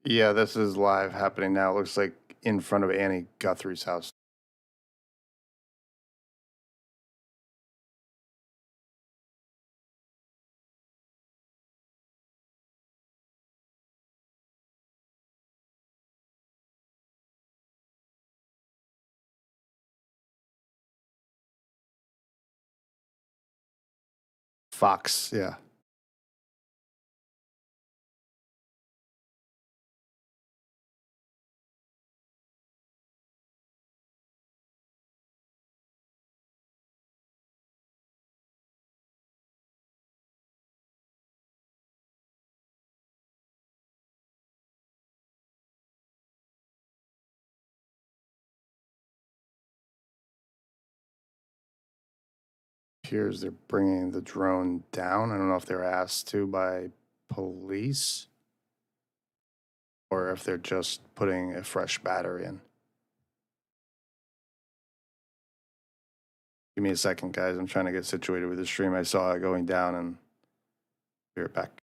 Yeah, this is live happening now. It looks like in front of Annie Guthrie's house. Fox, yeah. Here's they're bringing the drone down. I don't know if they're asked to by police or if they're just putting a fresh battery in. Give me a second, guys. I'm trying to get situated with the stream. I saw it going down and be right back.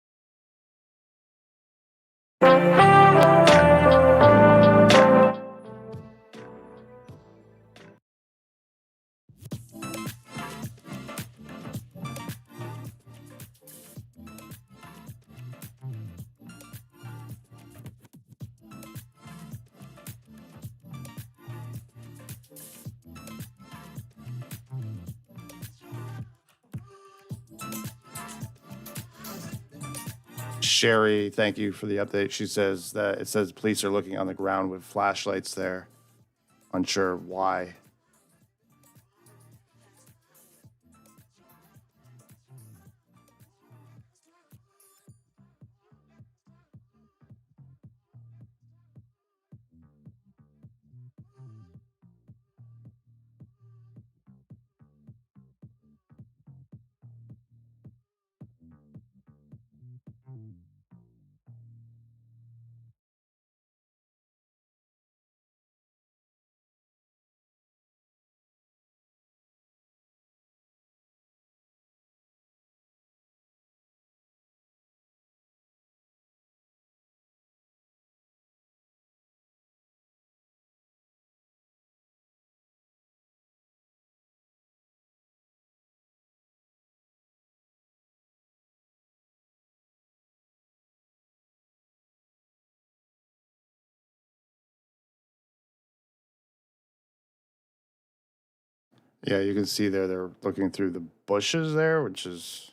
Sherry, thank you for the update. She says that it says police are looking on the ground with flashlights there. Unsure why. Yeah, you can see there they're looking through the bushes there, which is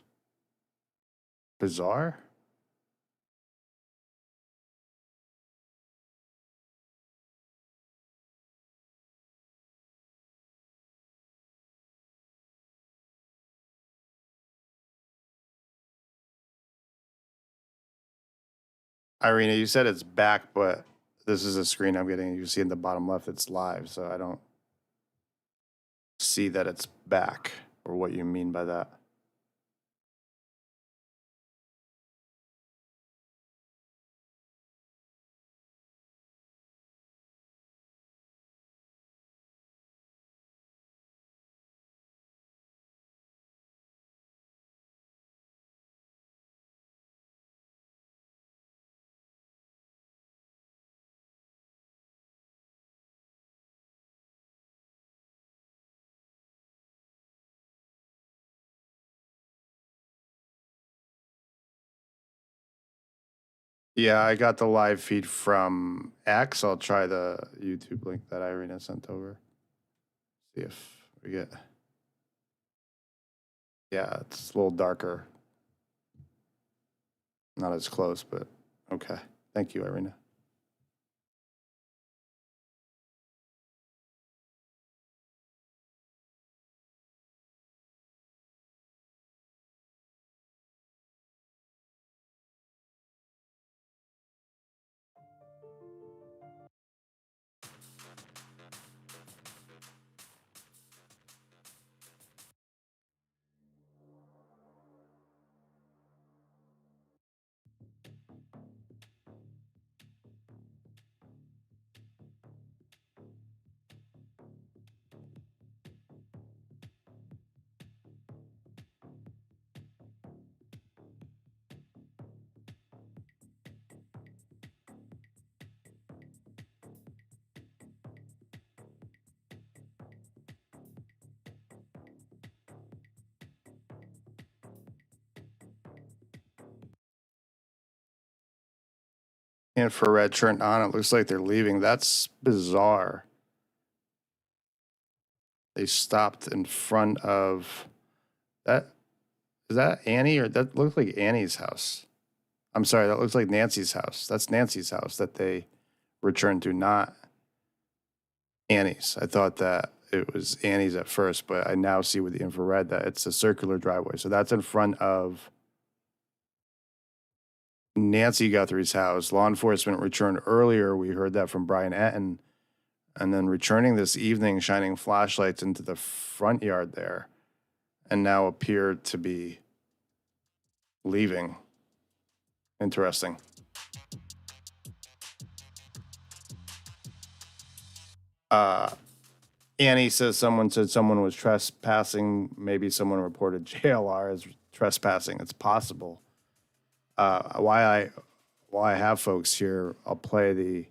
bizarre. Irina, you said it's back, but this is a screen I'm getting. You see in the bottom left, it's live, so I don't see that it's back or what you mean by that. Yeah, I got the live feed from X. I'll try the YouTube link that Irina sent over. See if we get. Yeah, it's a little darker. Not as close, but okay. Thank you, Irina. Infrared turned on. It looks like they're leaving. That's bizarre. They stopped in front of that. Is that Annie or that looks like Annie's house? I'm sorry, that looks like Nancy's house. That's Nancy's house that they returned to, not Annie's. I thought that it was Annie's at first, but I now see with the infrared that it's a circular driveway. So that's in front of Nancy Guthrie's house. Law enforcement returned earlier. We heard that from Brian Etten. And then returning this evening, shining flashlights into the front yard there, and now appear to be leaving. Interesting. Annie says someone said someone was trespassing. Maybe someone reported JLR as trespassing. It's possible. While I have folks here, I'll play the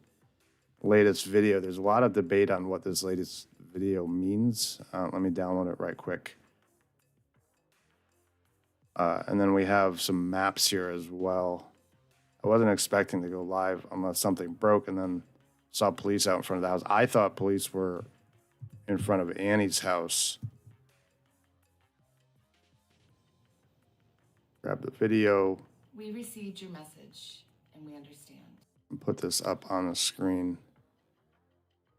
latest video. There's a lot of debate on what this latest video means. Let me download it right quick. And then we have some maps here as well. I wasn't expecting to go live unless something broke, and then saw police out in front of the house. I thought police were in front of Annie's house. Grab the video. We received your message, and we understand. And put this up on the screen.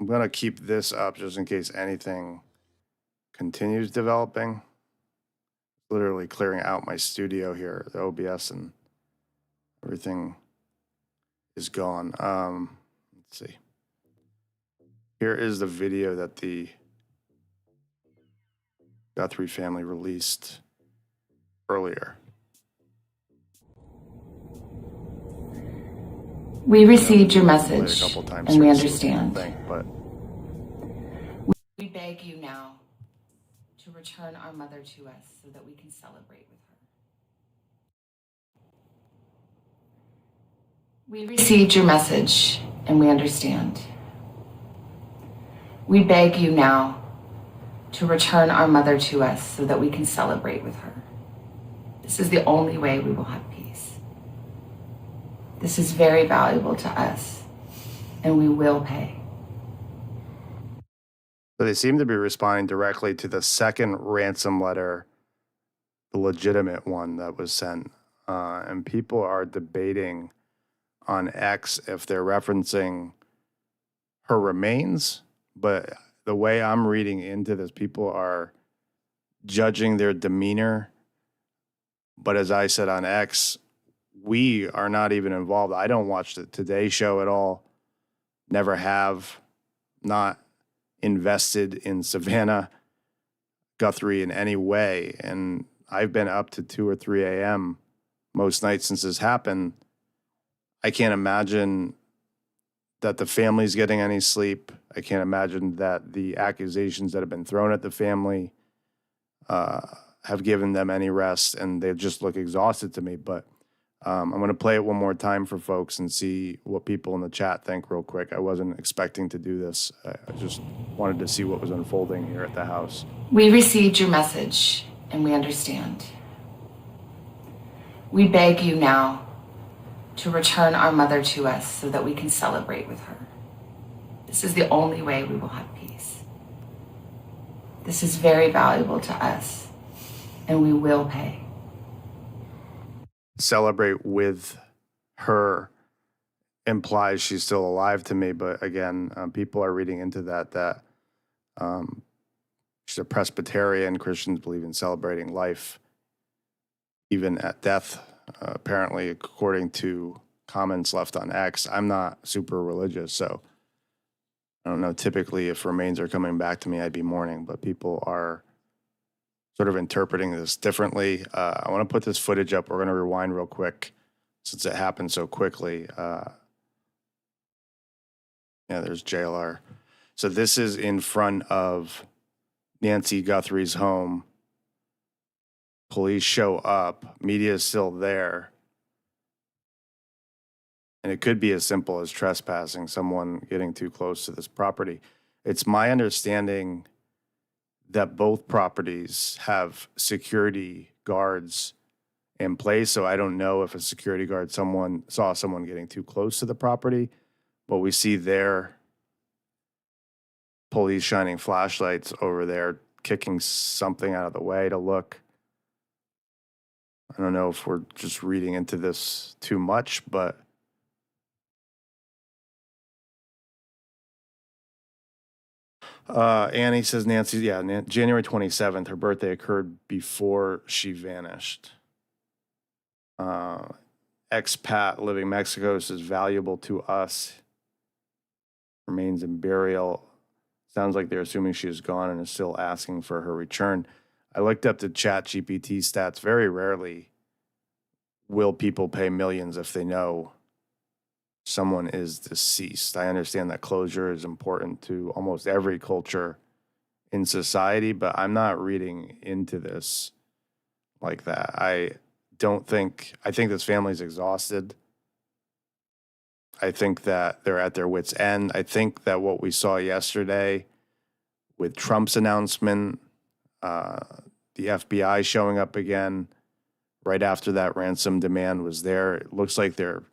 I'm going to keep this up just in case anything continues developing. Literally clearing out my studio here, the OBS, and everything is gone. Let's see. Here is the video that the Guthrie family released earlier. We received your message, A couple times and we here, understand. But we beg you now to return our mother to us so that we can celebrate with her. We received your message, and we understand. We beg you now to return our mother to us so that we can celebrate with her. This is the only way we will have peace. This is very valuable to us, and we will pay. So they seem to be responding directly to the second ransom letter, the legitimate one that was sent. And people are debating on X if they're referencing her remains. But the way I'm reading into this, people are judging their demeanor. But as I said on X, we are not even involved. I don't watch the Today Show at all. Never have. Not invested in Savannah Guthrie in any way. And I've been up to 2 or 3 a.m. most nights since this happened. I can't imagine that the family's getting any sleep. I can't imagine that the accusations that have been thrown at the family have given them any rest, and they just look exhausted to me. But I'm going to play it one more time for folks and see what people in the chat think real quick. I wasn't expecting to do this. I just wanted to see what was unfolding here at the house. We received your message, and we understand. We beg you now to return our mother to us so that we can celebrate with her. This is the only way we will have peace. This is very valuable to us, and we will pay. Celebrate with her implies she's still alive to me, but again, people are reading into that she's a Presbyterian. Christians believe in celebrating life even at death, apparently, according to comments left on X. I'm not super religious, so I don't know. Typically, if remains are coming back to me, I'd be mourning, but people are sort of interpreting this differently. I want to put this footage up. We're going to rewind real quick since it happened so quickly. Yeah, there's JLR. So this is in front of Nancy Guthrie's home. Police show up. Media is still there. And it could be as simple as trespassing, someone getting too close to this property. It's my understanding that both properties have security guards in place. So I don't know if a security guard saw someone getting too close to the property, but we see their police shining flashlights over there, kicking something out of the way to look. I don't know if we're just reading into this too much, but Annie says Nancy, yeah, January 27th, her birthday occurred before she vanished. Expat living Mexico says valuable to us. Remains in burial. Sounds like they're assuming she is gone and is still asking for her return. I looked up the Chat GPT stats. Very rarely will people pay millions if they know someone is deceased. I understand that closure is important to almost every culture in society, but I'm not reading into this like that. I think this family's exhausted. I think that they're at their wits' end. I think that what we saw yesterday with Trump's announcement, the FBI showing up again right after that ransom demand was there, it looks like they're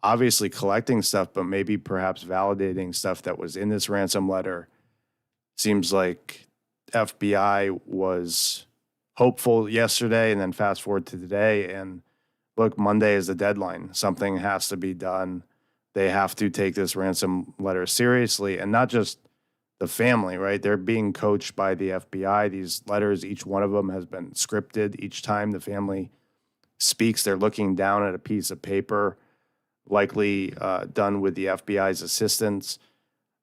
obviously collecting stuff, but maybe perhaps validating stuff that was in this ransom letter. Seems like FBI was hopeful yesterday, and then fast forward to today, and look, Monday is the deadline. Something has to be done. They have to take this ransom letter seriously, and not just the family, right? They're being coached by the FBI. These letters, each one of them has been scripted. Each time the family speaks, they're looking down at a piece of paper, likely done with the FBI's assistance.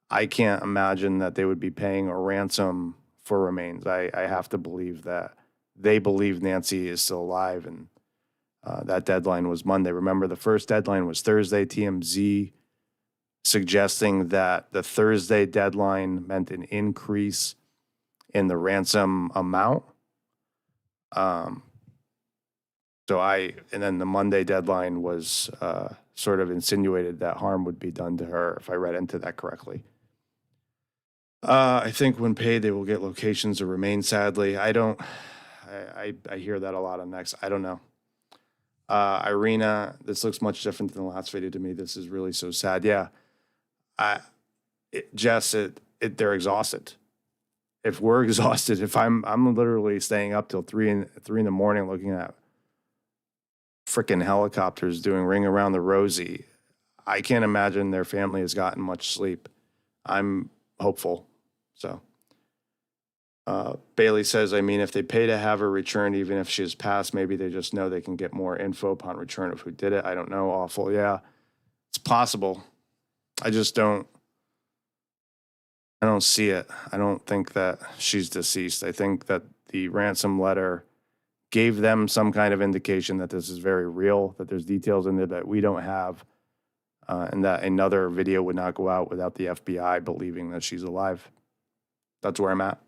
I can't imagine that they would be paying a ransom for remains. I have to believe that they believe Nancy is still alive, and that deadline was Monday. Remember, the first deadline was Thursday. TMZ suggesting that the Thursday deadline meant an increase in the ransom amount. And then the Monday deadline was sort of insinuated that harm would be done to her, if I read into that correctly. I think when paid, they will get locations of remain. Sadly, I hear that a lot on Next. I don't know. Irina, this looks much different than the last video to me. This is really so sad. Yeah. Jess, they're exhausted. If we're exhausted, if I'm literally staying up till 3 in the morning looking at freaking helicopters doing Ring Around the Rosie, I can't imagine their family has gotten much sleep. I'm hopeful. So Bailey says, I mean, if they pay to have her returned, even if she has passed, maybe they just know they can get more info upon return of who did it. I don't know. Awful. Yeah, it's possible. I don't see it. I don't think that she's deceased. I think that the ransom letter gave them some kind of indication that this is very real, that there's details in there that we don't have, and that another video would not go out without the FBI believing that she's alive. That's where I'm at.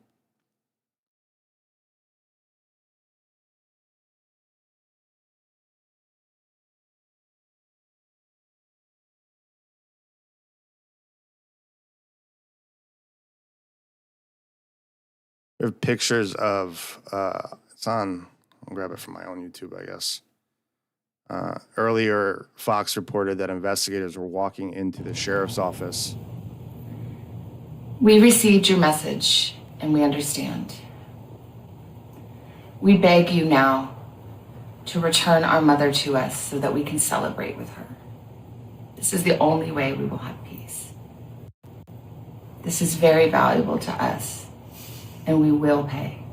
We have pictures of, it's on, I'll grab it from my own YouTube, I guess. Earlier, Fox reported that investigators were walking into the sheriff's office. We received your message, and we understand. We beg you now to return our mother to us so that we can celebrate with her. This is the only way we will have peace. This is very valuable to us, and we will pay.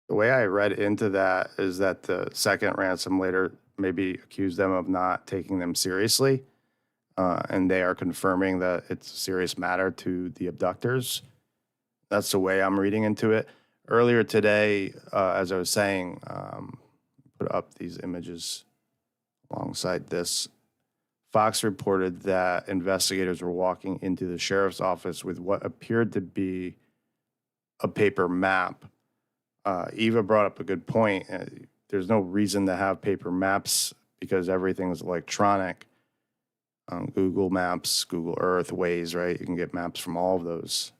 The way I read into that is that the second ransom later maybe accused them of not taking them seriously, and they are confirming that it's a serious matter to the abductors. That's the way I'm reading into it. Earlier today, as I was saying, put up these images alongside this. Fox reported that investigators were walking into the sheriff's office with what appeared to be a paper map. Eva brought up a good point. There's no reason to have paper maps because everything's electronic. Google Maps, Google Earth, Waze, right? You can get maps from all of those.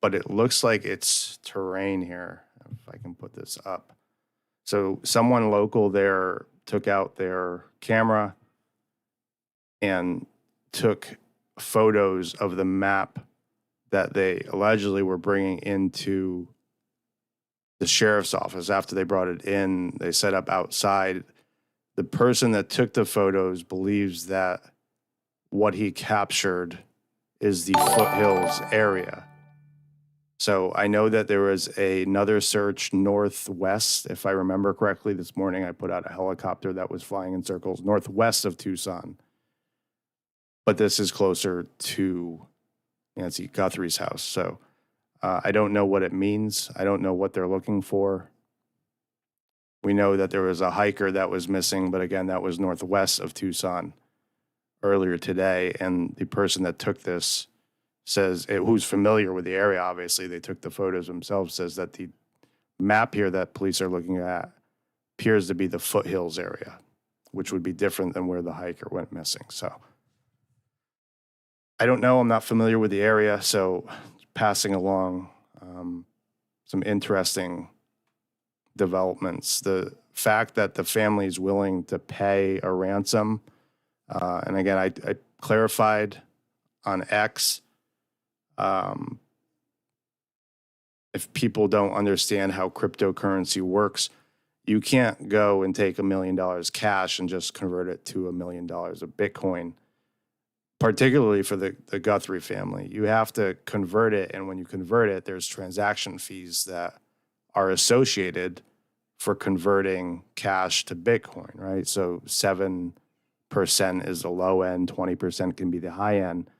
but it looks like it's terrain here. If I can put this up. So someone local there took out their camera and took photos of the map that they allegedly were bringing into the sheriff's office. After they brought it in, they set up outside. The person that took the photos believes that what he captured is the foothills area. So I know that there was another search northwest. If I remember correctly, this morning I put out a helicopter that was flying in circles northwest of Tucson. But this is closer to Nancy Guthrie's house. So I don't know what it means. I don't know what they're looking for. We know that there was a hiker that was missing, but again, that was northwest of Tucson earlier today. And the person that took this says, who's familiar with the area, obviously, they took the photos themselves, says that the map here that police are looking at appears to be the foothills area, which would be different than where the hiker went missing. So I don't know. I'm not familiar with the area, so passing along some interesting developments. The fact that the family is willing to pay a ransom, and again, I clarified on X, if people don't understand how cryptocurrency works, you can't go and take $1 million cash and just convert it to $1 million of Bitcoin, particularly for the Guthrie family. You have to convert it, and when you convert it, there's transaction fees that are associated for converting cash to Bitcoin, right? So 7% is the low end, 20% can be the high end.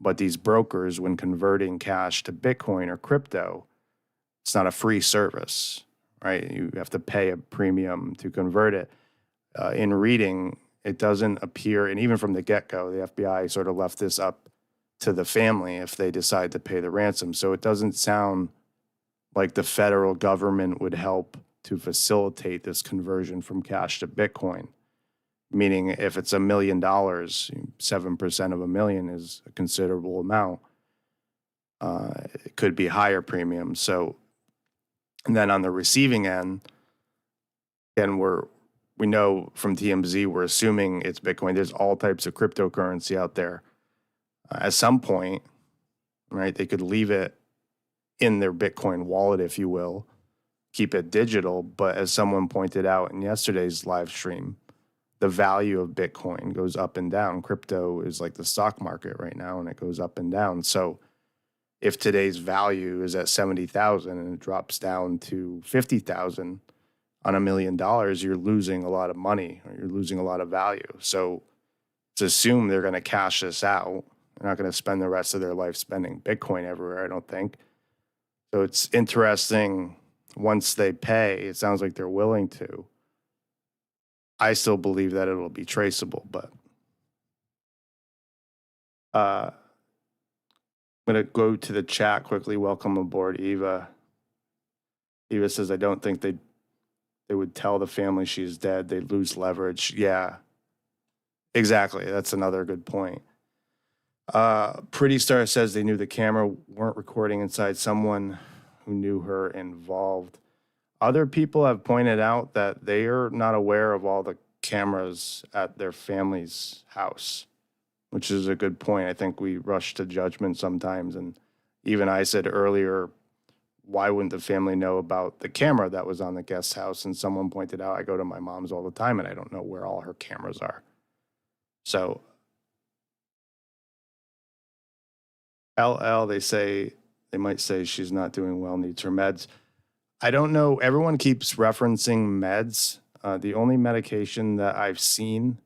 But these brokers, when converting cash to Bitcoin or crypto, it's not a free service, right? You have to pay a premium to convert it. In reading, it doesn't appear, and even from the get-go, the FBI sort of left this up to the family if they decide to pay the ransom. So it doesn't sound like the federal government would help to facilitate this conversion from cash to Bitcoin. Meaning if it's $1 million, 7% of $1 million is a considerable amount. It could be higher premiums. So, and then on the receiving end, again, we know from TMZ, we're assuming it's Bitcoin. There's all types of cryptocurrency out there. At some point, right, they could leave it in their Bitcoin wallet, if you will, keep it digital. But as someone pointed out in yesterday's live stream, the value of Bitcoin goes up and down. Crypto is like the stock market right now, and it goes up and down. So if today's value is at 70,000 and it drops down to 50,000 on $1 million, you're losing a lot of money, or you're losing a lot of value. So to assume they're going to cash this out, they're not going to spend the rest of their life spending Bitcoin everywhere, I don't think. So it's interesting. Once they pay, it sounds like they're willing to. I still believe that it'll be traceable, but I'm going to go to the chat quickly. Welcome aboard, Eva. Eva says, I don't think they would tell the family she's dead. They'd lose leverage. Yeah, exactly. That's another good point. Pretty Star says they knew the camera weren't recording inside. Someone who knew her involved. Other people have pointed out that they are not aware of all the cameras at their family's house, which is a good point. I think we rush to judgment sometimes. And even I said earlier, why wouldn't the family know about the camera that was on the guest house? And someone pointed out, I go to my mom's all the time and I don't know where all her cameras are. So LL, they might say she's not doing well, needs her meds. I don't know. Everyone keeps referencing meds. The only medication that I've seen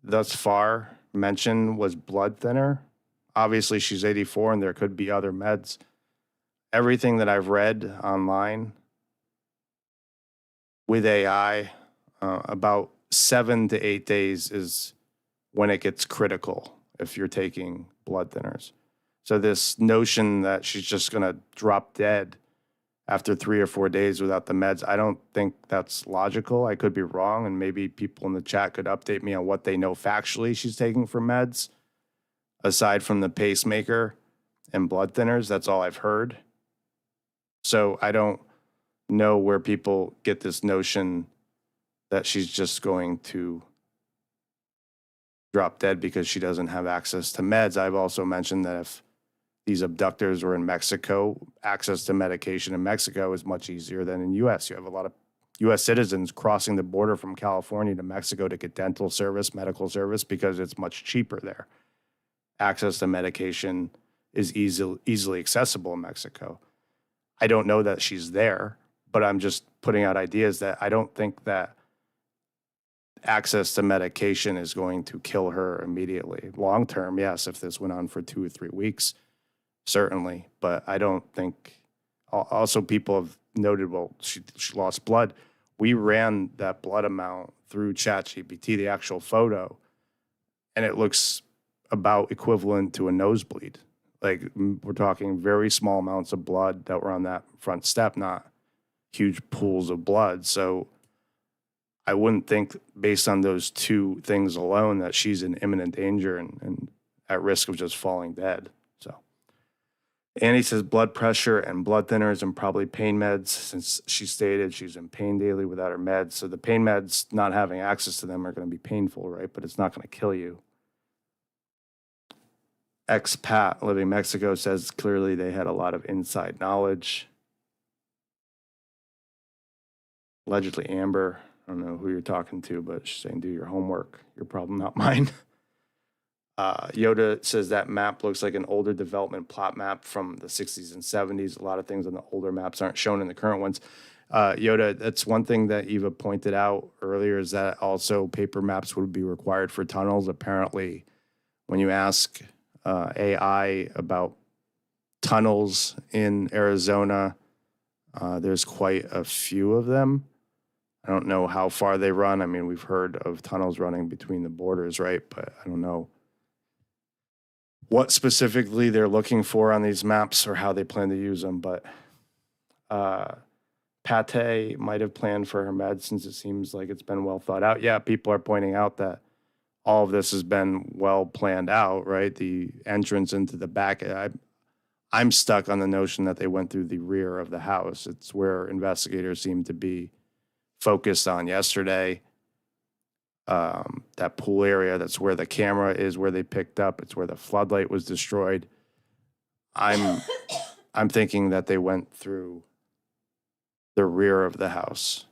thus far mentioned was blood thinner. Obviously, she's 84 and there could be other meds. Everything that I've read online with AI, about 7 to 8 days is when it gets critical if you're taking blood thinners. So this notion that she's just going to drop dead after 3 or 4 days without the meds, I don't think that's logical. I could be wrong, and maybe people in the chat could update me on what they know factually she's taking for meds, aside from the pacemaker and blood thinners. That's all I've heard. So I don't know where people get this notion that she's just going to drop dead because she doesn't have access to meds. I've also mentioned that if these abductors were in Mexico, access to medication in Mexico is much easier than in US. You have a lot of US citizens crossing the border from California to Mexico to get dental service, medical service, because it's much cheaper there. Access to medication is easily accessible in Mexico. I don't know that she's there, but I'm just putting out ideas that I don't think that access to medication is going to kill her immediately. Long term, yes, if this went on for 2 or 3 weeks, certainly. But I don't think, also people have noted, well, she lost blood. We ran that blood amount through ChatGPT, the actual photo, and it looks about equivalent to a nosebleed. Like, we're talking very small amounts of blood that were on that front step, not huge pools of blood. So I wouldn't think, based on those two things alone, that she's in imminent danger and at risk of just falling dead. So Annie says blood pressure and blood thinners and probably pain meds, since she stated she's in pain daily without her meds. So the pain meds, not having access to them, are going to be painful, right? But it's not going to kill you. Expat living in Mexico says clearly they had a lot of inside knowledge. Allegedly Amber, I don't know who you're talking to, but she's saying do your homework. Your problem, not mine. Yoda says that map looks like an older development plot map from the 60s and 70s. A lot of things on the older maps aren't shown in the current ones. Yoda, that's one thing that Eva pointed out earlier, is that also paper maps would be required for tunnels. Apparently, when you ask AI about tunnels in Arizona, there's quite a few of them. I don't know how far they run. I mean, we've heard of tunnels running between the borders, right? But I don't know what specifically they're looking for on these maps or how they plan to use them. But Pate might have planned for her meds, since it seems like it's been well thought out. Yeah, people are pointing out that all of this has been well planned out, right? The entrance into the back. I'm stuck on the notion that they went through the rear of the house. It's where investigators seem to be focused on yesterday. That pool area, that's where the camera is, where they picked up. It's where the floodlight was destroyed. I'm thinking that they went through the rear of the house.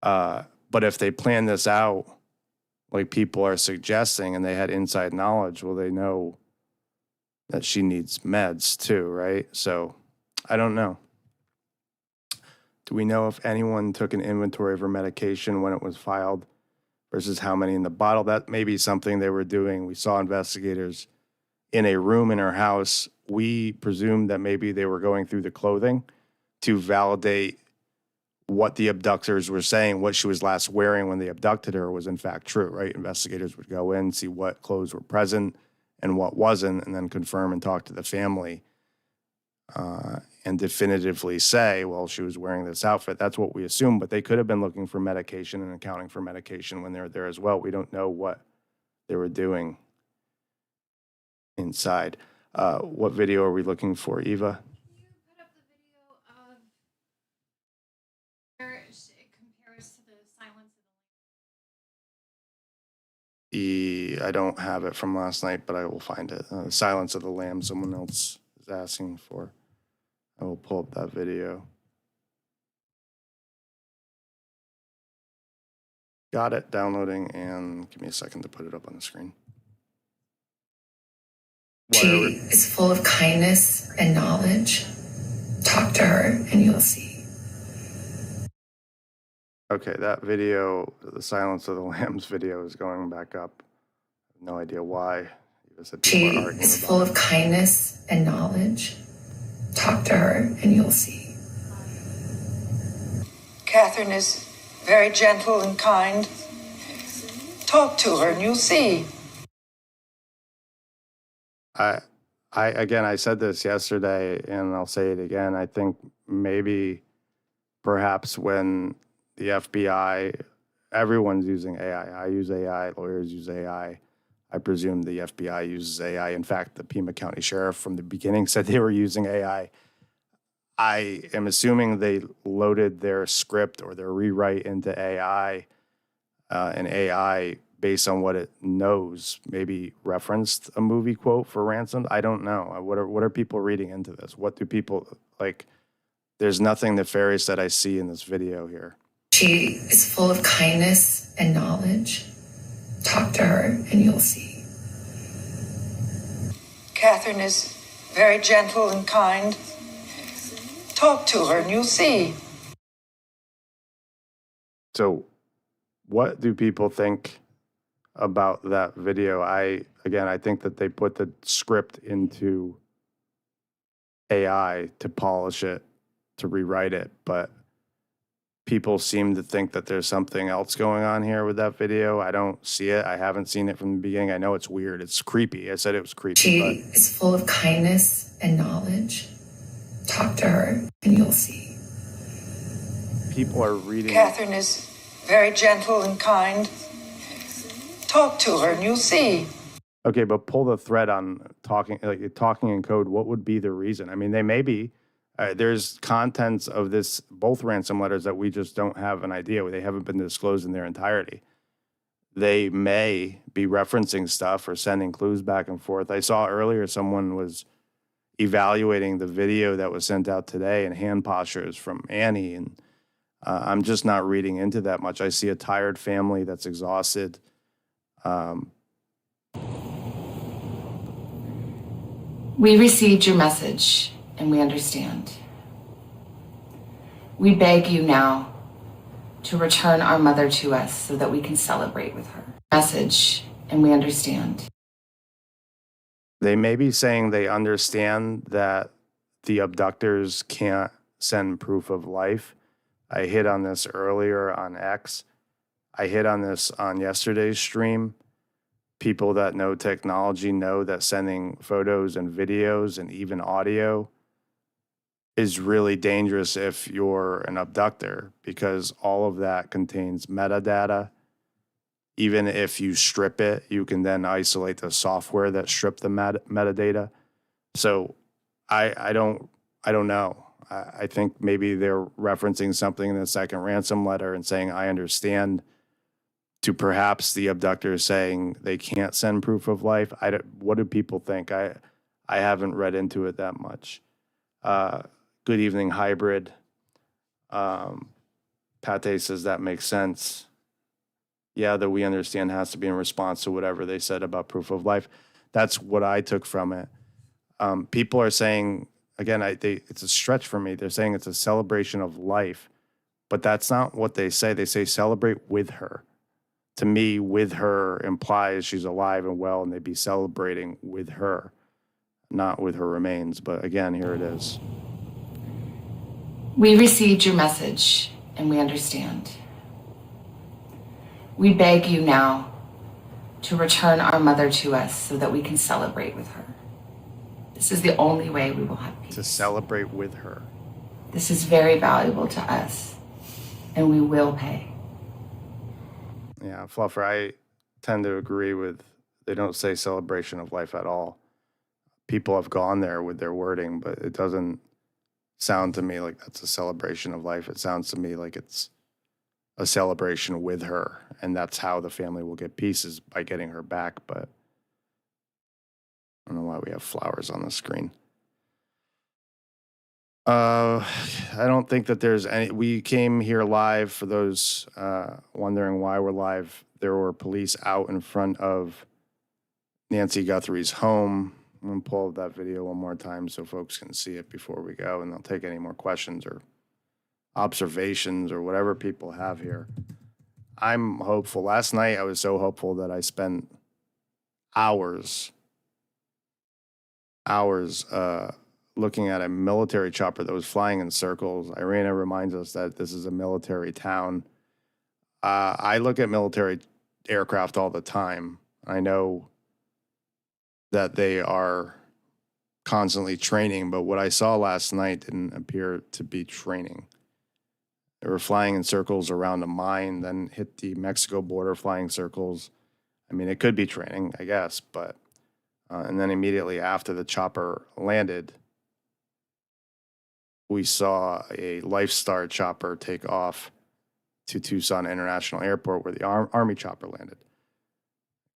But if they planned this out, like people are suggesting, and they had inside knowledge, well, they know that she needs meds too, right? So I don't know. Do we know if anyone took an inventory of her medication when it was filed versus how many in the bottle? That may be something they were doing. We saw investigators in a room in her house. We presumed that maybe they were going through the clothing to validate what the abductors were saying, what she was last wearing when they abducted her was in fact true, right? Investigators would go in, see what clothes were present and what wasn't, and then confirm and talk to the family and definitively say, well, she was wearing this outfit. That's what we assume, but they could have been looking for medication and accounting for medication when they were there as well. We don't know what they were doing inside. What video are we looking for, Eva? Can you put up the video of where it compares to the Silence of the I don't have it from last night, but I will find it. Silence of the Lambs, someone else is asking for. I will pull up that video. Got it, downloading, and give me a second to put it up on the screen. She is full of kindness and knowledge. Talk to her and you'll see. Okay, that video, the Silence of the Lambs video, is going back up. I have no idea why. She is full of kindness and knowledge. Talk to her and you'll see. Catherine is very gentle and kind. Talk to her and you'll see. I said this yesterday, and I'll say it again. I think maybe, perhaps, when the FBI, everyone's using AI. I use AI. Lawyers use AI. I presume the FBI uses AI. In fact, the Pima County Sheriff from the beginning said they were using AI. I am assuming they loaded their script or their rewrite into AI, and AI, based on what it knows, maybe referenced a movie quote for Ransomed. I don't know. What are people reading into this? What do people like? There's nothing nefarious that I see in this video here. She is full of kindness and knowledge. Talk to her and you'll see. Catherine is very gentle and kind. Talk to her and you'll see. So, what do people think about that video? I think that they put the script into AI to polish it, to rewrite it, but people seem to think that there's something else going on here with that video. I don't see it. I haven't seen it from the beginning. I know it's weird. It's creepy. I said it was creepy. She is full of kindness and knowledge. Talk to her and you'll see. People are reading. Catherine is very gentle and kind. Talk to her and you'll see. Okay, but pull the thread on talking in code. What would be the reason? I mean, they may be. There's contents of this, both ransom letters, that we just don't have an idea. They haven't been disclosed in their entirety. They may be referencing stuff or sending clues back and forth. I saw earlier someone was evaluating the video that was sent out today and hand postures from Annie, and I'm just not reading into that much. I see a tired family that's exhausted. We received your message and we understand. We beg you now to return our mother to us so that we can celebrate with her. Message and we understand. They may be saying they understand that the abductors can't send proof of life. I hit on this earlier on X. I hit on this on yesterday's stream. People that know technology know that sending photos and videos and even audio is really dangerous if you're an abductor, because all of that contains metadata. Even if you strip it, you can then isolate the software that stripped the metadata. So I don't know. I think maybe they're referencing something in the second ransom letter and saying, I understand, to perhaps the abductor saying they can't send proof of life. What do people think? I haven't read into it that much. Good evening, hybrid. Pate says that makes sense. Yeah, that we understand has to be in response to whatever they said about proof of life. That's what I took from it. People are saying, again, it's a stretch for me. They're saying it's a celebration of life, but that's not what they say. They say celebrate with her. To me, with her implies she's alive and well, and they'd be celebrating with her, not with her remains. But again, here it is. We received your message and we understand. We beg you now to return our mother to us so that we can celebrate with her. This is the only way we will have peace. To celebrate with her. This is very valuable to us, and we will pay. Yeah, Fluffer, I tend to agree with, they don't say celebration of life at all. People have gone there with their wording, but it doesn't sound to me like that's a celebration of life. It sounds to me like it's a celebration with her, and that's how the family will get peace, is by getting her back. But I don't know why we have flowers on the screen. I don't think that there's any. We came here live, for those wondering why we're live. There were police out in front of Nancy Guthrie's home. I'm going to pull up that video one more time so folks can see it before we go, and they'll take any more questions or observations or whatever people have here. I'm hopeful. Last night I was so hopeful that I spent hours looking at a military chopper that was flying in circles. Irina reminds us that this is a military town. I look at military aircraft all the time. I know that they are constantly training, but what I saw last night didn't appear to be training. They were flying in circles around a mine, then hit the Mexico border, flying circles. I mean, it could be training, I guess, but and then immediately after the chopper landed, we saw a Lifestar chopper take off to Tucson International Airport where the Army chopper landed.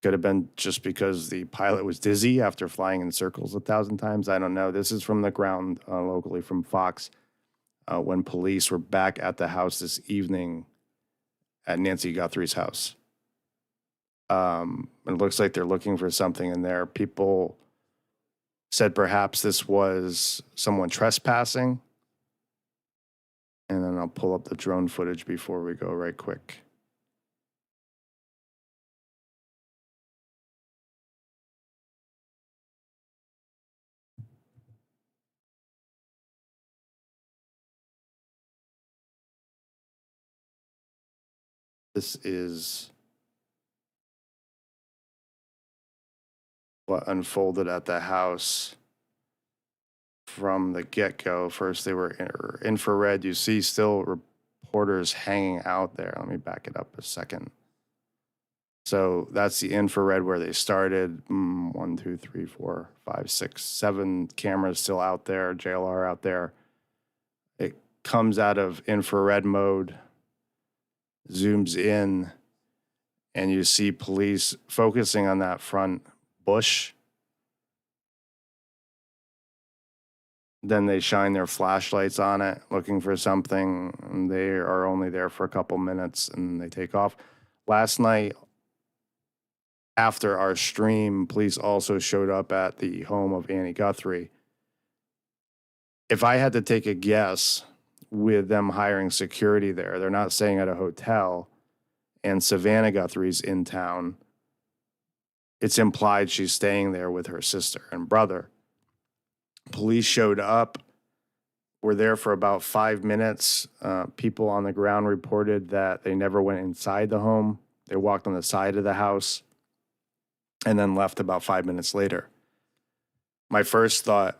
Could have been just because the pilot was dizzy after flying in circles 1,000 times. I don't know. This is from the ground locally from Fox when police were back at the house this evening at Nancy Guthrie's house. It looks like they're looking for something in there. People said perhaps this was someone trespassing. And then I'll pull up the drone footage before we go right quick. This is what unfolded at the house from the get-go. First, they were infrared. You see still reporters hanging out there. Let me back it up a second. So that's the infrared where they started. 1, 2, 3, 4, 5, 6, 7 cameras still out there, JLR out there. It comes out of infrared mode, zooms in, and you see police focusing on that front bush. Then they shine their flashlights on it, looking for something. And they are only there for a couple minutes and they take off. Last night, after our stream, police also showed up at the home of Annie Guthrie. If I had to take a guess, with them hiring security there, they're not staying at a hotel, and Savannah Guthrie's in town, it's implied she's staying there with her sister and brother. Police showed up, were there for about 5 minutes. People on the ground reported that they never went inside the home. They walked on the side of the house and then left about 5 minutes later. My first thought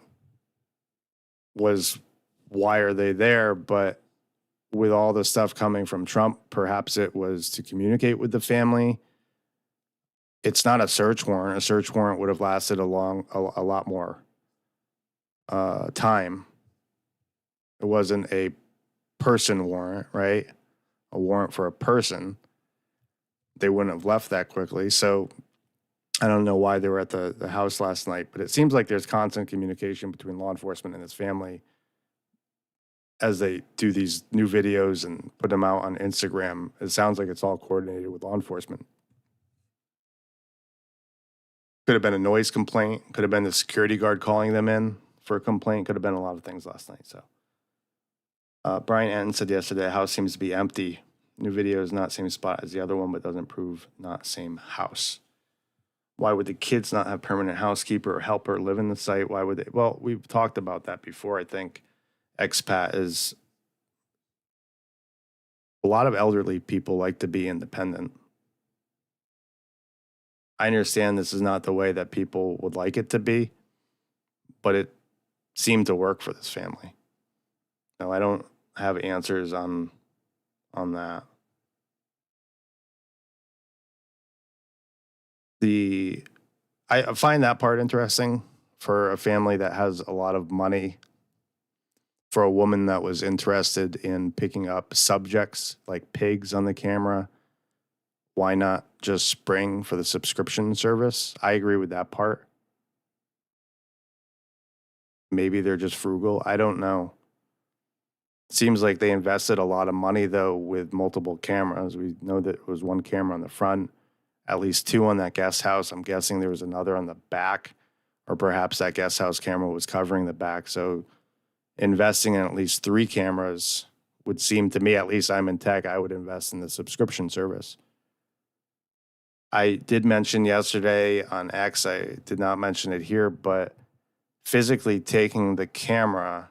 was, why are they there? But with all the stuff coming from Trump, perhaps it was to communicate with the family. It's not a search warrant. A search warrant would have lasted a lot more time. It wasn't a person warrant, right? A warrant for a person. They wouldn't have left that quickly. So I don't know why they were at the house last night, but it seems like there's constant communication between law enforcement and his family as they do these new videos and put them out on Instagram. It sounds like it's all coordinated with law enforcement. Could have been a noise complaint. Could have been the security guard calling them in for a complaint. Could have been a lot of things last night. So Brian Anton said yesterday, the house seems to be empty. New video is not same spot as the other one, but doesn't prove not same house. Why would the kids not have permanent housekeeper or helper live in the site? Why would they? Well, we've talked about that before. I think expat is, a lot of elderly people like to be independent. I understand this is not the way that people would like it to be, but it seemed to work for this family. No, I don't have answers on that. I find that part interesting for a family that has a lot of money. For a woman that was interested in picking up subjects like pigs on the camera, why not just spring for the subscription service? I agree with that part. Maybe they're just frugal. I don't know. Seems like they invested a lot of money, though, with multiple cameras. We know that it was one camera on the front, at least 2 on that guest house. I'm guessing there was another on the back, or perhaps that guest house camera was covering the back. So investing in at least 3 cameras would seem to me, at least I'm in tech, I would invest in the subscription service. I did mention yesterday on X, I did not mention it here, but physically taking the camera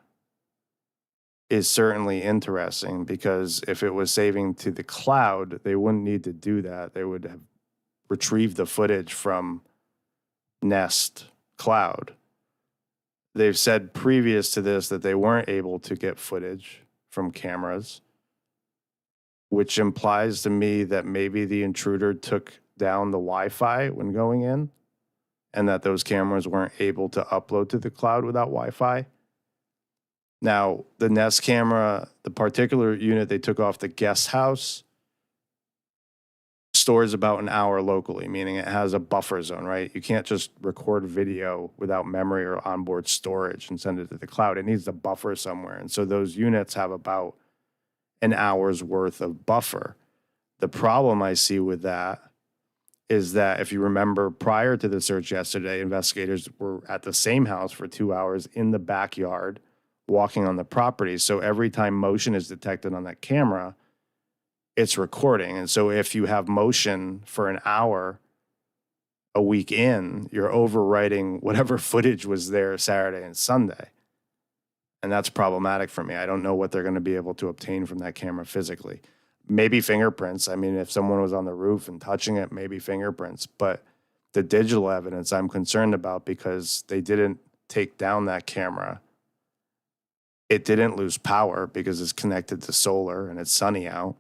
is certainly interesting, because if it was saving to the cloud, they wouldn't need to do that. They would have retrieved the footage from Nest Cloud. They've said previous to this that they weren't able to get footage from cameras, which implies to me that maybe the intruder took down the Wi-Fi when going in, and that those cameras weren't able to upload to the cloud without Wi-Fi. Now, the Nest camera, the particular unit they took off the guest house, stores about an hour locally, meaning it has a buffer zone, right? You can't just record video without memory or onboard storage and send it to the cloud. It needs a buffer somewhere. And so those units have about an hour's worth of buffer. The problem I see with that is that if you remember prior to the search yesterday, investigators were at the same house for 2 hours in the backyard, walking on the property. So every time motion is detected on that camera, it's recording. And so if you have motion for an hour a week in, you're overwriting whatever footage was there Saturday and Sunday. And that's problematic for me. I don't know what they're going to be able to obtain from that camera physically. Maybe fingerprints. I mean, if someone was on the roof and touching it, maybe fingerprints. But the digital evidence I'm concerned about because they didn't take down that camera. It didn't lose power because it's connected to solar and it's sunny out.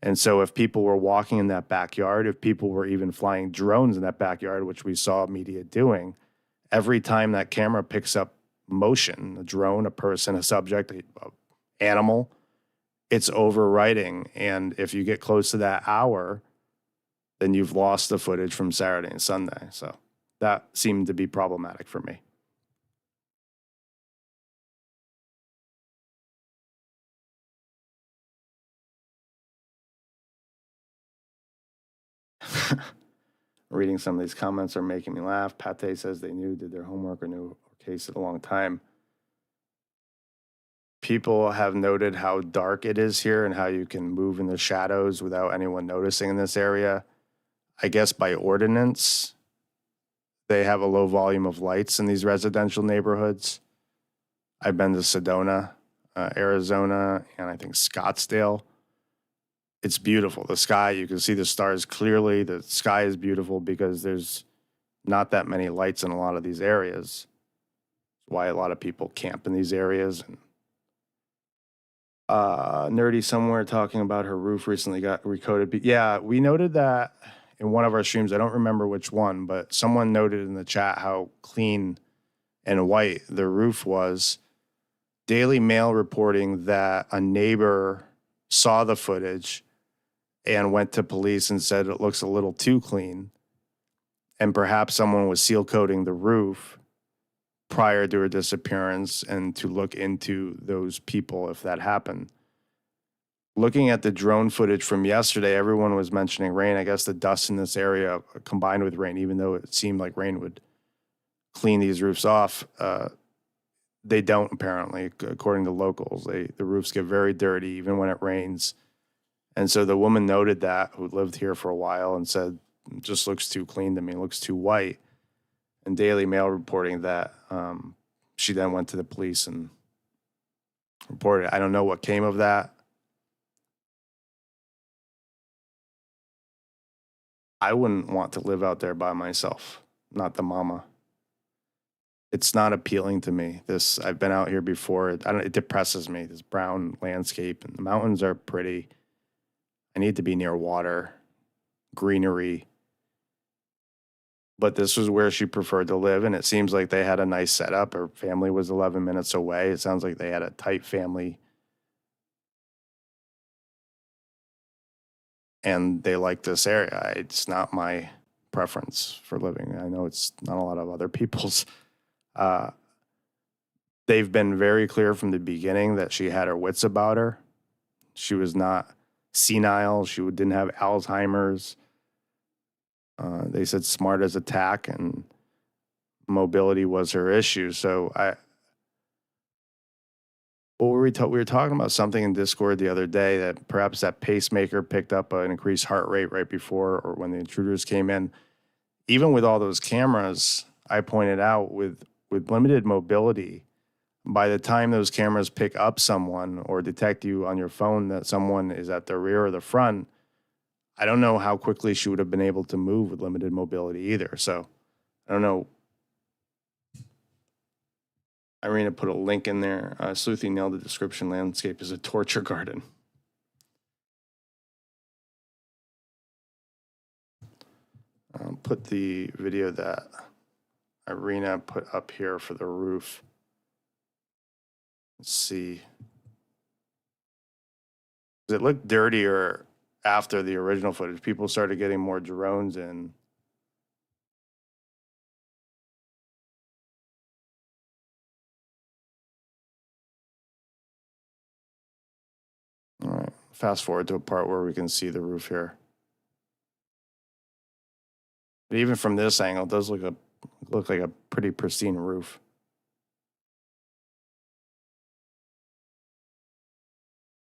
And so if people were walking in that backyard, if people were even flying drones in that backyard, which we saw media doing, every time that camera picks up motion, a drone, a person, a subject, an animal, it's overwriting. And if you get close to that hour, then you've lost the footage from Saturday and Sunday. So that seemed to be problematic for me. Reading some of these comments are making me laugh. Pate says they did their homework or knew our case at a long time. People have noted how dark it is here and how you can move in the shadows without anyone noticing in this area. I guess by ordinance, they have a low volume of lights in these residential neighborhoods. I've been to Sedona, Arizona, and I think Scottsdale. It's beautiful. The sky, you can see the stars clearly. The sky is beautiful because there's not that many lights in a lot of these areas. That's why a lot of people camp in these areas. And Nerdy somewhere talking about her roof recently got recoated. Yeah, we noted that in one of our streams. I don't remember which one, but someone noted in the chat how clean and white the roof was. Daily Mail reporting that a neighbor saw the footage and went to police and said it looks a little too clean. And perhaps someone was seal coating the roof prior to her disappearance and to look into those people if that happened. Looking at the drone footage from yesterday, everyone was mentioning rain. I guess the dust in this area combined with rain, even though it seemed like rain would clean these roofs off, they don't apparently, according to locals. The roofs get very dirty even when it rains. And so the woman noted that, who lived here for a while, and said, it just looks too clean to me, it looks too white. And Daily Mail reporting that she then went to the police and reported it. I don't know what came of that. I wouldn't want to live out there by myself, not the mama. It's not appealing to me. I've been out here before. It depresses me, this brown landscape. And the mountains are pretty. I need to be near water, greenery. But this was where she preferred to live, and it seems like they had a nice setup. Her family was 11 minutes away. It sounds like they had a tight family. And they like this area. It's not my preference for living. I know it's not a lot of other people's. They've been very clear from the beginning that she had her wits about her. She was not senile. She didn't have Alzheimer's. They said smart as a tack, and mobility was her issue. So what were we talking about something in Discord the other day that perhaps that pacemaker picked up an increased heart rate right before or when the intruders came in. Even with all those cameras, I pointed out with limited mobility, by the time those cameras pick up someone or detect you on your phone that someone is at the rear or the front, I don't know how quickly she would have been able to move with limited mobility either. So I don't know. Irina put a link in there. Sleuthy nailed the description. Landscape is a torture garden. put the video that Irina put up here for the roof. Let's see. It looked dirtier after the original footage. People started getting more drones in. All right, fast forward to a part where we can see the roof here. But even from this angle, it does look like a pretty pristine roof.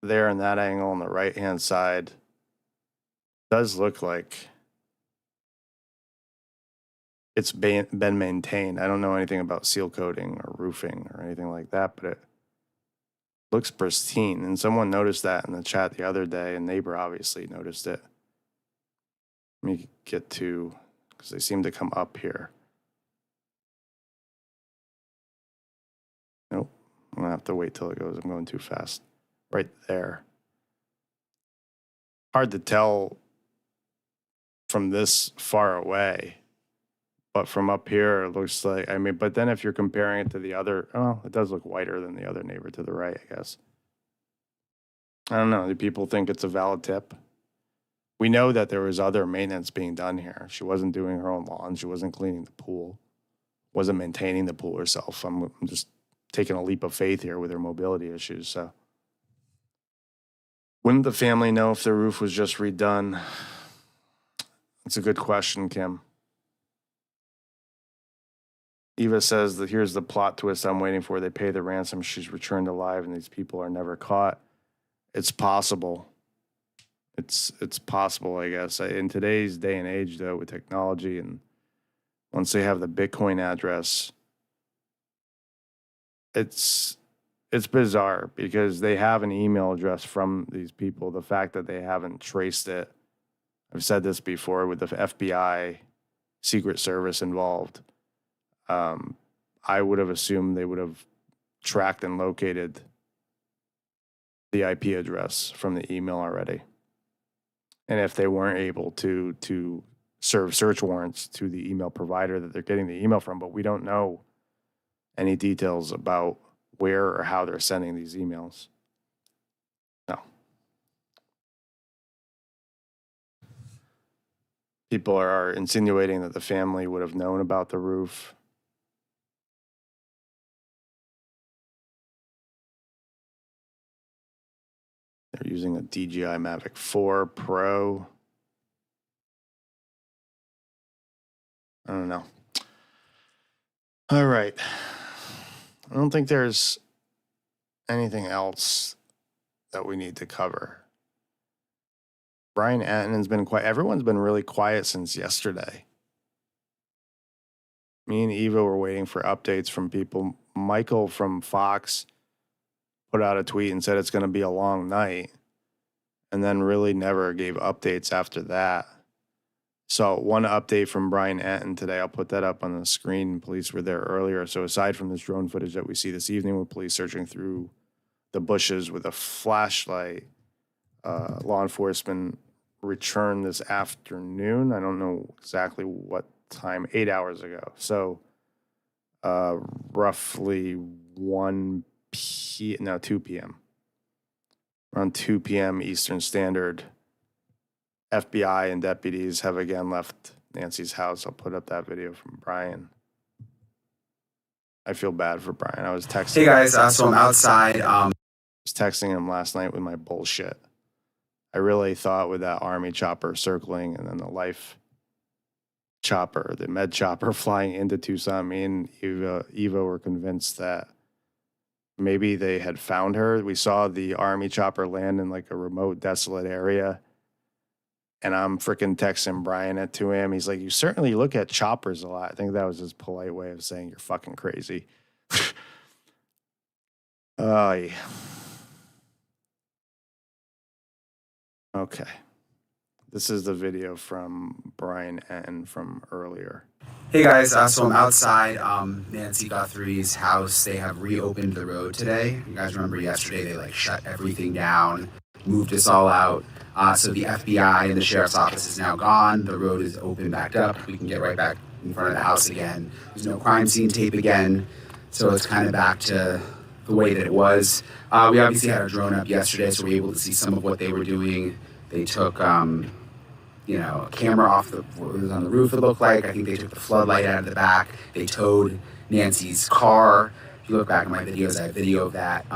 There in that angle on the right-hand side does look like it's been maintained. I don't know anything about seal coating or roofing or anything like that, but it looks pristine. And someone noticed that in the chat the other day. A neighbor obviously noticed it. Let me get to, because they seem to come up here. Nope, I'm gonna have to wait till it goes. I'm going too fast. Right there. Hard to tell from this far away, but from up here, it looks like, I mean, but then if you're comparing it to the other, oh, it does look whiter than the other neighbor to the right, I guess. I don't know. Do people think it's a valid tip? We know that there was other maintenance being done here. She wasn't doing her own lawn. She wasn't cleaning the pool, wasn't maintaining the pool herself. I'm just taking a leap of faith here with her mobility issues, so. Wouldn't the family know if the roof was just redone? That's a good question, Kim. Eva says that here's the plot twist I'm waiting for. They pay the ransom. She's returned alive, and these people are never caught. It's possible. It's possible, I guess. In today's day and age, though, with technology, and once they have the Bitcoin address, it's bizarre because they have an email address from these people. The fact that they haven't traced it, I've said this before with the FBI Secret Service involved. I would have assumed they would have tracked and located the IP address from the email already. And if they weren't able to serve search warrants to the email provider that they're getting the email from, but we don't know any details about where or how they're sending these emails. No. People are insinuating that the family would have known about the roof. They're using a DJI Mavic 4 Pro. I don't know. All right. I don't think there's anything else that we need to cover. Brian Attenan's been quiet. Everyone's been really quiet since yesterday. Me and Eva were waiting for updates from people. Michael from Fox put out a tweet and said it's going to be a long night, and then really never gave updates after that. So one update from Brian Atten today, I'll put that up on the screen. Police were there earlier. So aside from this drone footage that we see this evening with police searching through the bushes with a flashlight, law enforcement returned this afternoon. I don't know exactly what time, 8 hours ago. So roughly 2 p.m. Around 2 p.m. Eastern Standard, FBI and deputies have again left Nancy's house. I'll put up that video from Brian. I feel bad for Brian. I was texting. Hey guys, so I'm outside. I was texting him last night with my bullshit. I really thought with that army chopper circling and then the life chopper, the med chopper flying into Tucson, me and Eva were convinced that maybe they had found her. We saw the army chopper land in like a remote, desolate area. And I'm freaking texting Brian it to him. He's like, you certainly look at choppers a lot. I think that was his polite way of saying you're fucking crazy. Yeah. Okay. This is the video from Brian N. from earlier. Hey guys, so I'm outside Nancy Guthrie's house. They have reopened the road today. You guys remember yesterday they like shut everything down, moved us all out. So the FBI and the sheriff's office is now gone. The road is open, backed up. We can get right back in front of the house again. There's no crime scene tape again. So it's kind of back to the way that it was. We obviously had our drone up yesterday, so we were able to see some of what they were doing. They took, a camera off what was on the roof, it looked like. I think they took the floodlight out of the back. They towed Nancy's car. If you look back at my videos, I have video of that.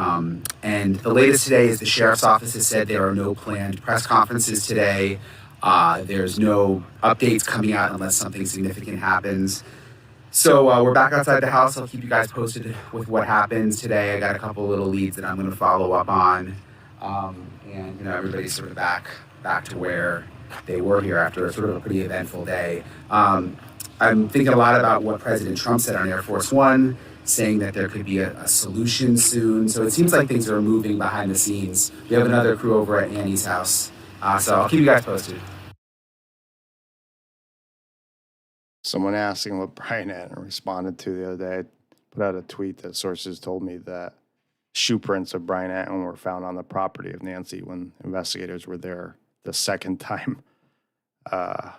And the latest today is the sheriff's office has said there are no planned press conferences today. There's no updates coming out unless something significant happens. So we're back outside the house. I'll keep you guys posted with what happens today. I got a couple little leads that I'm going to follow up on. And everybody's sort of back to where they were here after sort of a pretty eventful day. I'm thinking a lot about what President Trump said on Air Force One, saying that there could be a solution soon. So it seems like things are moving behind the scenes. We have another crew over at Annie's house. So I'll keep you guys posted. Someone asking what Brian Anton responded to the other day. I put out a tweet that sources told me that shoe prints of Brian Anton were found on the property of Nancy when investigators were there the second time. As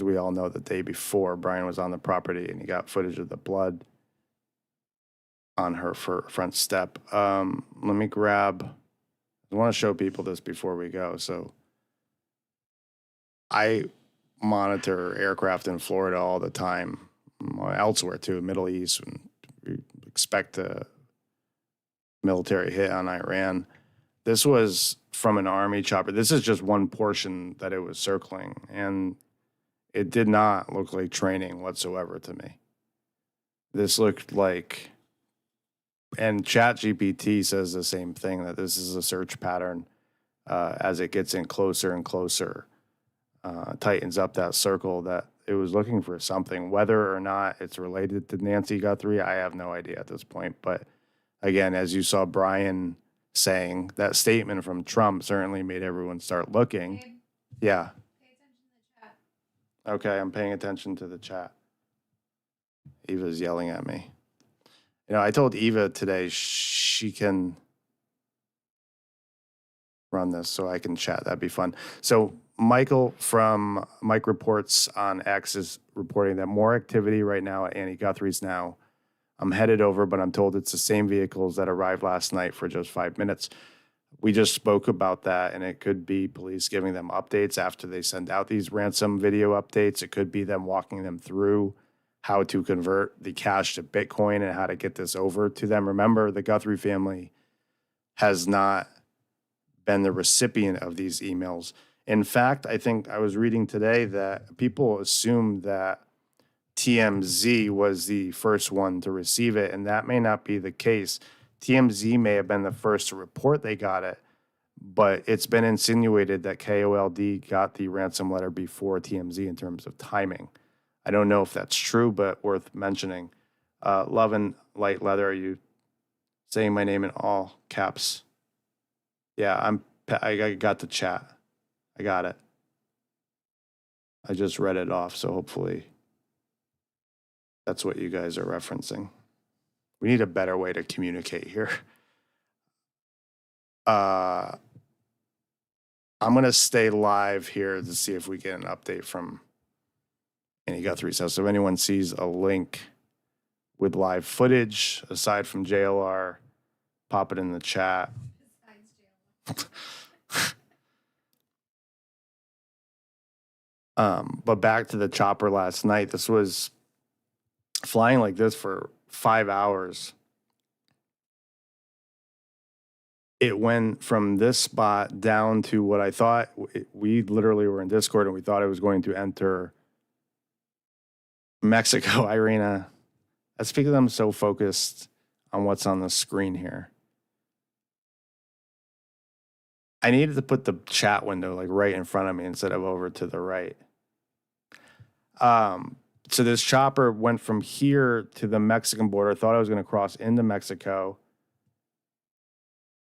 we all know, the day before, Brian was on the property and he got footage of the blood on her front step. Let me grab, I want to show people this before we go. So I monitor aircraft in Florida all the time, elsewhere too, Middle East, and we expect a military hit on Iran. This was from an Army chopper. This is just one portion that it was circling, and it did not look like training whatsoever to me. This looked like, and ChatGPT says the same thing, that this is a search pattern as it gets in closer and closer. Tightens up that circle, that it was looking for something. Whether or not it's related to Nancy Guthrie, I have no idea at this point. But again, as you saw Brian saying, that statement from Trump certainly made everyone start looking. Babe, Yeah. pay attention to the chat. Okay, I'm paying attention to the chat. Eva's yelling at me. I told Eva today she can run this so I can chat. That'd be fun. So Michael from Mike Reports on X is reporting that more activity right now at Annie Guthrie's now. I'm headed over, but I'm told it's the same vehicles that arrived last night for just 5 minutes. We just spoke about that, and it could be police giving them updates after they send out these ransom video updates. It could be them walking them through how to convert the cash to Bitcoin and how to get this over to them. Remember, the Guthrie family has not been the recipient of these emails. In fact, I think I was reading today that people assume that TMZ was the first one to receive it, and that may not be the case. TMZ may have been the first to report they got it, but it's been insinuated that KOLD got the ransom letter before TMZ in terms of timing. I don't know if that's true, but worth mentioning. Love and Light Leather, are you saying my name in all caps? Yeah, I got the chat. I got it. I just read it off, so hopefully that's what you guys are referencing. We need a better way to communicate here. I'm going to stay live here to see if we get an update from Annie Guthrie's house. So if anyone sees a link with live footage, aside from JLR, pop it in the chat. But back to the chopper last night. This was flying like this for 5 hours. It went from this spot down to what I thought, we literally were in Discord and we thought it was going to enter Mexico. Irina, that's because I'm so focused on what's on the screen here. I needed to put the chat window like right in front of me instead of over to the right. So this chopper went from here to the Mexican border, thought I was going to cross into Mexico,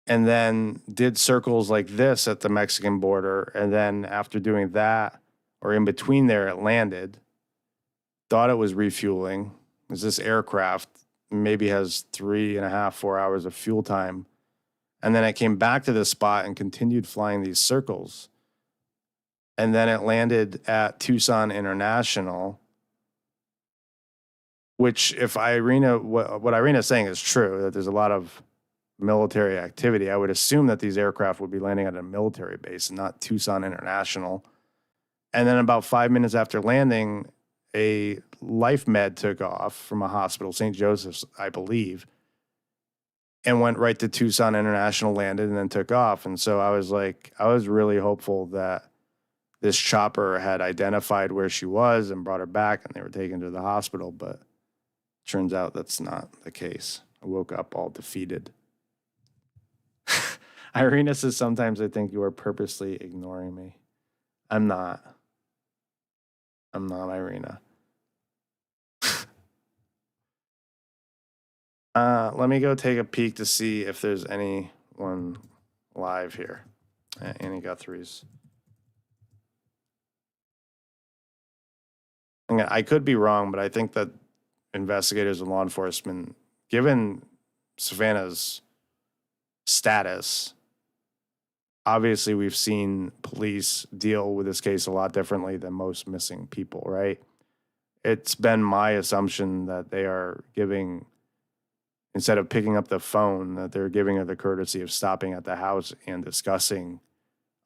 and then did circles like this at the Mexican border. And then after doing that, or in between there, it landed, thought it was refueling, because this aircraft maybe has 3.5, 4 hours of fuel time. And then it came back to this spot and continued flying these circles. And then it landed at Tucson International, which if what Irina's saying is true, that there's a lot of military activity, I would assume that these aircraft would be landing at a military base and not Tucson International. And then about 5 minutes after landing, a life med took off from a hospital, St. Joseph's, I believe, and went right to Tucson International, landed, and then took off. And so I was really hopeful that this chopper had identified where she was and brought her back and they were taken to the hospital, but turns out that's not the case. I woke up all defeated. Irina says, sometimes I think you are purposely ignoring me. I'm not. I'm not, Irina. Let me go take a peek to see if there's anyone live here at Annie Guthrie's. I could be wrong, but I think that investigators and law enforcement, given Savannah's status, obviously we've seen police deal with this case a lot differently than most missing people, right? It's been my assumption that they are giving, instead of picking up the phone, that they're giving her the courtesy of stopping at the house and discussing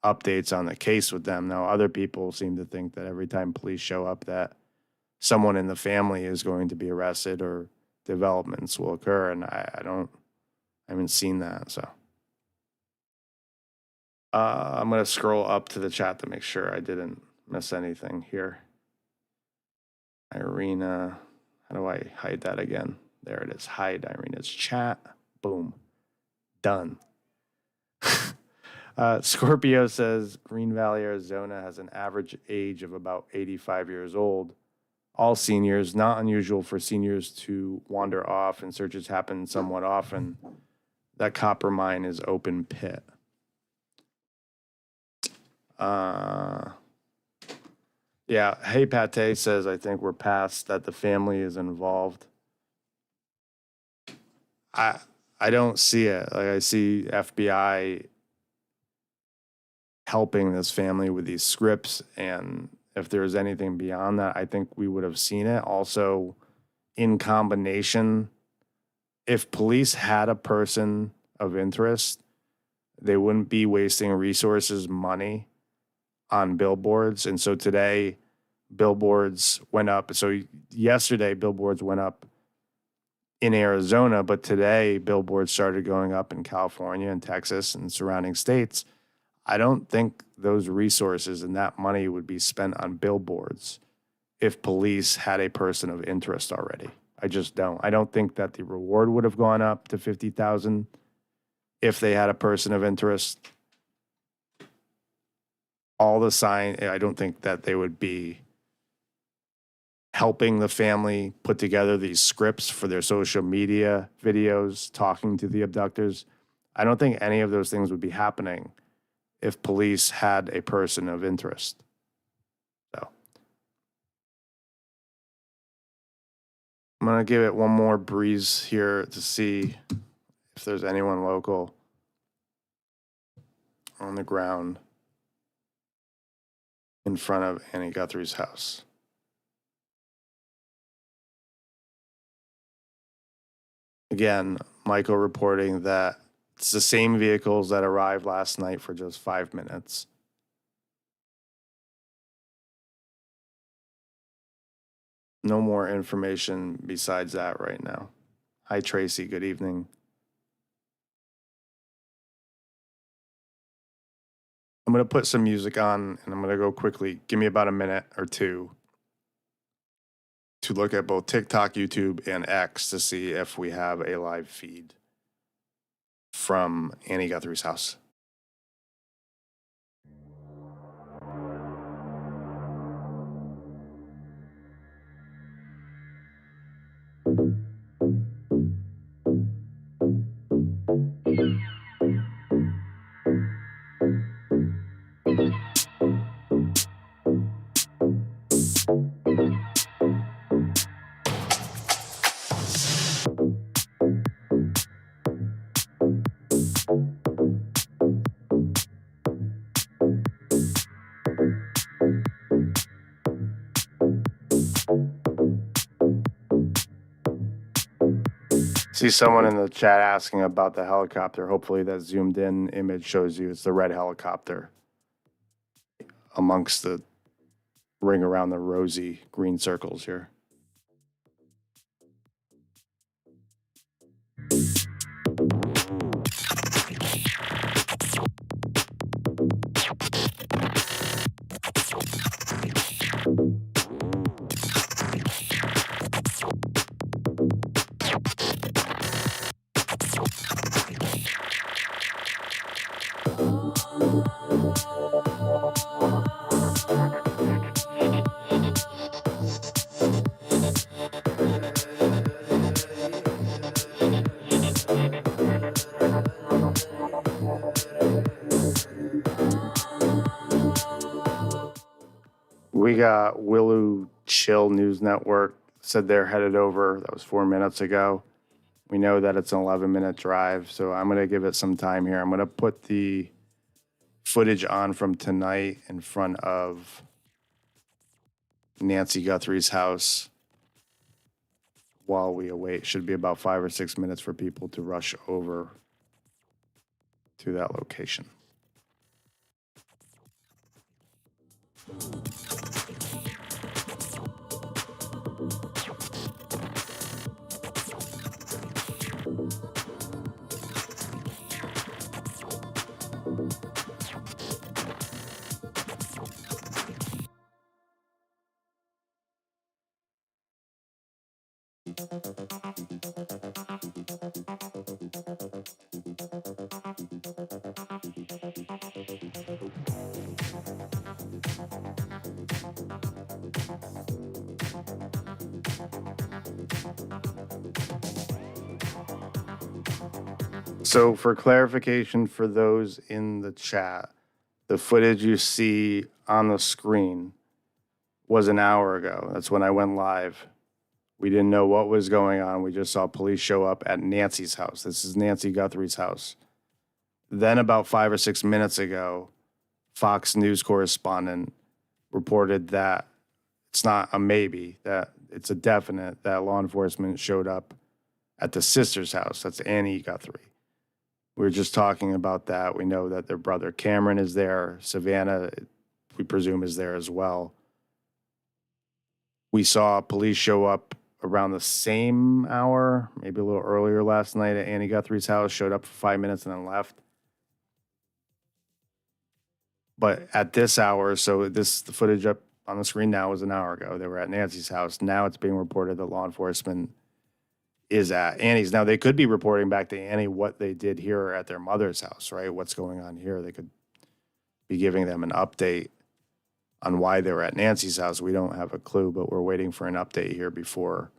updates on the case with them. Now, other people seem to think that every time police show up that someone in the family is going to be arrested or developments will occur, and I haven't seen that, so. I'm going to scroll up to the chat to make sure I didn't miss anything here. Irina, how do I hide that again? There it is. Hide Irina's chat. Boom. Done. Scorpio says Green Valley, Arizona has an average age of about 85 years old. All seniors, not unusual for seniors to wander off, and searches happen somewhat often. That copper mine is open pit. Yeah, Hey Pate says, I think we're past that the family is involved. I don't see it. Like, I see FBI helping this family with these scripts, and if there's anything beyond that, I think we would have seen it. Also, in combination, if police had a person of interest, they wouldn't be wasting resources, money on billboards. And so today, billboards went up. So yesterday, billboards went up in Arizona, but today, billboards started going up in California and Texas and surrounding states. I don't think those resources and that money would be spent on billboards if police had a person of interest already. I just don't. I don't think that the reward would have gone up to $50,000 if they had a person of interest. All the sign, I don't think that they would be helping the family put together these scripts for their social media videos, talking to the abductors. I don't think any of those things would be happening if police had a person of interest. So I'm going to give it one more breeze here to see if there's anyone local on the ground in front of Annie Guthrie's house. Again, Michael reporting that it's the same vehicles that arrived last night for just 5 minutes. No more information besides that right now. Hi, Tracy. Good evening. I'm going to put some music on, and I'm going to go quickly. Give me about a minute or two to look at both TikTok, YouTube, and X to see if we have a live feed from Annie Guthrie's house. See someone in the chat asking about the helicopter. Hopefully that zoomed in image shows you it's the red helicopter amongst the ring around the rosy green circles here. We got Willow Chill News Network said they're headed over. That was 4 minutes ago. We know that it's an 11-minute drive, so I'm going to give it some time here. I'm going to put the footage on from tonight in front of Nancy Guthrie's house while we await. Should be about 5 or 6 minutes for people to rush over to that location. So, for clarification for those in the chat, the footage you see on the screen was an hour ago. That's when I went live. We didn't know what was going on. We just saw police show up at Nancy's house. This is Nancy Guthrie's house. Then, about 5 or 6 minutes ago, Fox News correspondent reported that it's not a maybe, that it's a definite that law enforcement showed up at the sister's house. That's Annie Guthrie. We were just talking about that. We know that their brother Cameron is there. Savannah, we presume, is there as well. We saw police show up around the same hour, maybe a little earlier last night at Annie Guthrie's house, showed up for 5 minutes and then left. But at this hour, so the footage up on the screen now was an hour ago. They were at Nancy's house. Now it's being reported that law enforcement is at Annie's. Now, they could be reporting back to Annie what they did here at their mother's house, right? What's going on here? They could be giving them an update on why they were at Nancy's house. We don't have a clue, but we're waiting for an update here before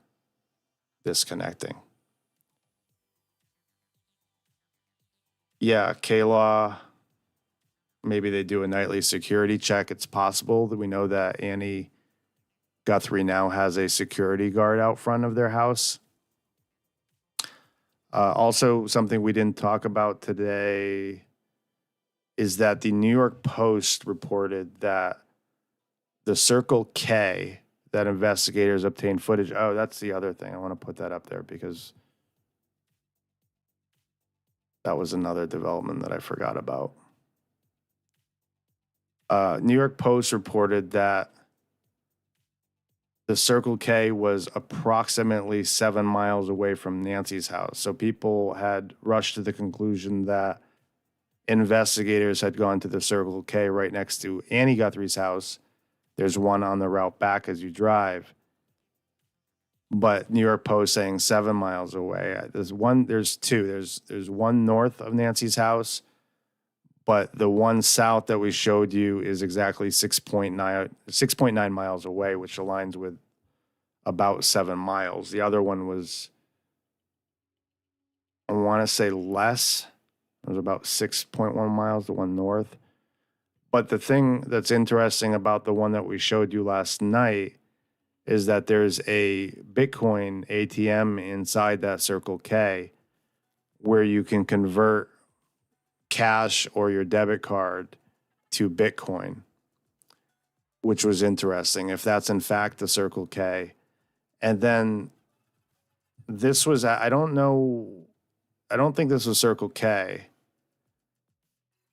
disconnecting. Yeah, K-Law, maybe they do a nightly security check. It's possible that we know that Annie Guthrie now has a security guard out front of their house. Also, something we didn't talk about today is that the New York Post reported that the Circle K that investigators obtained footage. Oh, that's the other thing. I want to put that up there because that was another development that I forgot about. New York Post reported that the Circle K was approximately 7 miles away from Nancy's house. So people had rushed to the conclusion that investigators had gone to the Circle K right next to Annie Guthrie's house. There's one on the route back as you drive. But New York Post saying 7 miles away. There's two. There's one north of Nancy's house, but the one south that we showed you is exactly 6.9 miles away, which aligns with about 7 miles. The other one was, I want to say less. It was about 6.1 miles, the one north. But the thing that's interesting about the one that we showed you last night is that there's a Bitcoin ATM inside that Circle K where you can convert cash or your debit card to Bitcoin, which was interesting, if that's in fact the Circle K. And then This was, I don't know, I don't think this was Circle K.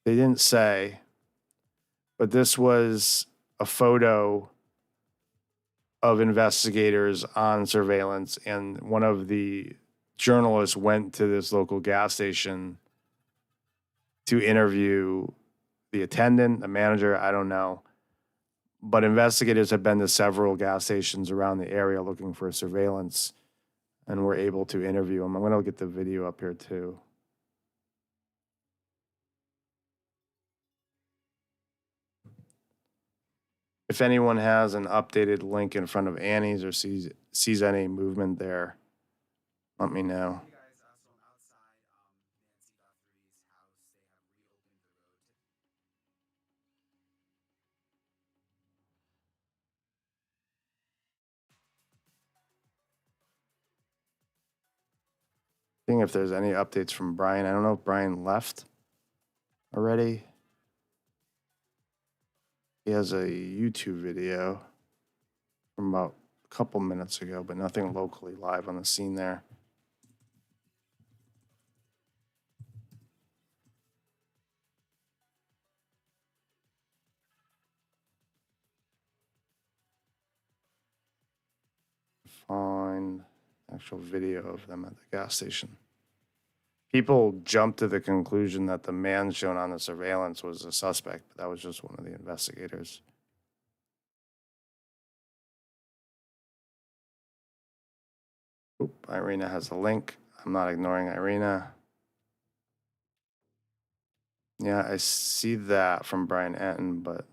They didn't say, but this was a photo of investigators on surveillance, and one of the journalists went to this local gas station to interview the attendant, the manager, I don't know. But investigators have been to several gas stations around the area looking for surveillance and were able to interview them. I'm going to get the video up here too. If anyone has an updated link in front of Annie's or sees any movement there, let me know. You guys, so I'm outside Nancy Guthrie's house. They have reopened the road. Seeing if there's any updates from Brian. I don't know if Brian left already. He has a YouTube video from about a couple minutes ago, but nothing locally live on the scene there. Find actual video of them at the gas station. People jumped to the conclusion that the man shown on the surveillance was a suspect, but that was just one of the investigators. Oop, Irina has a link. I'm not ignoring Irina. Yeah, I see that from Brian Anton, but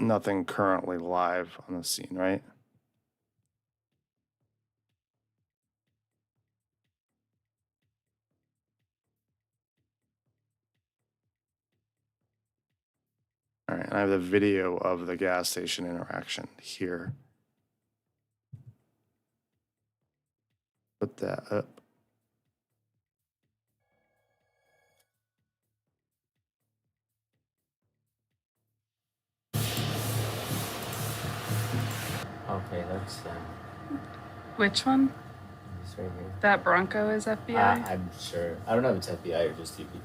nothing currently live on the scene, right? All right, and I have the video of the gas station interaction here. Put that up. Okay, that's Which one? this right here. That Bronco is FBI? I'm sure. I don't know if it's FBI or just TPD.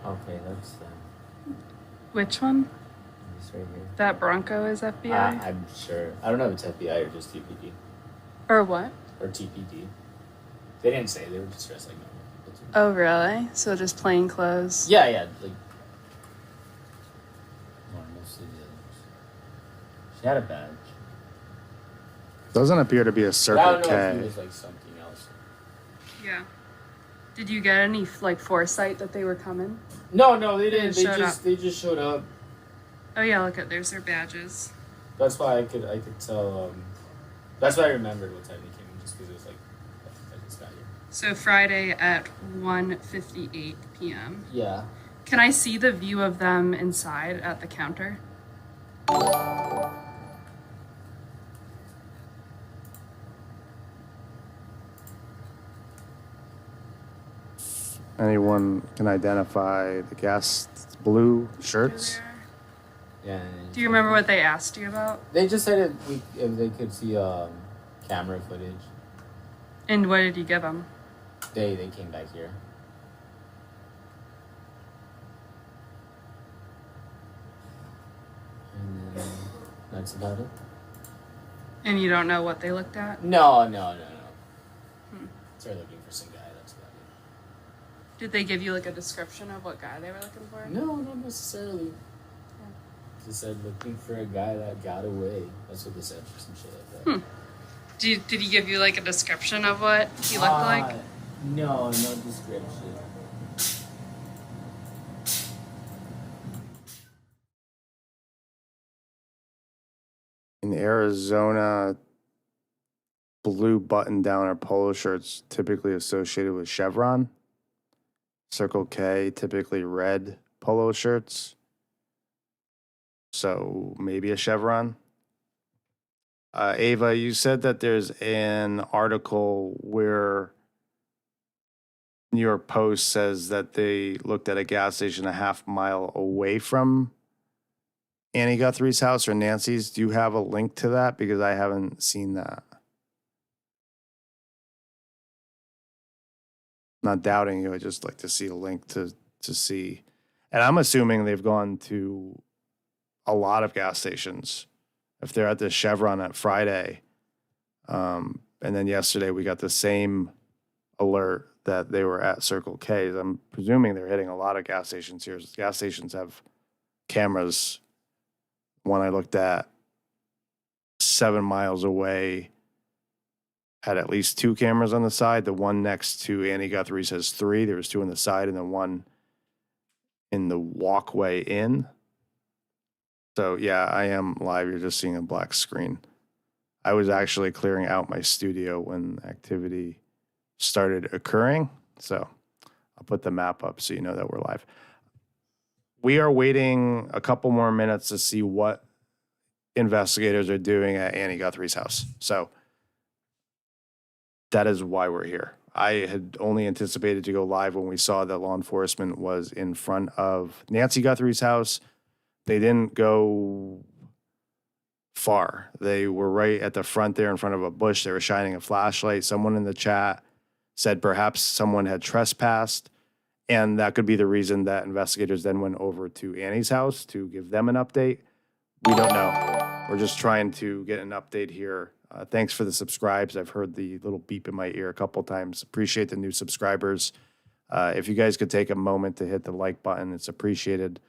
Okay, that's Which one? this right here. That Bronco is FBI? I'm sure. I don't know if it's FBI or just TPD Or what? or TPD. They didn't say. They were just dressed like normal people too. Oh, really? So just plain clothes? Yeah, like normal civilians. She had a badge. Doesn't appear to be a But I Circle don't know if K. it was like something else. Yeah. Did you get any like foresight that they were coming? No, they didn't. They They just showed up. Oh yeah, look at there's their badges. That's why I could tell. That's why I remembered what time they came in, just because it was like I just got here. So Friday at 1:58 p.m. Yeah. Can I see the view of them inside at the counter? Anyone can identify the guests' blue shirts? Yeah. Do you remember what they asked you about? They just said if they could see camera footage. And what did you give them? They came back here. And then that's about it. And you don't know what they looked at? No. Started looking for some guy. That's about it. Did they give you like a description of what guy they were looking for? No, not necessarily. They said looking for a guy that got away. That's what they said, for some shit like that. Did he give you like a description of what he looked like? No description. In Arizona, blue button down or polo shirts typically associated with Chevron. Circle K, typically red polo shirts. So maybe a Chevron. Ava, you said that there's an article where New York Post says that they looked at a gas station a half mile away from Annie Guthrie's house or Nancy's. Do you have a link to that? Because I haven't seen that. Not doubting you. I just like to see a link to see. And I'm assuming they've gone to a lot of gas stations. If they're at the Chevron at Friday, and then yesterday we got the same alert that they were at Circle K. I'm presuming they're hitting a lot of gas stations here. Gas stations have cameras. One I looked at 7 miles away had at least 2 cameras on the side. The one next to Annie Guthrie's has 3. There was 2 on the side and then 1 in the walkway in. So yeah, I am live. You're just seeing a black screen. I was actually clearing out my studio when activity started occurring. So I'll put the map up so you know that we're live. We are waiting a couple more minutes to see what investigators are doing at Annie Guthrie's house. So that is why we're here. I had only anticipated to go live when we saw that law enforcement was in front of Nancy Guthrie's house. They didn't go far. They were right at the front there in front of a bush. They were shining a flashlight. Someone in the chat said perhaps someone had trespassed, and that could be the reason that investigators then went over to Annie's house to give them an update. We don't know. We're just trying to get an update here. Thanks for the subscribes. I've heard the little beep in my ear a couple times. Appreciate the new subscribers. If you guys could take a moment to hit the like button, it's appreciated.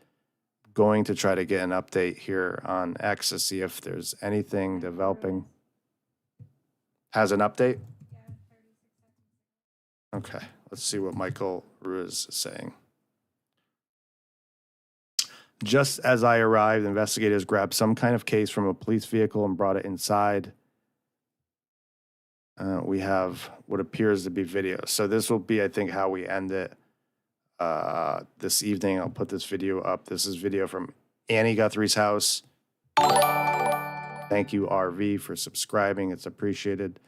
Going to try to get an update here on X to see if there's anything developing. Has an update? Okay, let's see what Michael Ruiz is saying. Just as I arrived, investigators grabbed some kind of case from a police vehicle and brought it inside. We have what appears to be video. So this will be, I think, how we end it this evening. I'll put this video up. This is video from Annie Guthrie's house. Thank you, RV, for subscribing. It's appreciated.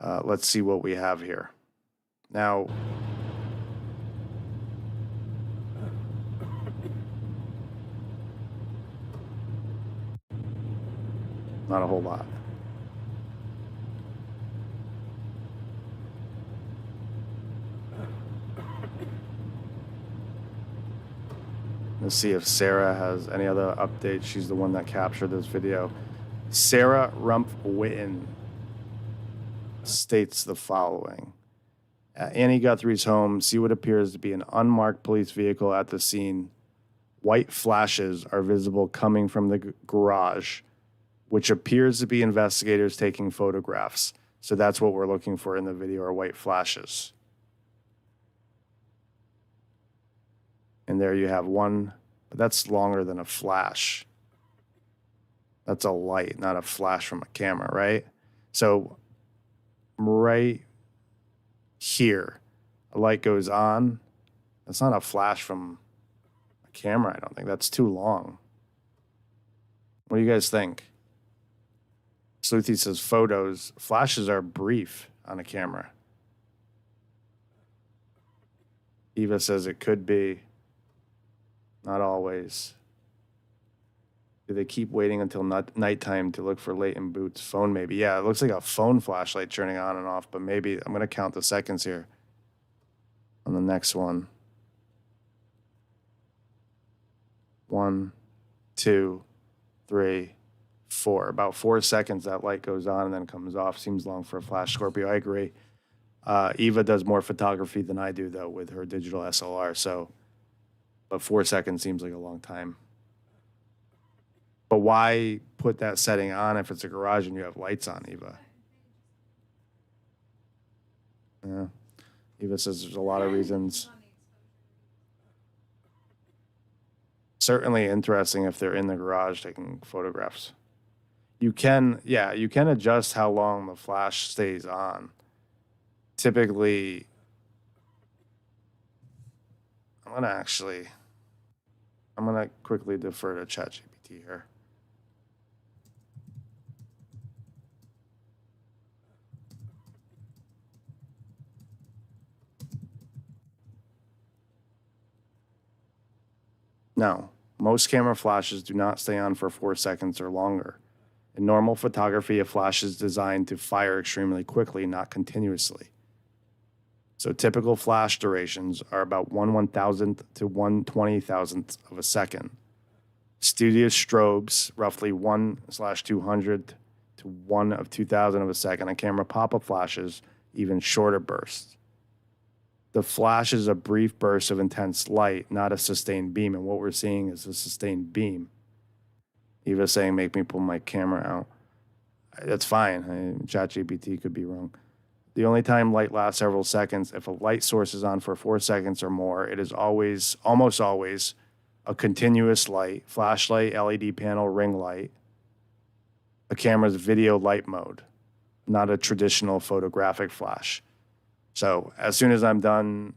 Let's see what we have here. Now, not a whole lot. Let's see if Sarah has any other updates. She's the one that captured this video. Sarah Rumpf-Witten states the following. At Annie Guthrie's home, see what appears to be an unmarked police vehicle at the scene. White flashes are visible coming from the garage, which appears to be investigators taking photographs. So that's what we're looking for in the video, are white flashes. And there you have one, but that's longer than a flash. That's a light, not a flash from a camera, right? So right here, a light goes on. That's not a flash from a camera, I don't think. That's too long. What do you guys think? Sleuthy says photos. Flashes are brief on a camera. Eva says it could be. Not always. Do they keep waiting until nighttime to look for latent boots? Phone maybe. Yeah, it looks like a phone flashlight turning on and off, but maybe I'm going to count the seconds here on the next one. 1, 2, 3, 4. About 4 seconds that light goes on and then comes off. Seems long for a flash. Scorpio, I agree. Eva does more photography than I do, though, with her digital SLR. So, but 4 seconds seems like a long time. But why put that setting on if it's a garage and you have lights on, Eva? Yeah. Eva says there's a lot of reasons. Certainly interesting if they're in the garage taking photographs. You can adjust how long the flash stays on. Typically, I'm gonna quickly defer to ChatGPT here. No. Most camera flashes do not stay on for 4 seconds or longer. In normal photography, a flash is designed to fire extremely quickly, not continuously. So typical flash durations are about 1/1000th to 1/20,000th of a second. Studio strobes, roughly 1/200 to 1/2000 of a second, and camera pop-up flashes, even shorter bursts. The flash is a brief burst of intense light, not a sustained beam, and what we're seeing is a sustained beam. Eva saying, make me pull my camera out. That's fine. ChatGPT could be wrong. The only time light lasts several seconds, if a light source is on for 4 seconds or more, it is almost always, a continuous light, flashlight, LED panel, ring light, a camera's video light mode, not a traditional photographic flash. So as soon as I'm done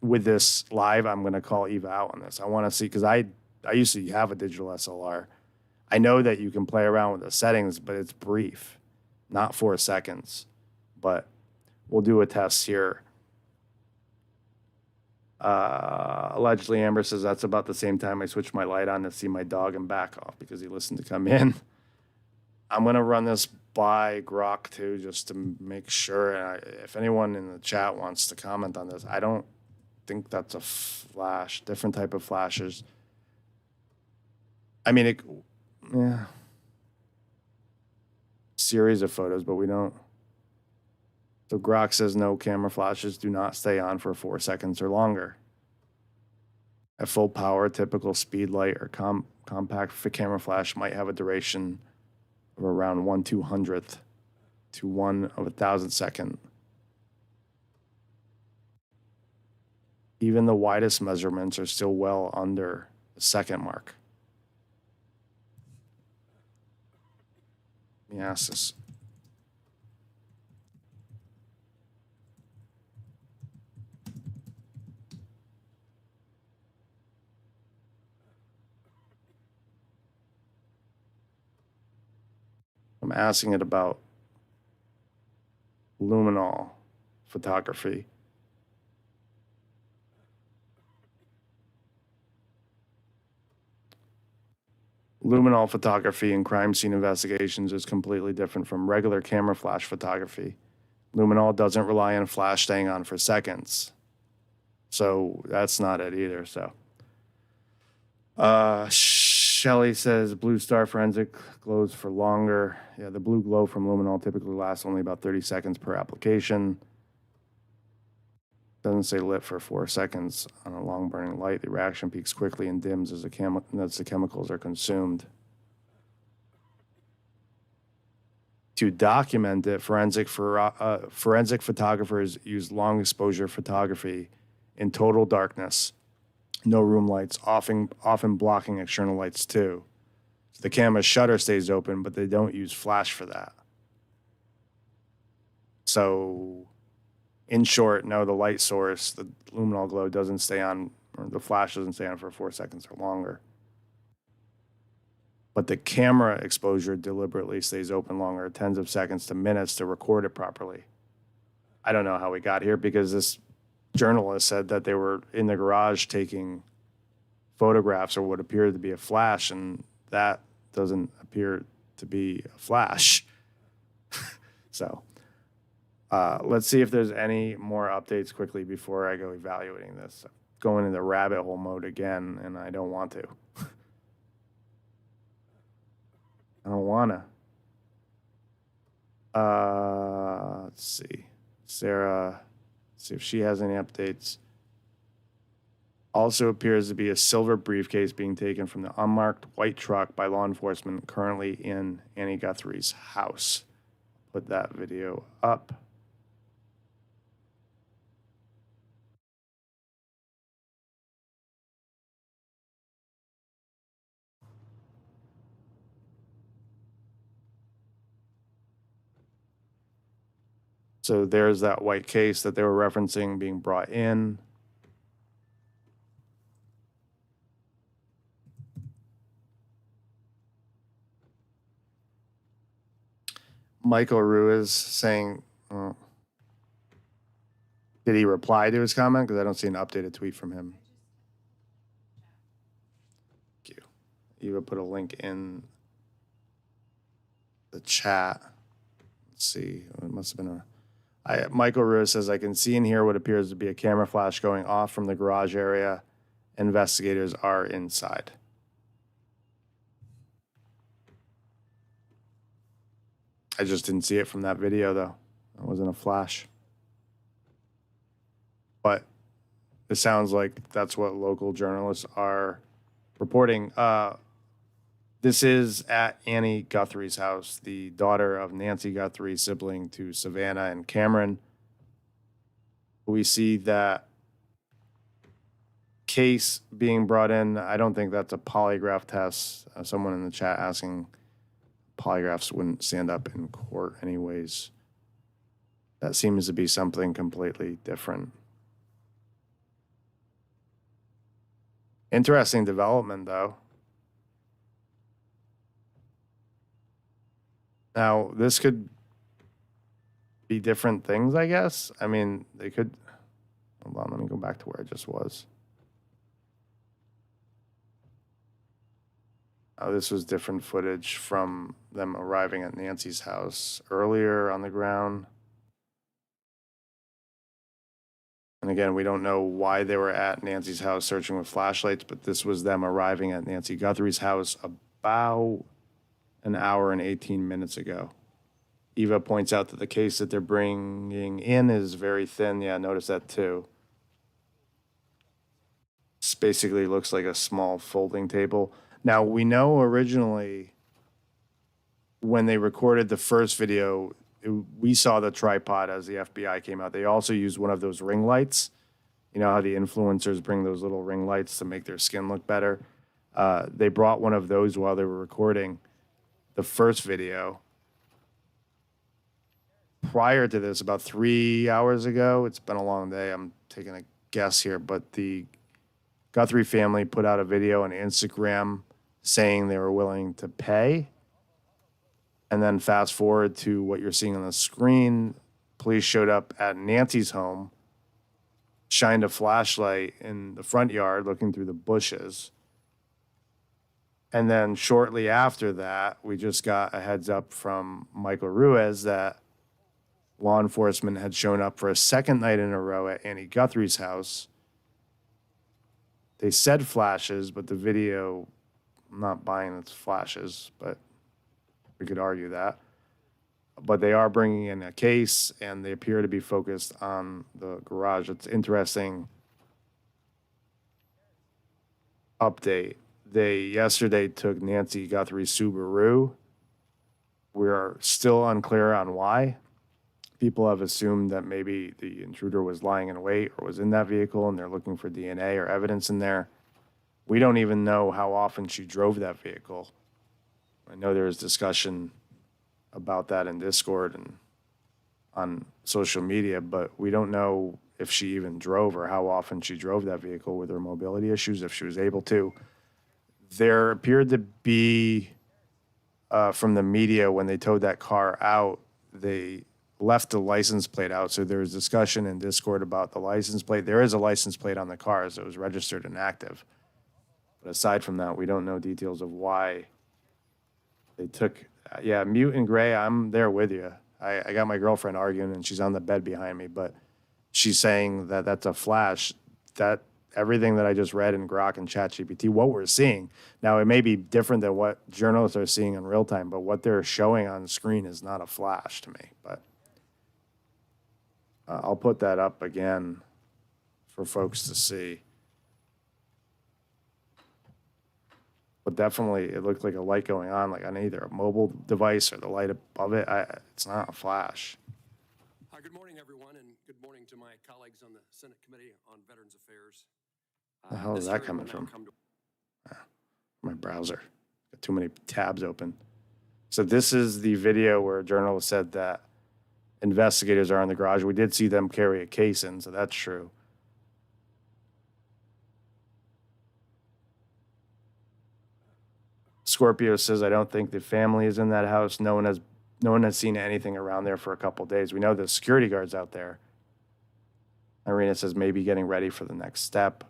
with this live, I'm going to call Eva out on this. I want to see, because I used to have a digital SLR. I know that you can play around with the settings, but it's brief, not 4 seconds. But we'll do a test here. Allegedly, Amber says that's about the same time I switched my light on to see my dog and back off because he listened to come in. I'm going to run this by Grok too, just to make sure. If anyone in the chat wants to comment on this, I don't think that's a flash, different type of flashes. I mean, yeah. Series of photos, but we don't. So Grok says no, camera flashes do not stay on for 4 seconds or longer. At full power, typical speed light or compact camera flash might have a duration of around 1/200th to 1/1000 second. Even the widest measurements are still well under the second mark. Let me ask this. I'm asking it about luminol photography. Luminol photography in crime scene investigations is completely different from regular camera flash photography. Luminol doesn't rely on flash staying on for seconds. So that's not it either. So, Shelly says blue star forensic glows for longer. Yeah, the blue glow from luminol typically lasts only about 30 seconds per application. Doesn't say lit for 4 seconds on a long burning light. The reaction peaks quickly and dims as the chemicals are consumed. To document it, forensic photographers use long exposure photography in total darkness, no room lights, often blocking external lights too. So the camera's shutter stays open, but they don't use flash for that. So, in short, no, the light source, the luminol glow, doesn't stay on, or the flash doesn't stay on for 4 seconds or longer. But the camera exposure deliberately stays open longer, tens of seconds to minutes to record it properly. I don't know how we got here because this journalist said that they were in the garage taking photographs or what appeared to be a flash, and that doesn't appear to be a flash. So let's see if there's any more updates quickly before I go evaluating this. I'm going into rabbit hole mode again, and I don't want to. I don't want to. Let's see. Sarah, see if she has any updates. Also appears to be a silver briefcase being taken from the unmarked white truck by law enforcement currently in Annie Guthrie's house. Put that video up. So there's that white case that they were referencing being brought in. Michael Ruiz saying, did he reply to his comment? Because I don't see an updated tweet from him. Eva put a link in the chat. Let's see. It must have been Michael Ruiz says, I can see and hear what appears to be a camera flash going off from the garage area. Investigators are inside. I just didn't see it from that video, though. It wasn't a flash. But it sounds like that's what local journalists are reporting. This is at Annie Guthrie's house, the daughter of Nancy Guthrie, sibling to Savannah and Cameron. We see that case being brought in. I don't think that's a polygraph test. Someone in the chat asking polygraphs wouldn't stand up in court anyways. That seems to be something completely different. Interesting development, though. Now, this could be different things, I guess. I mean, they could. Hold on, let me go back to where I just was. Oh, this was different footage from them arriving at Nancy's house earlier on the ground. And again, we don't know why they were at Nancy's house searching with flashlights, but this was them arriving at Nancy Guthrie's house about an hour and 18 minutes ago. Eva points out that the case that they're bringing in is very thin. Yeah, notice that too. This basically looks like a small folding table. Now, we know originally when they recorded the first video, we saw the tripod as the FBI came out. They also used one of those ring lights. You know how the influencers bring those little ring lights to make their skin look better? They brought one of those while they were recording the first video. Prior to this, about 3 hours ago, it's been a long day, I'm taking a guess here, but the Guthrie family put out a video on Instagram saying they were willing to pay. And then fast forward to what you're seeing on the screen, police showed up at Nancy's home, shined a flashlight in the front yard looking through the bushes. And then shortly after that, we just got a heads up from Michael Ruiz that law enforcement had shown up for a second night in a row at Annie Guthrie's house. They said flashes, but the video, I'm not buying its flashes, but we could argue that. But they are bringing in a case, and they appear to be focused on the garage. It's interesting update. They yesterday took Nancy Guthrie's Subaru. We are still unclear on why. People have assumed that maybe the intruder was lying in wait or was in that vehicle, and they're looking for DNA or evidence in there. We don't even know how often she drove that vehicle. I know there was discussion about that in Discord and on social media, but we don't know if she even drove or how often she drove that vehicle with her mobility issues, if she was able to. There appeared to be, from the media, when they towed that car out, they left the license plate out. So there was discussion in Discord about the license plate. There is a license plate on the car, so it was registered and active. But aside from that, we don't know details of why they took. Yeah, Mute and Gray, I'm there with you. I got my girlfriend arguing, and she's on the bed behind me, but she's saying that that's a flash. That everything that I just read in Grok and ChatGPT, what we're seeing. Now, it may be different than what journalists are seeing in real time, but what they're showing on screen is not a flash to me. But I'll put that up again for folks to see. But definitely, it looked like a light going on, like on either a mobile device or the light above it. It's not a flash. Good morning, everyone, and good morning to my colleagues on the Senate Committee on Veterans Affairs. The hell is that coming from? My browser. Got too many tabs open. So this is the video where a journalist said that investigators are in the garage. We did see them carry a case in, so that's true. Scorpio says, I don't think the family is in that house. No one has seen anything around there for a couple of days. We know the security guard's out there. Irina says maybe getting ready for the next step.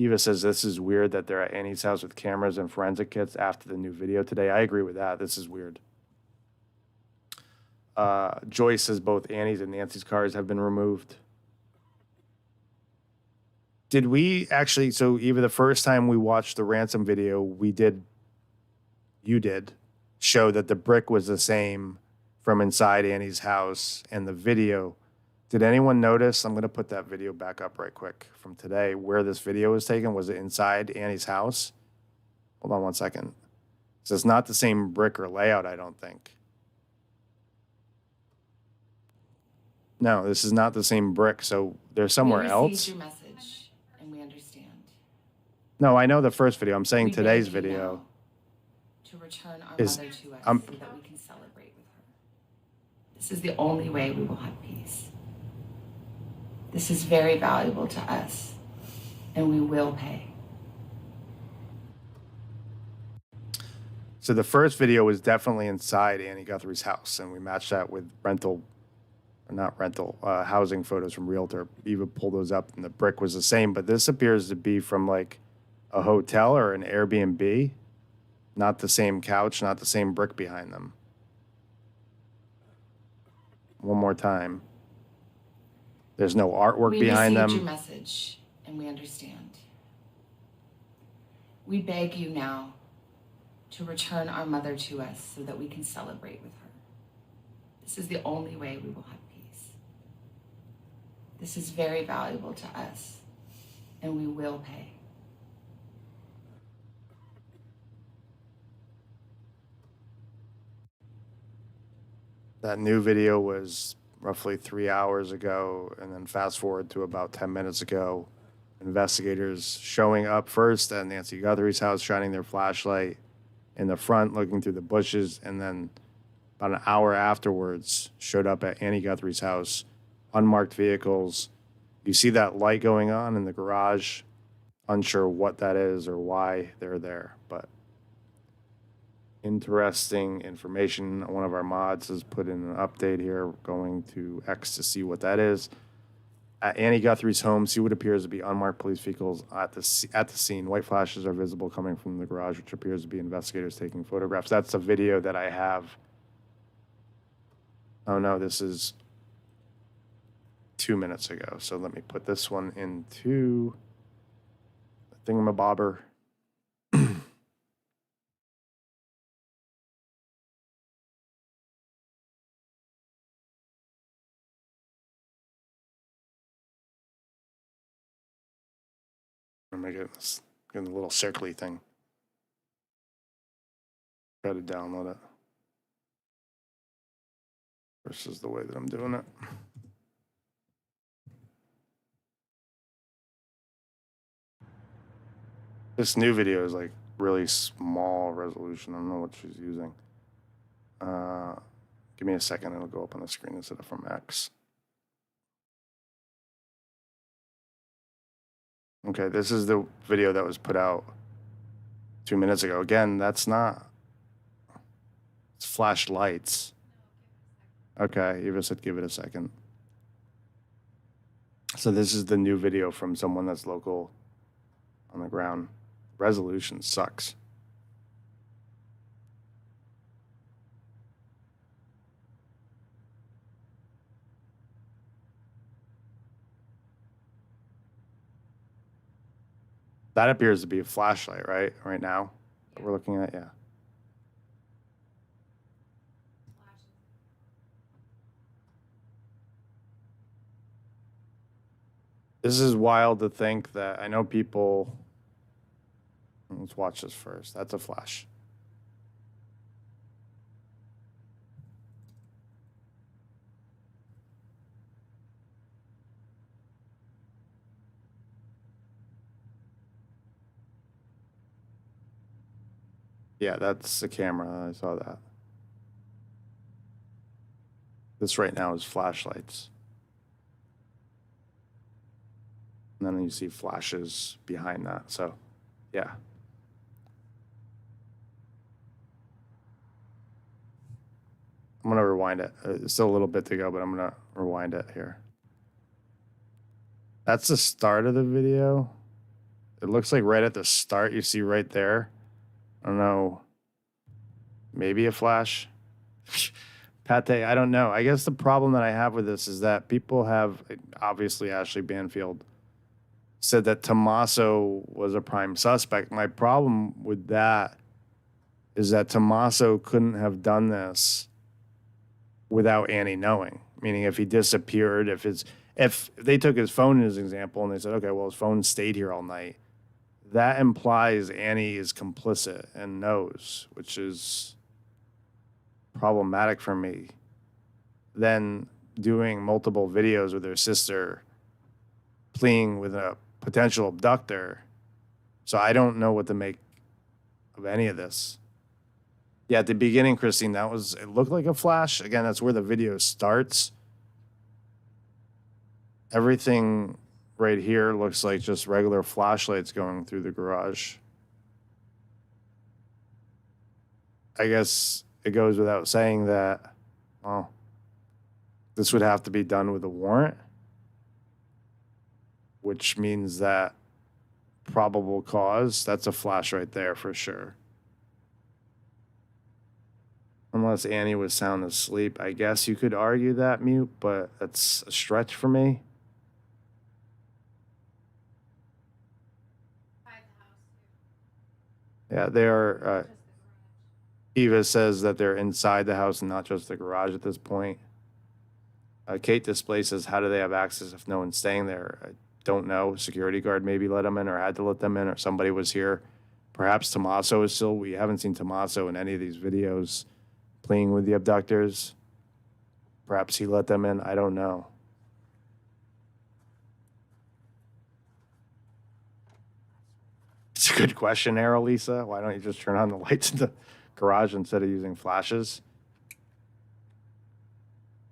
Eva says this is weird that they're at Annie's house with cameras and forensic kits after the new video today. I agree with that. This is weird. Joyce says both Annie's and Nancy's cars have been removed. Did we actually, so Eva, the first time we watched the ransom video, you did show that the brick was the same from inside Annie's house and the video. Did anyone notice? I'm going to put that video back up right quick from today. Where this video was taken, was it inside Annie's house? Hold on one second. So it's not the same brick or layout, I don't think. No, this is not the same brick. So they're somewhere else. We received your message, and we understand. No, I know the first video. I'm saying We today's beg you video. now to return our is- mother to us I'm- so that we can celebrate with her. This is the only way we will have peace. This is very valuable to us, and we will pay. So the first video was definitely inside Annie Guthrie's house, and we matched that with housing photos from Realtor. Eva pulled those up, and the brick was the same, but this appears to be from like a hotel or an Airbnb. Not the same couch, not the same brick behind them. One more time. There's no artwork behind We received your them. message, and we understand. We beg you now to return our mother to us so that we can celebrate with her. This is the only way we will have peace. This is very valuable to us, and we will pay. That new video was roughly 3 hours ago, and then fast forward to about 10 minutes ago. Investigators showing up first at Nancy Guthrie's house, shining their flashlight in the front, looking through the bushes, and then about an hour afterwards, showed up at Annie Guthrie's house, unmarked vehicles. You see that light going on in the garage, unsure what that is or why they're there, but interesting information. One of our mods has put in an update here, going to X to see what that is. At Annie Guthrie's home, see what appears to be unmarked police vehicles at the scene. White flashes are visible coming from the garage, which appears to be investigators taking photographs. That's a video that I have. Oh no, this is 2 minutes ago. So let me put this one into the thingamabobber. I'm gonna get this, get the little circly thing. Try to download it. Versus the way that I'm doing it. This new video is like really small resolution. I don't know what she's using. Give me a second, it'll go up on the screen instead of from X. Okay, this is the video that was put out 2 minutes ago. Again, that's not, it's flashlights. Okay, Eva said give it a second. So this is the new video from someone that's local on the ground. Resolution sucks. That appears to be a flashlight, right? Right now that we're looking at, yeah. This is wild to think that I know people. Let's watch this first. That's a flash. Yeah, that's the camera. I saw that. This right now is flashlights. And then you see flashes behind that. So, yeah. I'm going to rewind it. It's still a little bit to go, but I'm going to rewind it here. That's the start of the video. It looks like right at the start, you see right there. I don't know. Maybe a flash. Pate, I don't know. I guess the problem that I have with this is that people have, obviously, Ashley Banfield said that Tommaso was a prime suspect. My problem with that is that Tommaso couldn't have done this without Annie knowing. Meaning, if he disappeared, if they took his phone as an example and they said, okay, well, his phone stayed here all night, that implies Annie is complicit and knows, which is problematic for me. Then doing multiple videos with her sister pleading with a potential abductor. So I don't know what to make of any of this. Yeah, at the beginning, Christine, it looked like a flash. Again, that's where the video starts. Everything right here looks like just regular flashlights going through the garage. I guess it goes without saying that, well, this would have to be done with a warrant, which means that probable cause, that's a flash right there for sure. Unless Annie was sound asleep, I guess you could argue that, Mute, but that's a stretch for me. Yeah, they are. Eva says that they're inside the house and not just the garage at this point. Kate Display says, how do they have access if no one's staying there? I don't know. Security guard maybe let them in or had to let them in, or somebody was here. Perhaps Tommaso is still. We haven't seen Tommaso in any of these videos playing with the abductors. Perhaps he let them in. I don't know. It's a good question, Arrow Lisa. Why don't you just turn on the lights in the garage instead of using flashes?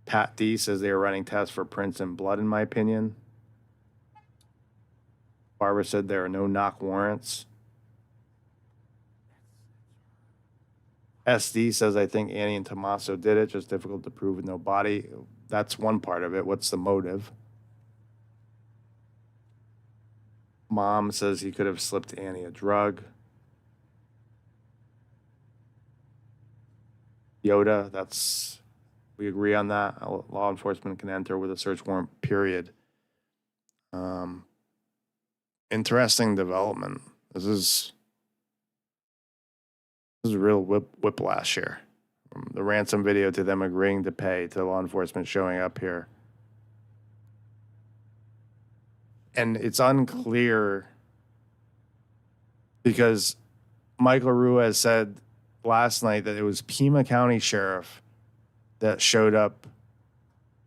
Pat D says they were running tests for prints and blood, in my opinion. Barbara said there are no knock warrants. SD says, I think Annie and Tommaso did it, just difficult to prove with no body. That's one part of it. What's the motive? Mom says he could have slipped Annie a drug. Yoda, we agree on that. Law enforcement can enter with a search warrant, period. Interesting development. This is real whiplash here. From the ransom video to them agreeing to pay to law enforcement showing up here. And it's unclear because Michael Ruiz said last night that it was Pima County Sheriff that showed up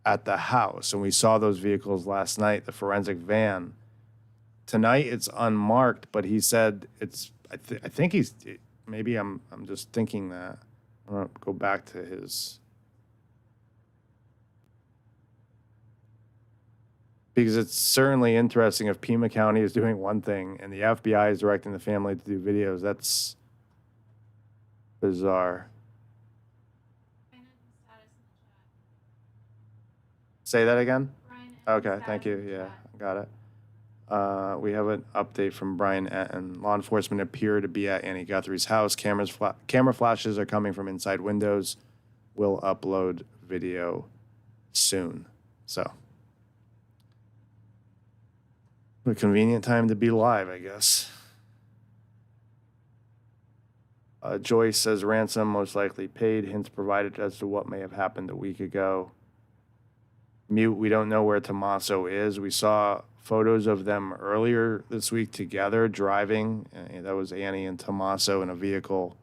at the house. And we saw those vehicles last night, the forensic van. Tonight it's unmarked, but he said I think he's, maybe I'm just thinking that. I'm going to go back to his. Because it's certainly interesting if Pima County is doing one thing and the FBI is directing the family to do videos. That's bizarre. Say that again? Okay, thank you. Yeah, got it. We have an update from Brian Etten. Law enforcement appear to be at Annie Guthrie's house. Camera flashes are coming from inside windows. We'll upload video soon. So, a convenient time to be live, I guess. Joyce says ransom most likely paid. Hints provided as to what may have happened a week ago. Mute, we don't know where Tommaso is. We saw photos of them earlier this week together driving. That was Annie and Tommaso in a vehicle.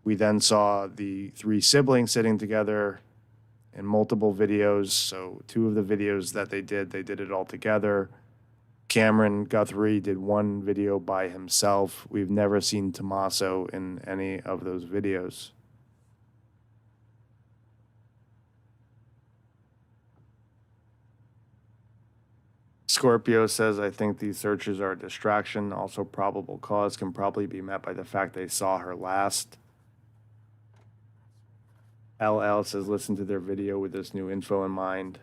We then saw the three siblings sitting together in multiple videos. So two of the videos that they did it all together. Cameron Guthrie did one video by himself. We've never seen Tommaso in any of those videos. Scorpio says, I think these searches are a distraction. Also, probable cause can probably be met by the fact they saw her last. LL says, listen to their video with this new info in mind.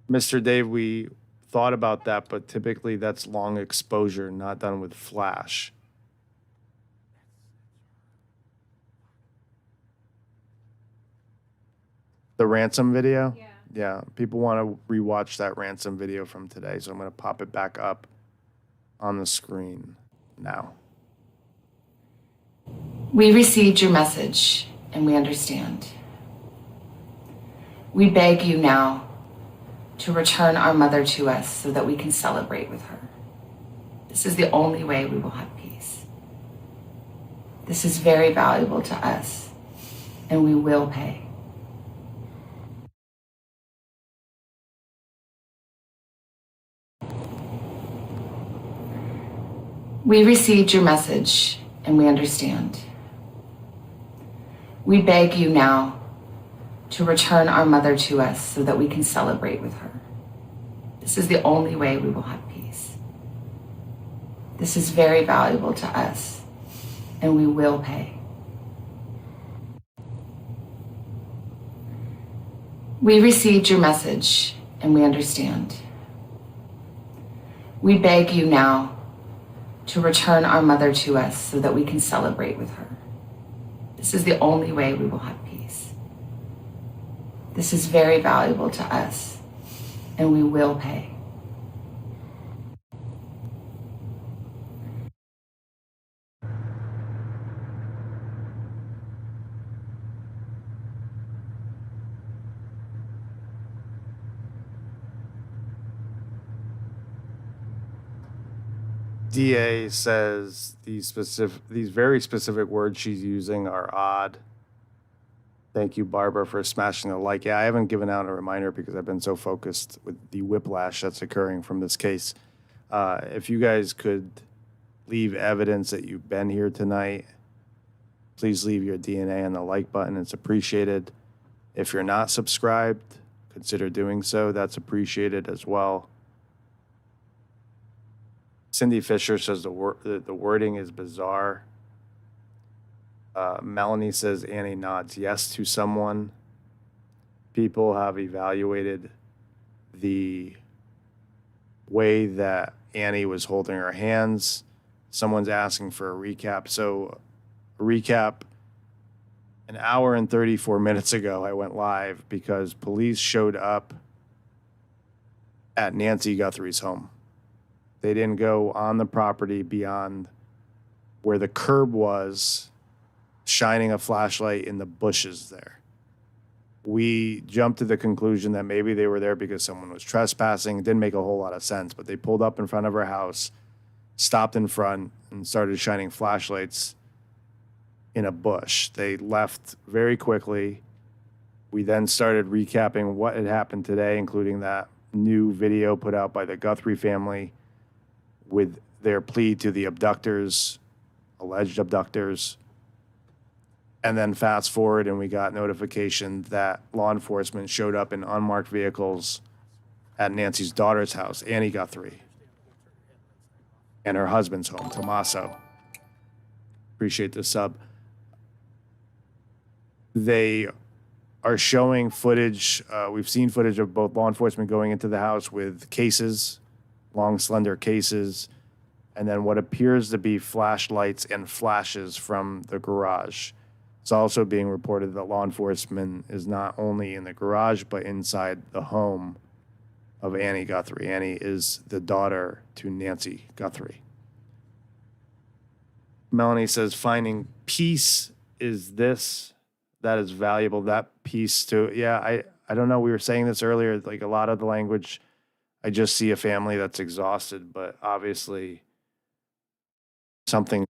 Mr. Dave, we thought about that, but typically that's long exposure, not done with flash. The ransom video? Yeah. Yeah, people want to rewatch that ransom video from today, so I'm going to pop it back up on the screen now. We received your message and we understand. We beg you now to return our mother to us so that we can celebrate with her. This is the only way we will have peace. This is very valuable to us, and we will pay. We received your message and we understand. We beg you now to return our mother to us so that we can celebrate with her. This is the only way we will have peace. This is very valuable to us, and we will pay. We received your message and we understand. We beg you now to return our mother to us so that we can celebrate with her. This is the only way we will have peace. This is very valuable to us, and we will pay. DA says these very specific words she's using are odd. Thank you, Barbara, for smashing the like. Yeah, I haven't given out a reminder because I've been so focused with the whiplash that's occurring from this case. If you guys could leave evidence that you've been here tonight, please leave your DNA on the like button. It's appreciated. If you're not subscribed, consider doing so. That's appreciated as well. Cindy Fisher says the wording is bizarre. Melanie says Annie nods yes to someone. People have evaluated the way that Annie was holding her hands. Someone's asking for a recap. So, a recap. An hour and 34 minutes ago, I went live because police showed up at Nancy Guthrie's home. They didn't go on the property beyond where the curb was, shining a flashlight in the bushes there. We jumped to the conclusion that maybe they were there because someone was trespassing. It didn't make a whole lot of sense, but they pulled up in front of her house, stopped in front, and started shining flashlights in a bush. They left very quickly. We then started recapping what had happened today, including that new video put out by the Guthrie family with their plea to the abductors, alleged abductors. And then fast forward, and we got notification that law enforcement showed up in unmarked vehicles at Nancy's daughter's house, Annie Guthrie, and her husband's home, Tommaso. Appreciate the sub. They are showing footage. We've seen footage of both law enforcement going into the house with cases, long, slender cases, and then what appears to be flashlights and flashes from the garage. It's also being reported that law enforcement is not only in the garage, but inside the home of Annie Guthrie. Annie is the daughter to Nancy Guthrie. Melanie says, finding peace is this. That is valuable. That piece too. Yeah, I don't know. We were saying this earlier, like a lot of the language, I just see a family that's exhausted, but obviously something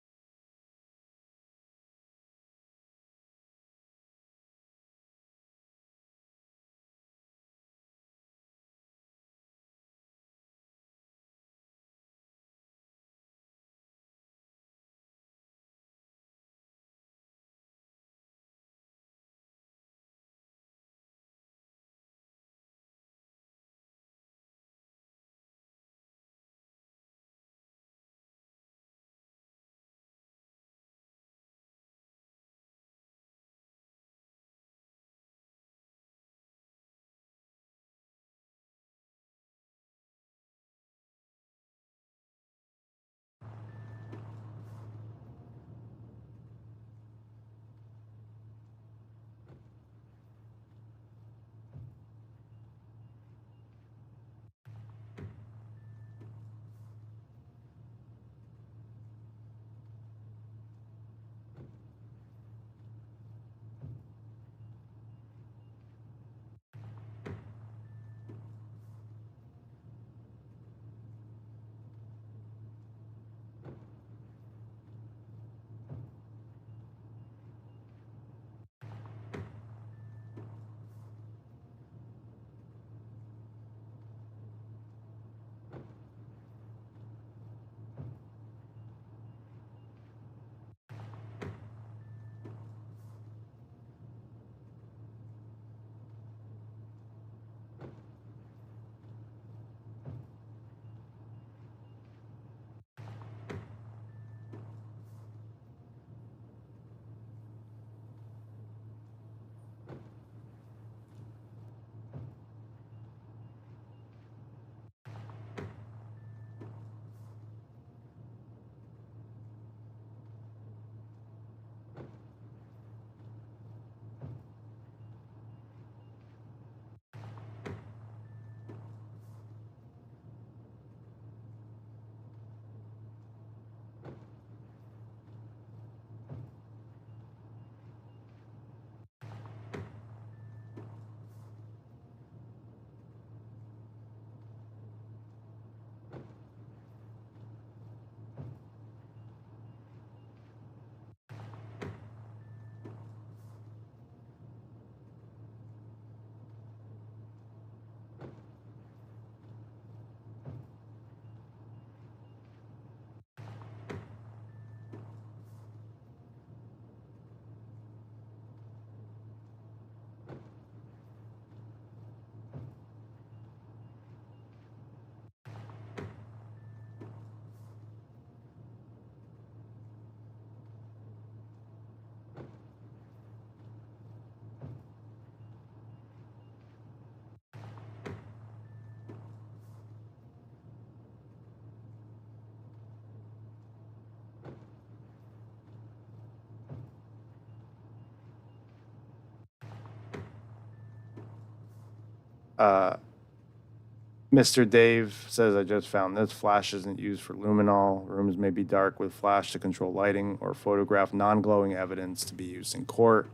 Mr. Dave says, I just found this. Flash isn't used for luminol. Rooms may be dark with flash to control lighting or photograph non-glowing evidence to be used in court.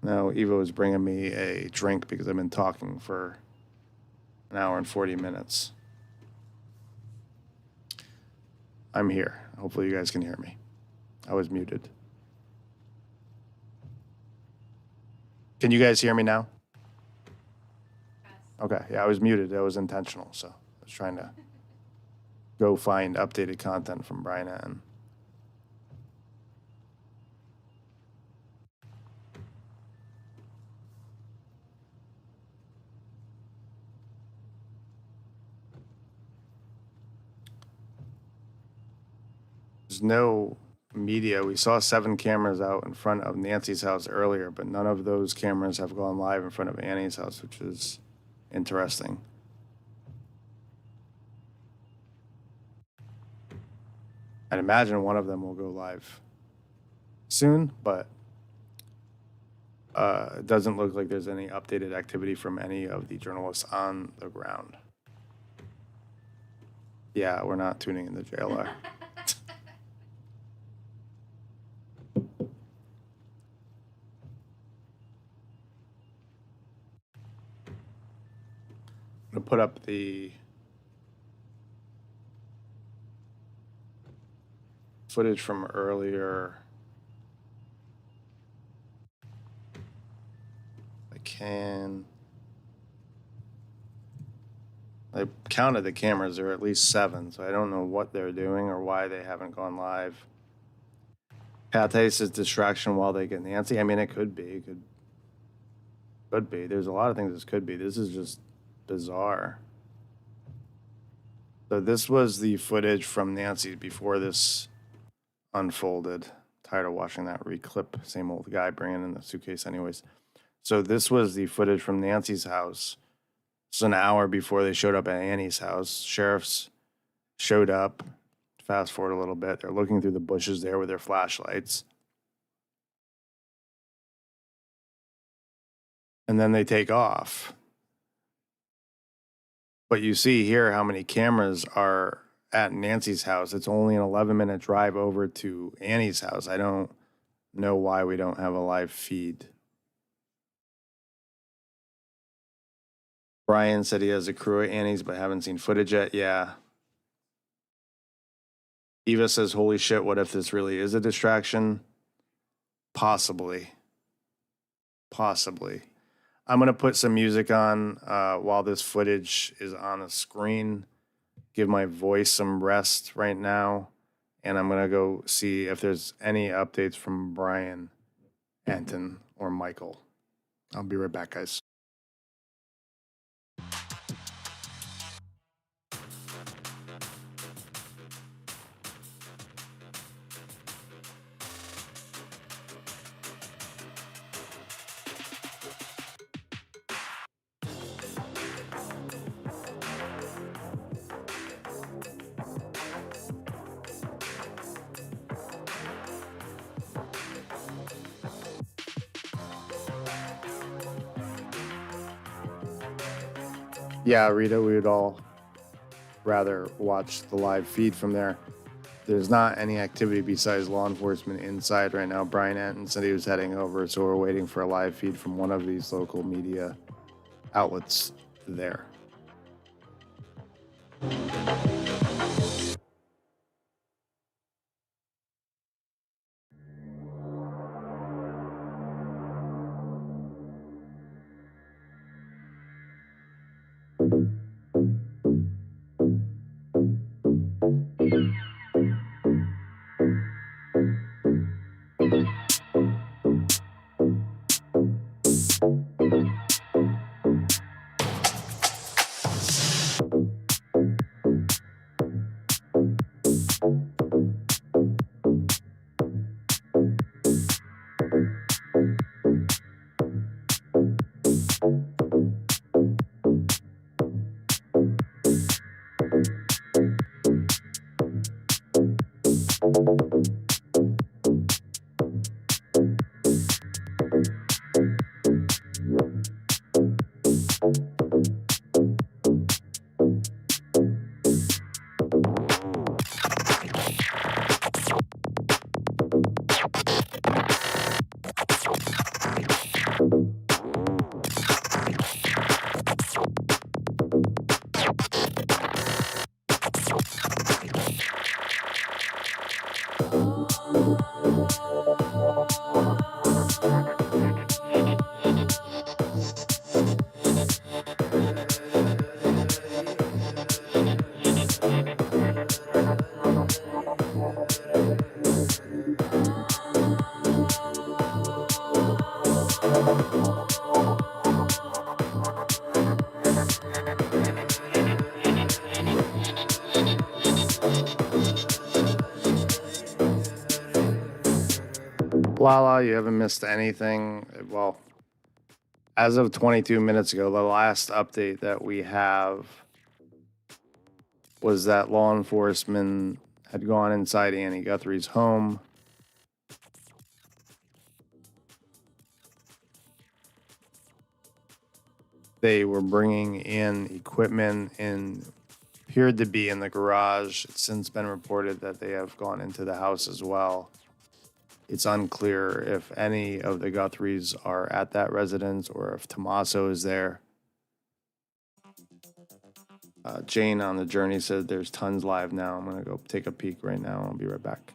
Now, Evo is bringing me a drink because I've been talking for an hour and 40 minutes. I'm here. Hopefully you guys can hear me. I was muted. Can you guys hear me now? Okay, yeah, I was muted. That was intentional, so I was trying to go find updated content from Brian Ann. There's no media. We saw 7 cameras out in front of Nancy's house earlier, but none of those cameras have gone live in front of Annie's house, which is interesting. I'd imagine one of them will go live soon, but it doesn't look like there's any updated activity from any of the journalists on the ground. Yeah, we're not tuning in the JLR. I'm going to put up the footage from earlier. I can. I counted the cameras. There are at least 7, so I don't know what they're doing or why they haven't gone live. Pate says distraction while they get Nancy. I mean, it could be. It could be. There's a lot of things this could be. This is just bizarre. So this was the footage from Nancy before this unfolded. Tired of watching that reclip. Same old guy bringing in the suitcase anyways. So this was the footage from Nancy's house. It's an hour before they showed up at Annie's house. Sheriffs showed up. Fast forward a little bit. They're looking through the bushes there with their flashlights. And then they take off. But you see here how many cameras are at Nancy's house. It's only an 11-minute drive over to Annie's house. I don't know why we don't have a live feed. Brian said he has a crew at Annie's, but haven't seen footage yet. Yeah. Eva says, holy shit, what if this really is a distraction? Possibly. Possibly. I'm going to put some music on while this footage is on the screen. Give my voice some rest right now. And I'm going to go see if there's any updates from Brian, Anton, or Michael. I'll be right back, guys. Yeah, Rita, we would all rather watch the live feed from there. There's not any activity besides law enforcement inside right now. Brian Anton said he was heading over, so we're waiting for a live feed from one of these local media outlets there. Lala, you haven't missed anything. Well, as of 22 minutes ago, the last update that we have was that law enforcement had gone inside Annie Guthrie's home. They were bringing in equipment and appeared to be in the garage. It's since been reported that they have gone into the house as well. It's unclear if any of the Guthries are at that residence or if Tommaso is there. Jane on the journey said there's tons live now. I'm going to go take a peek right now. I'll be right back.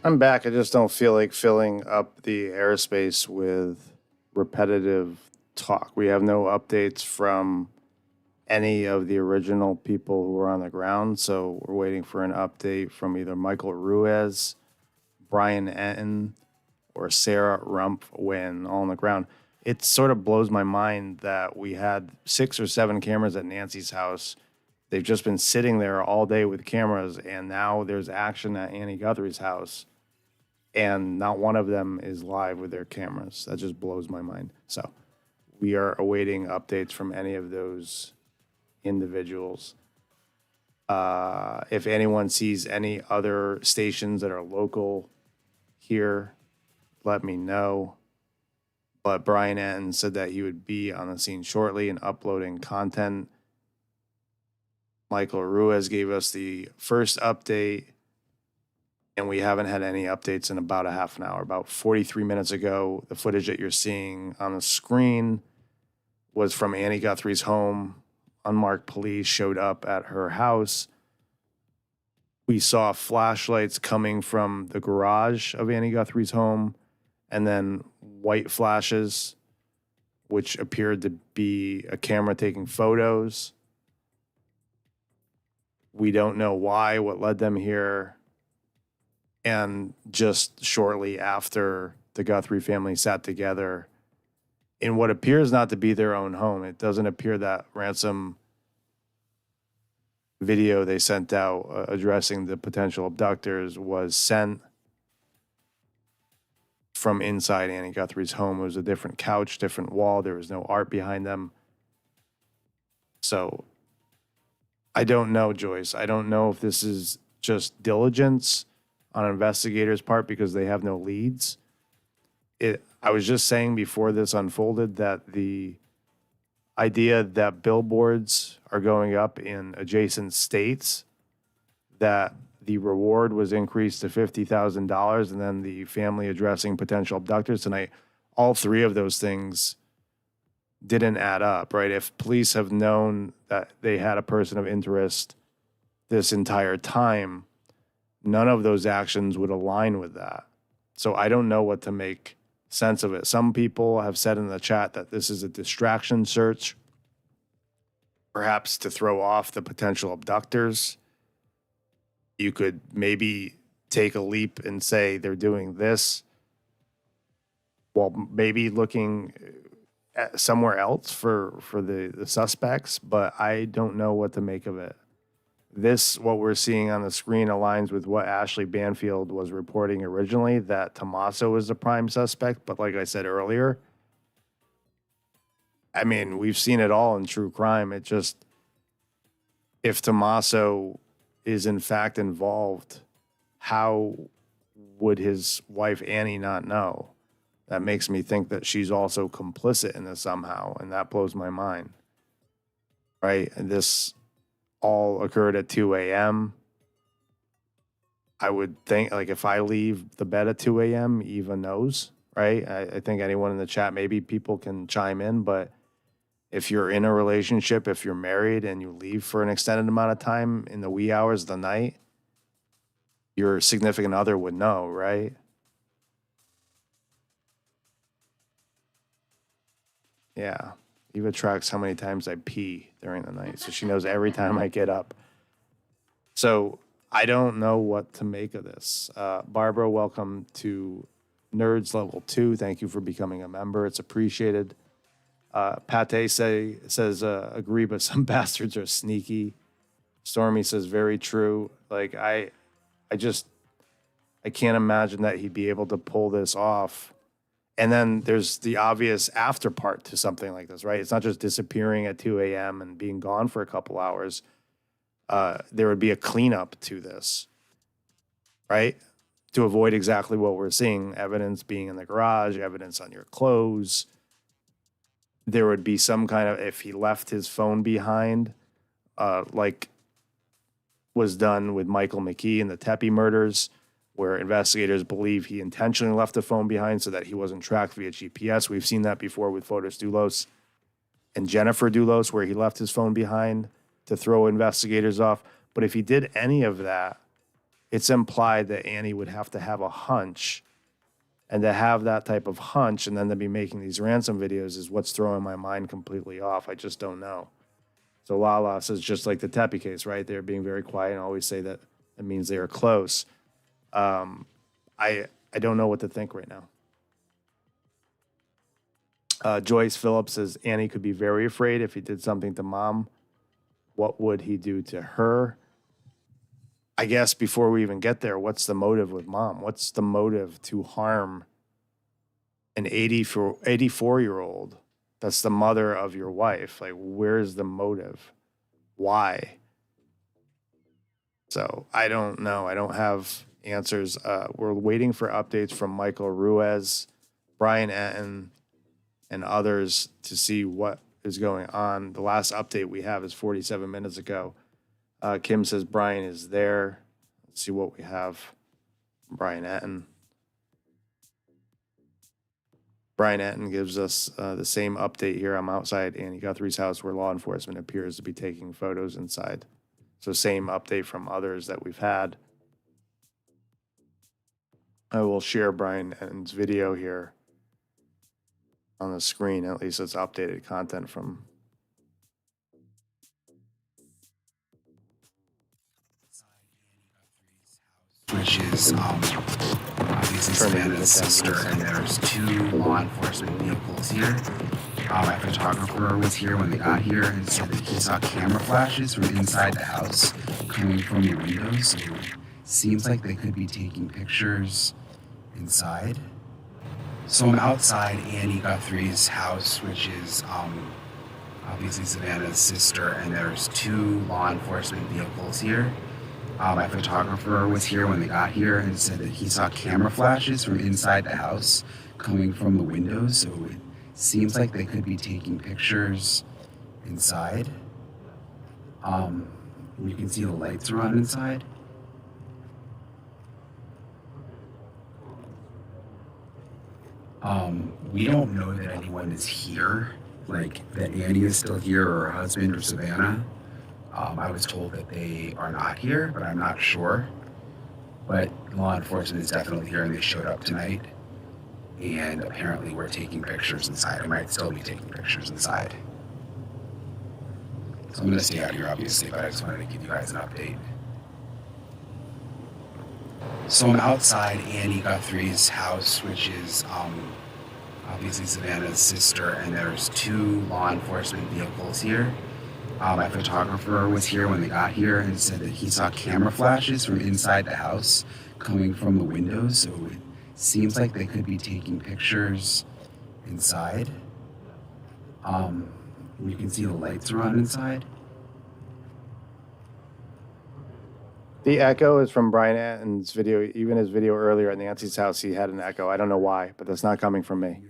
I'm back. I just don't feel like filling up the airspace with repetitive talk. We have no updates from any of the original people who were on the ground, so we're waiting for an update from either Michael Ruiz, Brian Enton, or Sarah Rump when all on the ground. It sort of blows my mind that we had 6 or 7 cameras at Nancy's house. They've just been sitting there all day with cameras, and now there's action at Annie Guthrie's house, and not one of them is live with their cameras. That just blows my mind. So we are awaiting updates from any of those individuals. If anyone sees any other stations that are local here, let me know. But Brian Enton said that he would be on the scene shortly and uploading content. Michael Ruiz gave us the first update, and we haven't had any updates in about a half an hour. About 43 minutes ago, the footage that you're seeing on the screen was from Annie Guthrie's home. Unmarked police showed up at her house. We saw flashlights coming from the garage of Annie Guthrie's home, and then white flashes, which appeared to be a camera taking photos. We don't know why, what led them here. And just shortly after the Guthrie family sat together in what appears not to be their own home, it doesn't appear that ransom video they sent out addressing the potential abductors was sent from inside Annie Guthrie's home. It was a different couch, different wall. There was no art behind them. So I don't know, Joyce. I don't know if this is just diligence on investigators' part because they have no leads. I was just saying before this unfolded that the idea that billboards are going up in adjacent states, that the reward was increased to $50,000, and then the family addressing potential abductors tonight, all three of those things didn't add up, right? If police have known that they had a person of interest this entire time, none of those actions would align with that. So I don't know what to make sense of it. Some people have said in the chat that this is a distraction search, perhaps to throw off the potential abductors. You could maybe take a leap and say they're doing this while maybe looking at somewhere else for the suspects, but I don't know what to make of it. This, what we're seeing on the screen, aligns with what Ashley Banfield was reporting originally, that Tommaso is the prime suspect. But like I said earlier, I mean, we've seen it all in true crime. It just, if Tommaso is in fact involved, how would his wife Annie not know? That makes me think that she's also complicit in this somehow, and that blows my mind. Right? And this all occurred at 2 a.m. I would think, like, if I leave the bed at 2 a.m., Eva knows, right? I think anyone in the chat, maybe people can chime in, but if you're in a relationship, if you're married and you leave for an extended amount of time in the wee hours of the night, your significant other would know, right? Yeah. Eva tracks how many times I pee during the night, so she knows every time I get up. So I don't know what to make of this. Barbara, welcome to Nerds Level 2. Thank you for becoming a member. It's appreciated. Pate says, agree, but some bastards are sneaky. Stormy says, very true. Like, I can't imagine that he'd be able to pull this off. And then there's the obvious after part to something like this, right? It's not just disappearing at 2 a.m. and being gone for a couple hours. There would be a cleanup to this, right? To avoid exactly what we're seeing, evidence being in the garage, evidence on your clothes. There would be some kind of, if he left his phone behind, like was done with Michael McKee in the Tepe murders, where investigators believe he intentionally left the phone behind so that he wasn't tracked via GPS. We've seen that before with Fotis Dulos and Jennifer Dulos, where he left his phone behind to throw investigators off. But if he did any of that it's implied that Annie would have to have a hunch, and to have that type of hunch and then to be making these ransom videos is what's throwing my mind completely off. I just don't know. So Lala says, just like the Tepe case, right? They're being very quiet and always say that it means they are close. I don't know what to think right now. Joyce Phillips says Annie could be very afraid if he did something to mom. What would he do to her? I guess before we even get there, what's the motive with mom? What's the motive to harm an 84-year-old that's the mother of your wife? Like, where's the motive? Why? So I don't know. I don't have answers. We're waiting for updates from Michael Ruiz, Brian Etten, and others to see what is going on. The last update we have is 47 minutes ago. Kim says Brian is there. Let's see what we have from Brian Etten. Brian Etten gives us the same update here. I'm outside Annie Guthrie's house where law enforcement appears to be taking photos inside. So same update from others that we've had. I will share Brian Etten's video here on the screen. At least it's updated content from. Which is obviously Savannah's sister, and there's 2 law enforcement vehicles here. My photographer was here when they got here and said that he saw camera flashes from inside the house coming from the windows. So it seems like they could be taking pictures inside. So I'm outside Annie Guthrie's house, which is obviously Savannah's sister, and there's 2 law enforcement vehicles here. My photographer was here when they got here and said that he saw camera flashes from inside the house coming from the windows. So it seems like they could be taking pictures inside. You can see the lights are on inside. We don't know that anyone is here, like that Annie is still here or her husband or Savannah. I was told that they are not here, but I'm not sure. But law enforcement is definitely here, and they showed up tonight. And apparently we're taking pictures inside. I might still be taking pictures inside. So I'm going to stay out here, obviously, but I just wanted to give you guys an update. So I'm outside Annie Guthrie's house, which is obviously Savannah's sister, and there's 2 law enforcement vehicles here. My photographer was here when they got here and said that he saw camera flashes from inside the house coming from the windows. So it seems like they could be taking pictures inside. You can see the lights are on inside. The echo is from Brian Etten's video. Even his video earlier at Nancy's house, he had an echo. I don't know why, but that's not coming from me.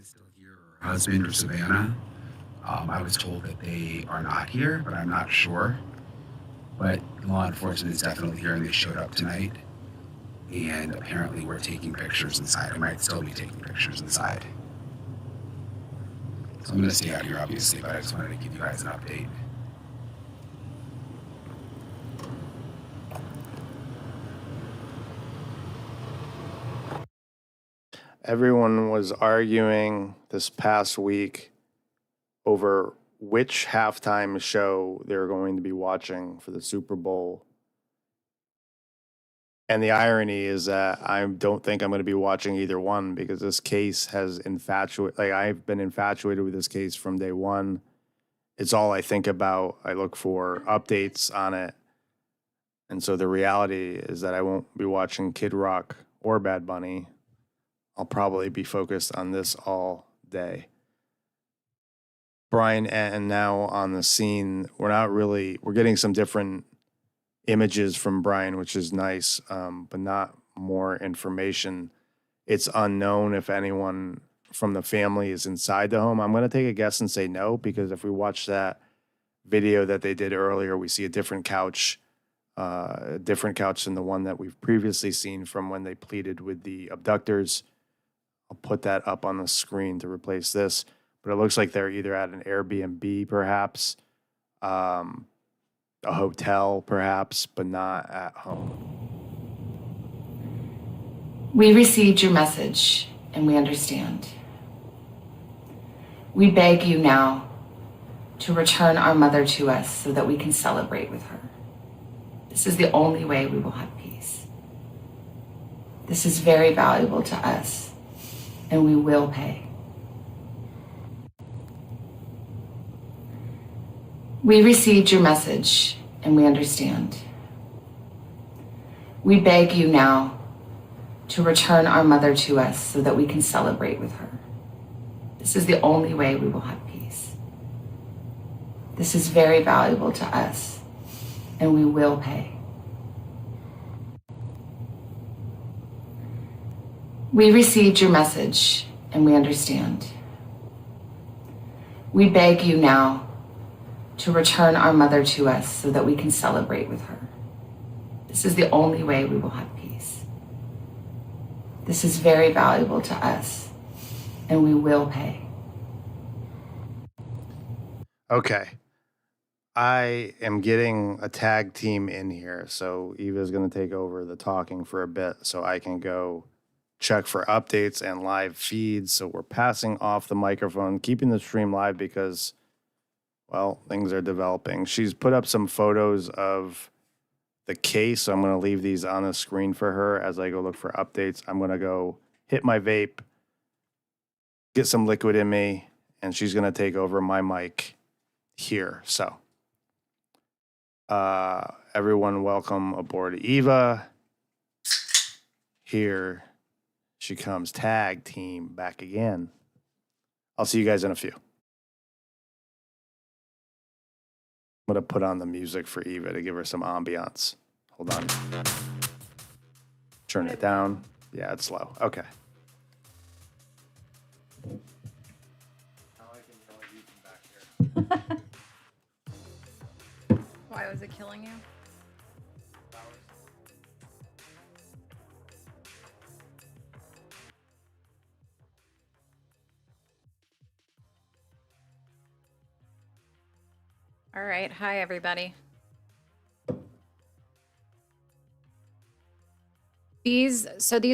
Her husband or Savannah. I was told that they are not here, but I'm not sure. But law enforcement is definitely here, and they showed up tonight. And apparently we're taking pictures inside. I might still be taking pictures inside. So I'm going to stay out here, obviously, but I just wanted to give you guys an update. Everyone was arguing this past week over which halftime show they're going to be watching for the Super Bowl. And the irony is that I don't think I'm going to be watching either one because this case has I've been infatuated with this case from day one. It's all I think about. I look for updates on it. And so the reality is that I won't be watching Kid Rock or Bad Bunny. I'll probably be focused on this all day. Brian and now on the scene. We're getting some different images from Brian, which is nice, but not more information. It's unknown if anyone from the family is inside the home. I'm going to take a guess and say no, because if we watch that video that they did earlier, we see a different couch than the one that we've previously seen from when they pleaded with the abductors. I'll put that up on the screen to replace this. But it looks like they're either at an Airbnb, perhaps, a hotel, perhaps, but not at home. We received your message and we understand. We beg you now to return our mother to us so that we can celebrate with her. This is the only way we will have peace. This is very valuable to us, and we will pay. We received your message and we understand. We beg you now to return our mother to us so that we can celebrate with her. This is the only way we will have peace. This is very valuable to us, and we will pay. We received your message and we understand. We beg you now to return our mother to us so that we can celebrate with her. This is the only way we will have peace. This is very valuable to us, and we will pay. Okay. I am getting a tag team in here, so Eva's going to take over the talking for a bit so I can go check for updates and live feeds. So we're passing off the microphone, keeping the stream live because, well, things are developing. She's put up some photos of the case, so I'm going to leave these on the screen for her as I go look for updates. I'm going to go hit my vape, get some liquid in me, and she's going to take over my mic here. So, everyone, welcome aboard Eva. Here she comes, tag team back again. I'll see you guys in a few. I'm going to put on the music for Eva to give her some ambiance. Hold on. Turn it down. Yeah, it's low. Okay. Why was it killing you? All right. Hi, everybody. These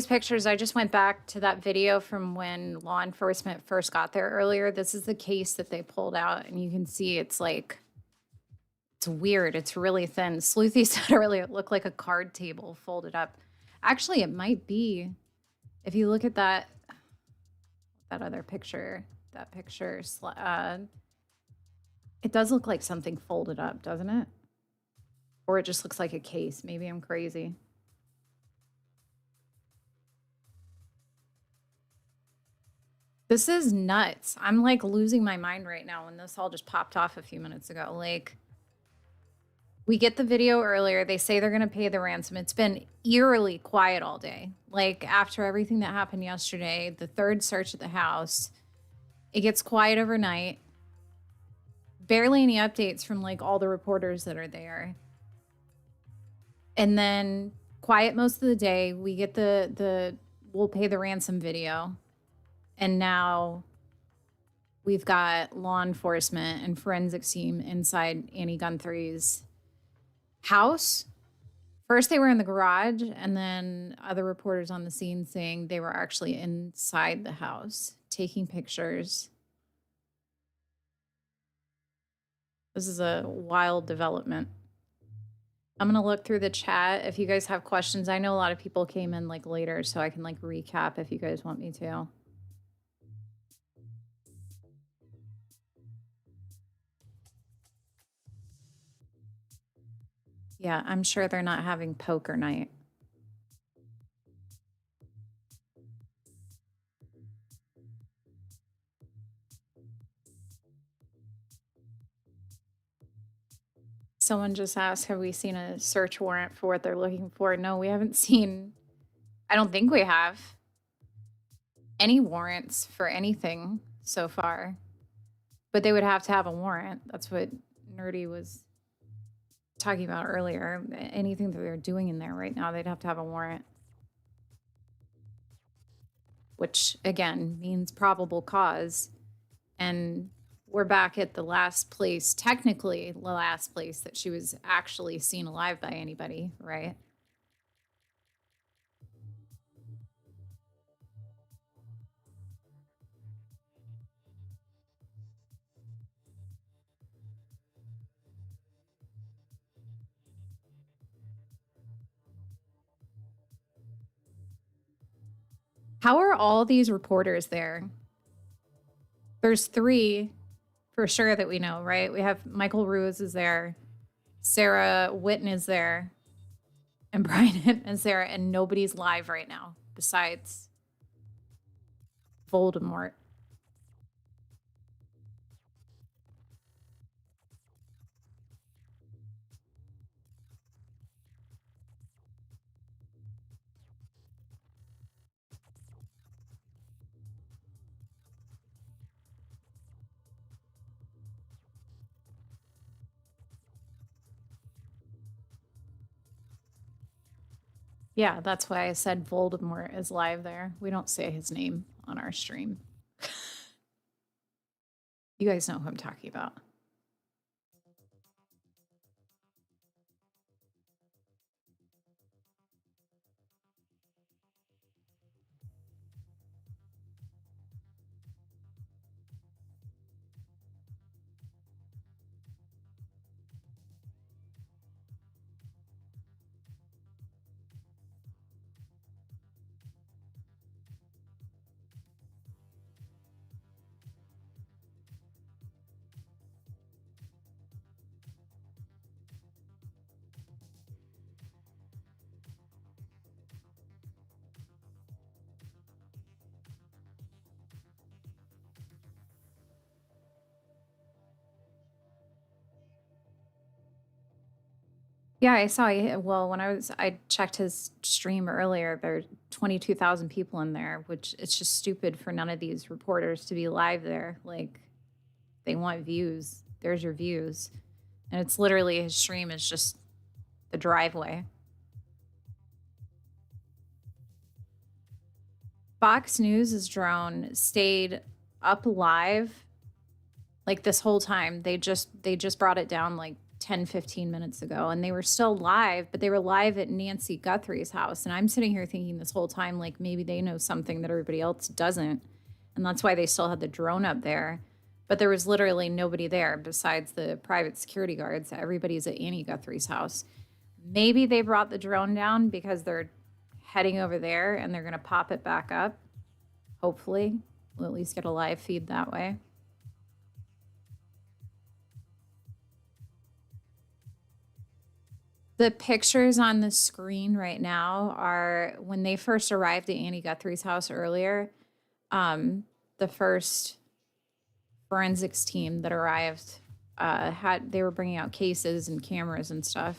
pictures, I just went back to that video from when law enforcement first got there earlier. This is the case that they pulled out, and you can see it's like, it's weird. It's really thin. Sleuthy said it really looked like a card table folded up. Actually, it might be. If you look at that other picture, it does look like something folded up, doesn't it? Or it just looks like a case. Maybe I'm crazy. This is nuts. I'm like losing my mind right now when this all just popped off a few minutes ago. Like, we get the video earlier. They say they're going to pay the ransom. It's been eerily quiet all day. Like, after everything that happened yesterday, the third search at the house, it gets quiet overnight. Barely any updates from like all the reporters that are there. And then quiet most of the day. We get the we'll pay the ransom video. And now we've got law enforcement and forensics team inside Annie Guthrie's house. First they were in the garage, and then other reporters on the scene saying they were actually inside the house taking pictures. This is a wild development. I'm gonna look through the chat if you guys have questions. I know a lot of people came in like later, so I can like recap if you guys want me to. Yeah, I'm sure they're not having poker night. Someone just asked, have we seen a search warrant for what they're looking for? No, we haven't seen, I don't think we have any warrants for anything so far. But they would have to have a warrant. That's what Nerdy was talking about earlier. Anything that they're doing in there right now, they'd have to have a warrant. Which, again, means probable cause. And we're back at the last place, technically the last place that she was actually seen alive by anybody, right? How are all these reporters there? There's 3 for sure that we know, right? We have Michael Ruiz is there, Sarah Witten is there, and Brian and Sarah, and nobody's live right now besides Voldemort. Yeah, that's why I said Voldemort is live there. We don't say his name on our stream. You guys know who I'm talking about. Yeah, I saw. Well, when I checked his stream earlier, there are 22,000 people in there, which it's just stupid for none of these reporters to be live there. Like, they want views. There's your views. And it's literally his stream is just the driveway. Fox News' drone stayed up live like this whole time. They just brought it down like 10, 15 minutes ago, and they were still live, but they were live at Nancy Guthrie's house. And I'm sitting here thinking this whole time, like, maybe they know something that everybody else doesn't. And that's why they still had the drone up there. But there was literally nobody there besides the private security guards. Everybody's at Annie Guthrie's house. Maybe they brought the drone down because they're heading over there and they're going to pop it back up. Hopefully, we'll at least get a live feed that way. The pictures on the screen right now are when they first arrived at Annie Guthrie's house earlier. The first forensics team that arrived they were bringing out cases and cameras and stuff.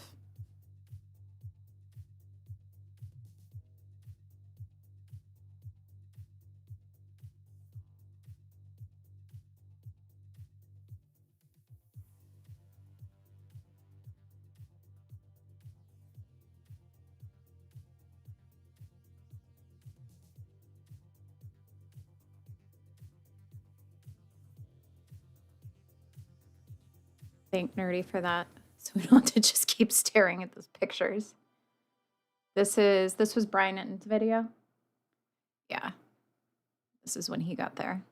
Thank Nerdy for that, so we don't have to just keep staring at those pictures. This was Brian Nitton's video. Yeah, this is when he got there.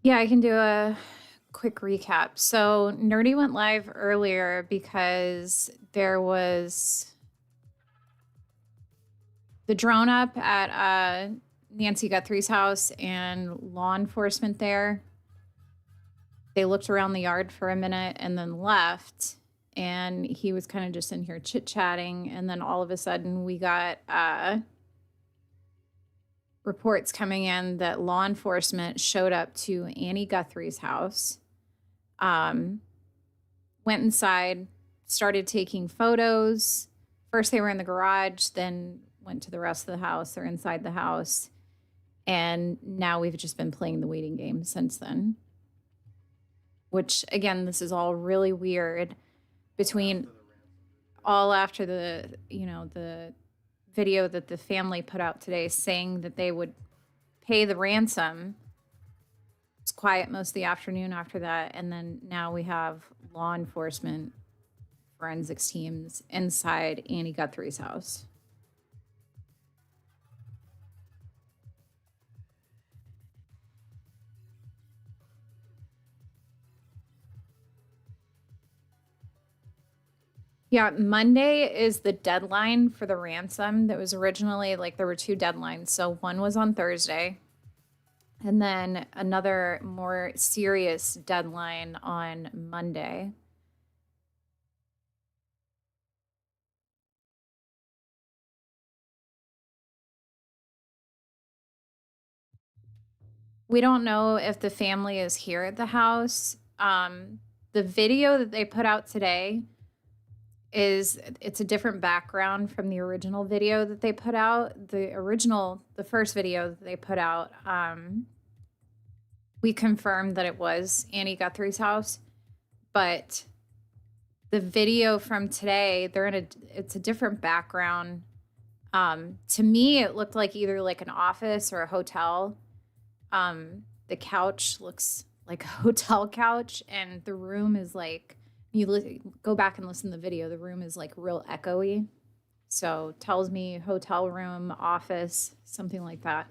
Yeah, I can do a quick recap. So Nerdy went live earlier because there was the drone up at Nancy Guthrie's house and law enforcement there. They looked around the yard for a minute and then left. And he was kind of just in here chit-chatting. And then all of a sudden we got reports coming in that law enforcement showed up to Annie Guthrie's house, went inside, started taking photos. First they were in the garage, then went to the rest of the house. They're inside the house. And now we've just been playing the waiting game since then. Which, again, this is all really weird between... all after the, the video that the family put out today saying that they would pay the ransom. It was quiet most of the afternoon after that. And then now we have law enforcement forensics teams inside Annie Guthrie's house. Yeah, Monday is the deadline for the ransom. That was originally like there were two deadlines. So one was on Thursday, and then another more serious deadline on Monday. We don't know if the family is here at the house. The video that they put out today it's a different background from the original video that they put out. The first video that they put out, we confirmed that it was Annie Guthrie's house, but the video from today, it's a different background. To me, it looked like either like an office or a hotel. The couch looks like a hotel couch, and the room is like, go back and listen to the video, the room is like real echoey. So tells me hotel room, office, something like that.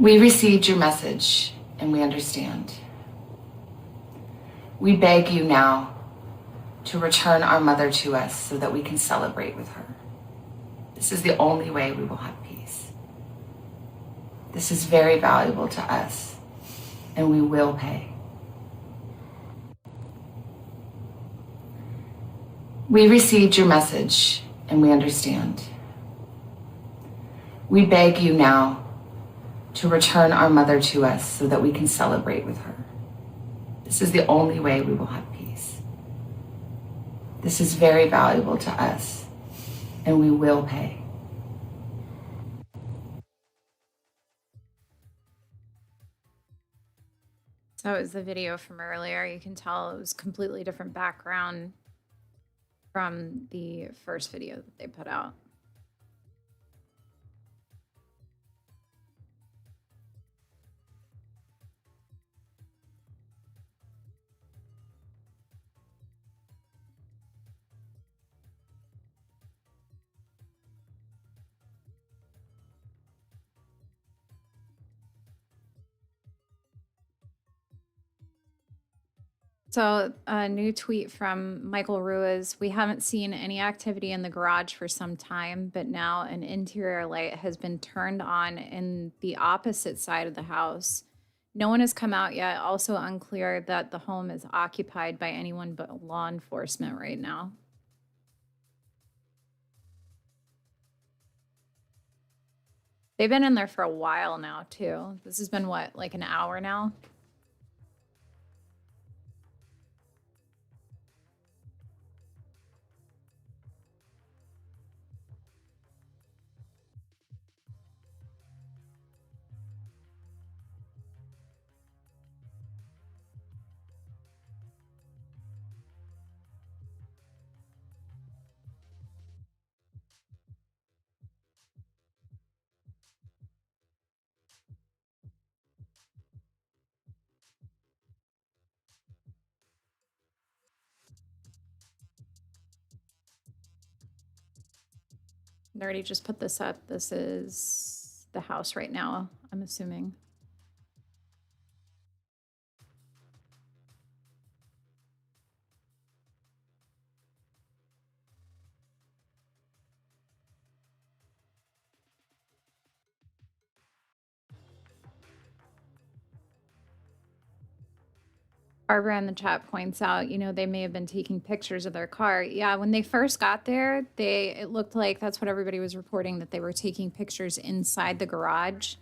We received your message and we understand. We beg you now to return our mother to us so that we can celebrate with her. This is the only way we will have peace. This is very valuable to us, and we will pay. We received your message and we understand. We beg you now to return our mother to us so that we can celebrate with her. This is the only way we will have peace. This is very valuable to us, and we will pay. So it was the video from earlier. You can tell it was completely different background from the first video that they put out. So a new tweet from Michael Ruiz. We haven't seen any activity in the garage for some time, but now an interior light has been turned on in the opposite side of the house. No one has come out yet. Also unclear that the home is occupied by anyone but law enforcement right now. They've been in there for a while now, too. This has been what, like an hour now? I already just put this up. This is the house right now, I'm assuming. Barbara in the chat points out, they may have been taking pictures of their car. Yeah, when they first got there, it looked like that's what everybody was reporting, that they were taking pictures inside the garage.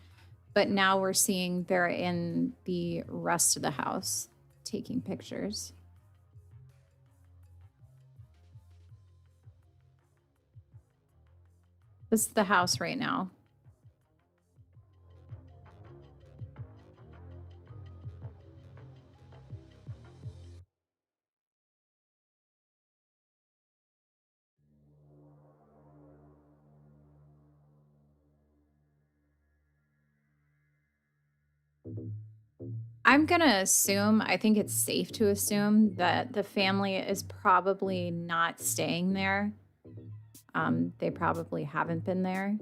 But now we're seeing they're in the rest of the house taking pictures. This is the house right now. I'm going to assume, I think it's safe to assume that the family is probably not staying there. They probably haven't been there.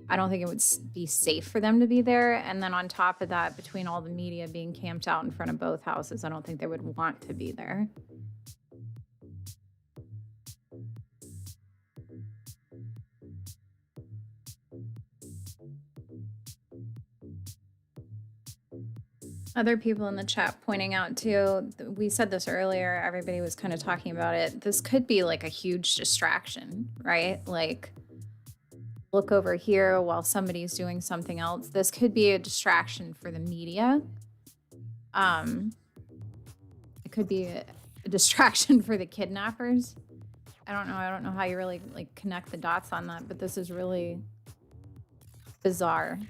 I don't think it would be safe for them to be there. And then on top of that, between all the media being camped out in front of both houses, I don't think they would want to be there. Other people in the chat pointing out too, we said this earlier, everybody was kind of talking about it. This could be like a huge distraction, right? Like, look over here while somebody's doing something else. This could be a distraction for the media. It could be a distraction for the kidnappers. I don't know how you really like connect the dots on that, but this is really bizarre.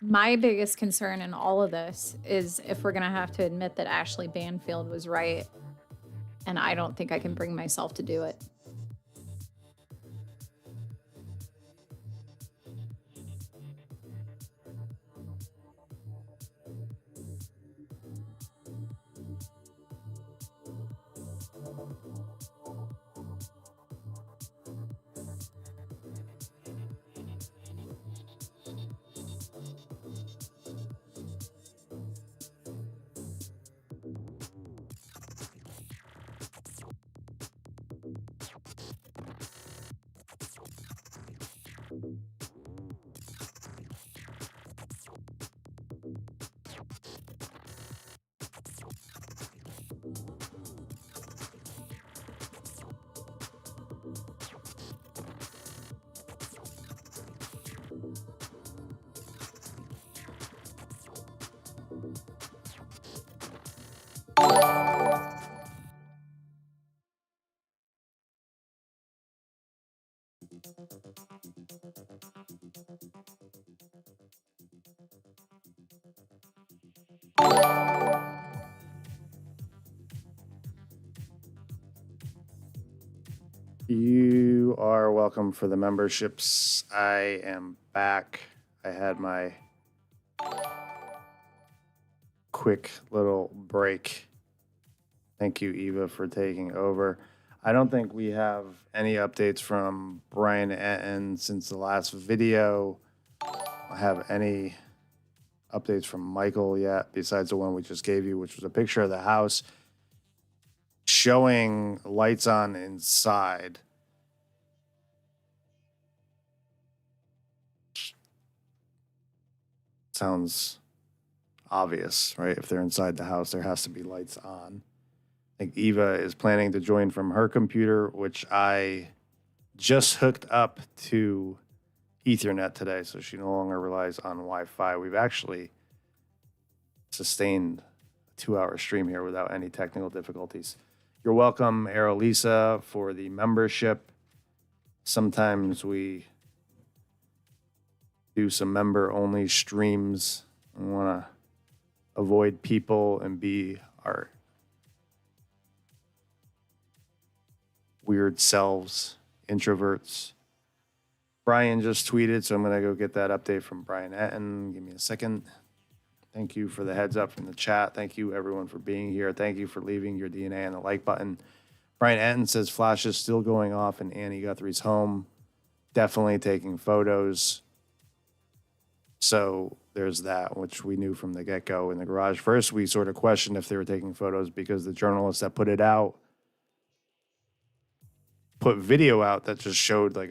My biggest concern in all of this is if we're going to have to admit that Ashley Banfield was right, and I don't think I can bring myself to do it. You are welcome for the memberships. I am back. I had my quick little break. Thank you, Eva, for taking over. I don't think we have any updates from Brian Etten since the last video. I have any updates from Michael yet, besides the one we just gave you, which was a picture of the house showing lights on inside. Sounds obvious, right? If they're inside the house, there has to be lights on. I think Eva is planning to join from her computer, which I just hooked up to Ethernet today, so she no longer relies on Wi-Fi. We've actually sustained a 2-hour stream here without any technical difficulties. You're welcome, Aerolisa, for the membership. Sometimes we do some member-only streams. We want to avoid people and be our weird selves, introverts. Brian just tweeted, so I'm going to go get that update from Brian Etten. Give me a second. Thank you for the heads up from the chat. Thank you, everyone, for being here. Thank you for leaving your DNA on the like button. Brian Etten says flash is still going off in Annie Guthrie's home. Definitely taking photos. So there's that, which we knew from the get-go in the garage. First, we sort of questioned if they were taking photos because the journalist that put it out put video out that just showed like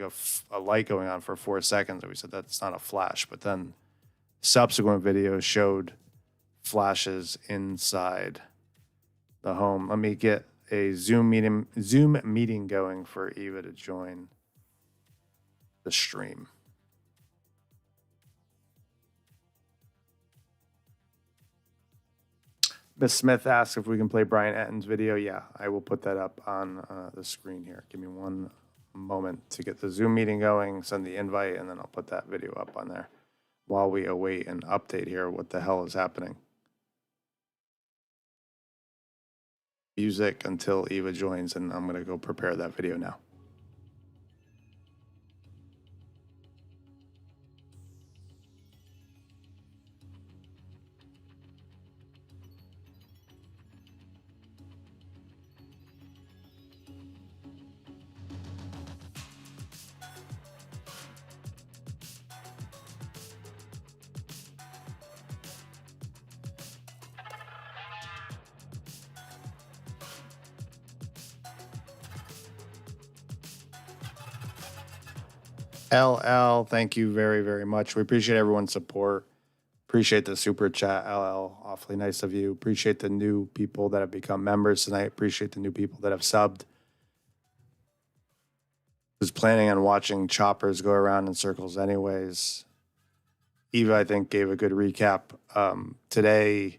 a light going on for 4 seconds. And we said that's not a flash. But then subsequent videos showed flashes inside the home. Let me get a Zoom meeting going for Eva to join the stream. Miss Smith asks if we can play Brian Etton's video. Yeah, I will put that up on the screen here. Give me one moment to get the Zoom meeting going, send the invite, and then I'll put that video up on there while we await an update here. What the hell is happening? Music until Eva joins, and I'm going to go prepare that video now. LL, thank you very, very much. We appreciate everyone's support. Appreciate the super chat, LL. Awfully nice of you. Appreciate the new people that have become members tonight. Appreciate the new people that have subbed. Was planning on watching choppers go around in circles anyways. Eva, I think, gave a good recap today.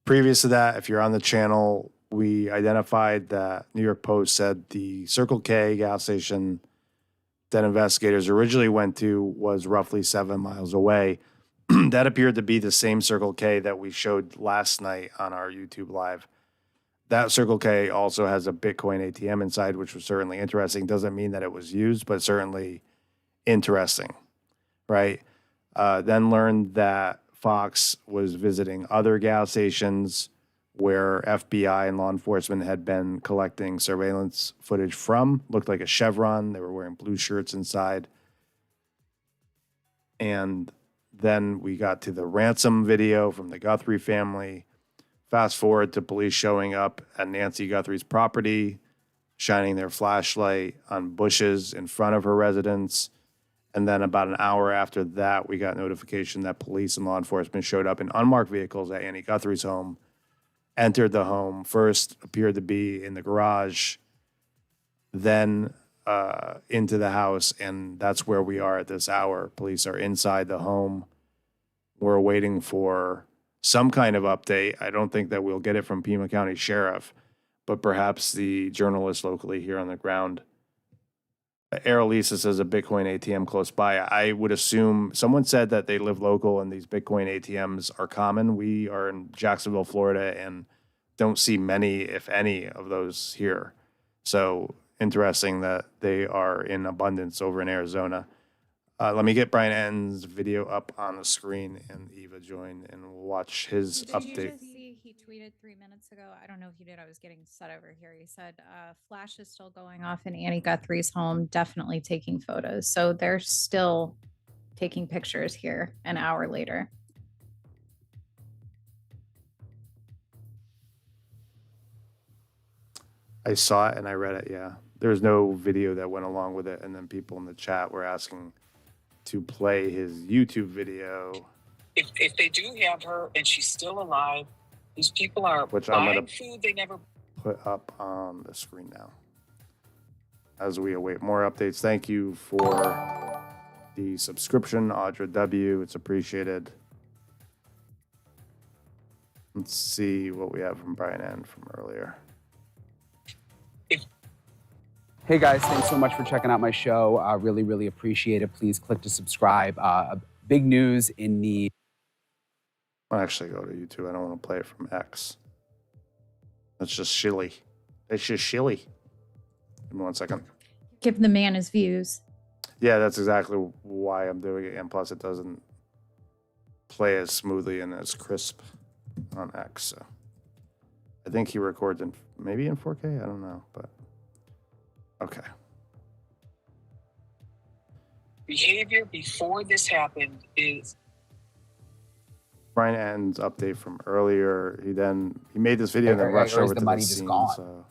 Previous to that, if you're on the channel, we identified that New York Post said the Circle K gas station that investigators originally went to was roughly 7 miles away. That appeared to be the same Circle K that we showed last night on our YouTube live. That Circle K also has a Bitcoin ATM inside, which was certainly interesting. Doesn't mean that it was used, but certainly interesting, right? Then learned that Fox was visiting other gas stations where FBI and law enforcement had been collecting surveillance footage from. Looked like a Chevron. They were wearing blue shirts inside. And then we got to the ransom video from the Guthrie family. Fast forward to police showing up at Nancy Guthrie's property, shining their flashlight on bushes in front of her residence. And then about an hour after that, we got notification that police and law enforcement showed up in unmarked vehicles at Annie Guthrie's home, entered the home, first appeared to be in the garage, then into the house, and that's where we are at this hour. Police are inside the home. We're waiting for some kind of update. I don't think that we'll get it from Pima County Sheriff, but perhaps the journalist locally here on the ground. Aerolisa says a Bitcoin ATM close by. I would assume someone said that they live local and these Bitcoin ATMs are common. We are in Jacksonville, Florida, and don't see many, if any, of those here. So interesting that they are in abundance over in Arizona. Let me get Brian En's video up on the screen and Eva join, and we'll watch his Did update. you just see he tweeted 3 minutes ago? I don't know if you did. I was getting set over here. He said, flash is still going off in Annie Guthrie's home, definitely taking photos. So they're still taking pictures here an hour later. I saw it and I read it, yeah. There's no video that went along with it, and then people in the chat were asking to play his YouTube video. If they do have her and she's still alive, these people are Which I'm buying gonna food they never put up on the screen now as we await more updates. Thank you for the subscription, Audra W. It's appreciated. Let's see what we have from Brian N from earlier. Hey guys, thanks so much for checking out my show. Really, really appreciate it. Please click to subscribe. Big news in the... I'll actually go to YouTube. I don't want to play it from X. That's just shilly. It's just shilly. Give me 1 second. Give the man his views. Yeah, that's exactly why I'm doing it. And plus, it doesn't play as smoothly and as crisp on X. So I think he records in maybe in 4K. I don't know, but okay. behavior before this happened is Brian En's update from earlier. He made this video and then rushed over to the scene. So.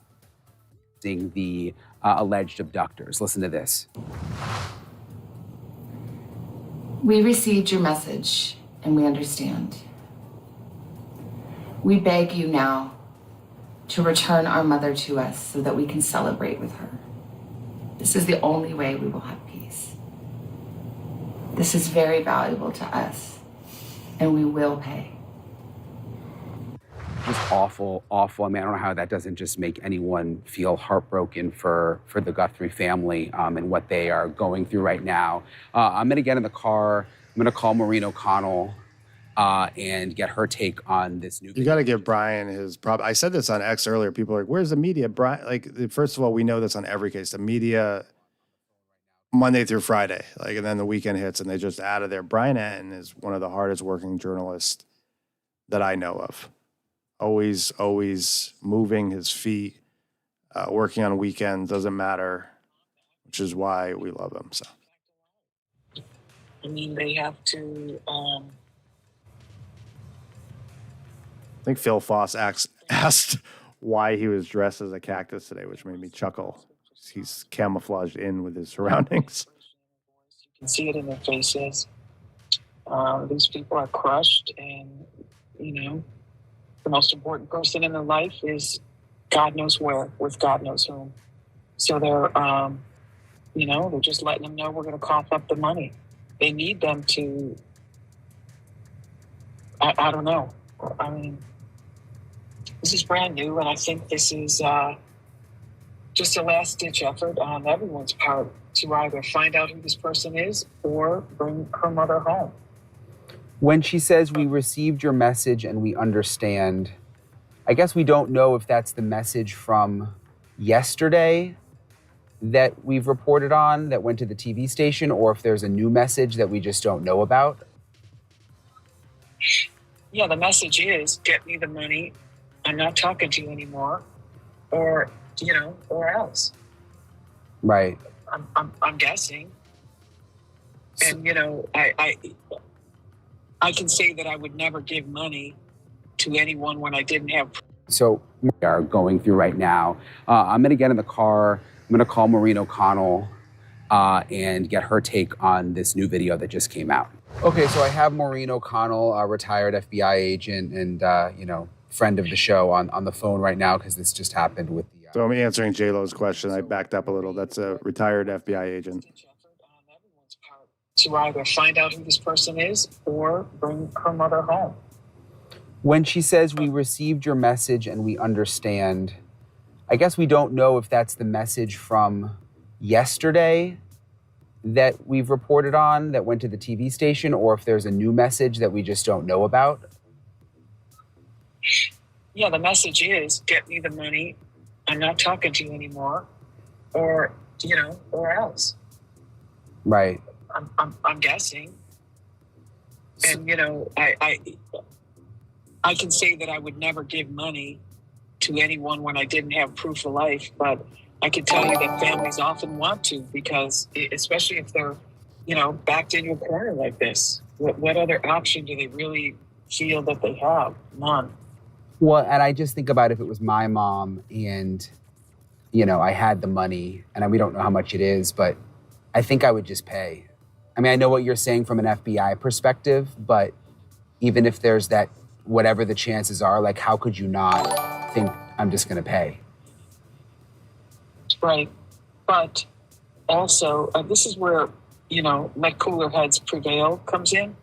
Seeing the alleged abductors. Listen to this. We received your message and we understand. We beg you now to return our mother to us so that we can celebrate with her. This is the only way we will have peace. This is very valuable to us, and we will pay. Just awful, awful. I mean, I don't know how that doesn't just make anyone feel heartbroken for the Guthrie family and what they are going through right now. I'm going to get in the car. I'm going to call Maureen O'Connell and get her take on this new. You got to give Brian his prop. I said this on X earlier. People are like, "Where's the media?" Brian, like, first of all, we know this on every case. The media, Monday through Friday, like, and then the weekend hits, and they just out of there. Brian Anton is one of the hardest working journalists that I know of. Always moving his feet, working on weekends, doesn't matter, which is why we love him. So, I mean, they have to. I think Phil Foss asked why he was dressed as a cactus today, which made me chuckle. He's camouflaged in with his surroundings. You can see it in their faces. These people are crushed, and the most important person in their life is God knows where, with God knows whom. So they're, they're just letting them know we're going to cough up the money. They need them to, I don't know. I mean, this is brand new, and I think this is just a last-ditch effort on everyone's part to either find out who this person is or bring her mother home. When she says, "We received your message and we understand," I guess we don't know if that's the message from yesterday that we've reported on that went to the TV station, or if there's a new message that we just don't know about. Yeah, the message is, get me the money. I'm not talking to you anymore. Or else. Right. I'm guessing. And, I can say that I would never give money to anyone when I didn't have. So we are going through right now. I'm going to get in the car. I'm going to call Maureen O'Connell and get her take on this new video that just came out. Okay, so I have Maureen O'Connell, a retired FBI agent and, friend of the show on the phone right now because this just happened with the... So I'm answering J-Lo's question. I backed up a little. That's a retired FBI agent. To either find out who this person is or bring her mother home. When she says, "We received your message and we understand," I guess we don't know if that's the message from yesterday that we've reported on that went to the TV station, or if there's a new message that we just don't know about. Yeah, the message is, get me the money. I'm not talking to you anymore. Or else. Right. I'm guessing. And, I can say that I would never give money to anyone when I didn't have proof of life, but I can tell you that families often want to, because especially if they're, backed into a corner like this. What other option do they really feel that they have? None. Well, and I just think about if it was my mom and, I had the money, and we don't know how much it is, but I think I would just pay. I mean, I know what you're saying from an FBI perspective, but even if there's that, whatever the chances are, like, how could you not think I'm just going to pay? Right. But also, this is where, let cooler heads prevail comes in.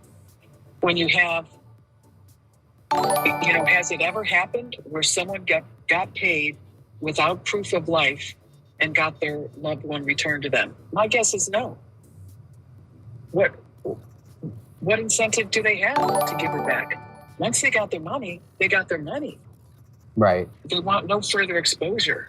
When you have, has it ever happened where someone got paid without proof of life and got their loved one returned to them? My guess is no. What incentive do they have to give her back? Once they got their money, they got their money. Right. They want no further exposure.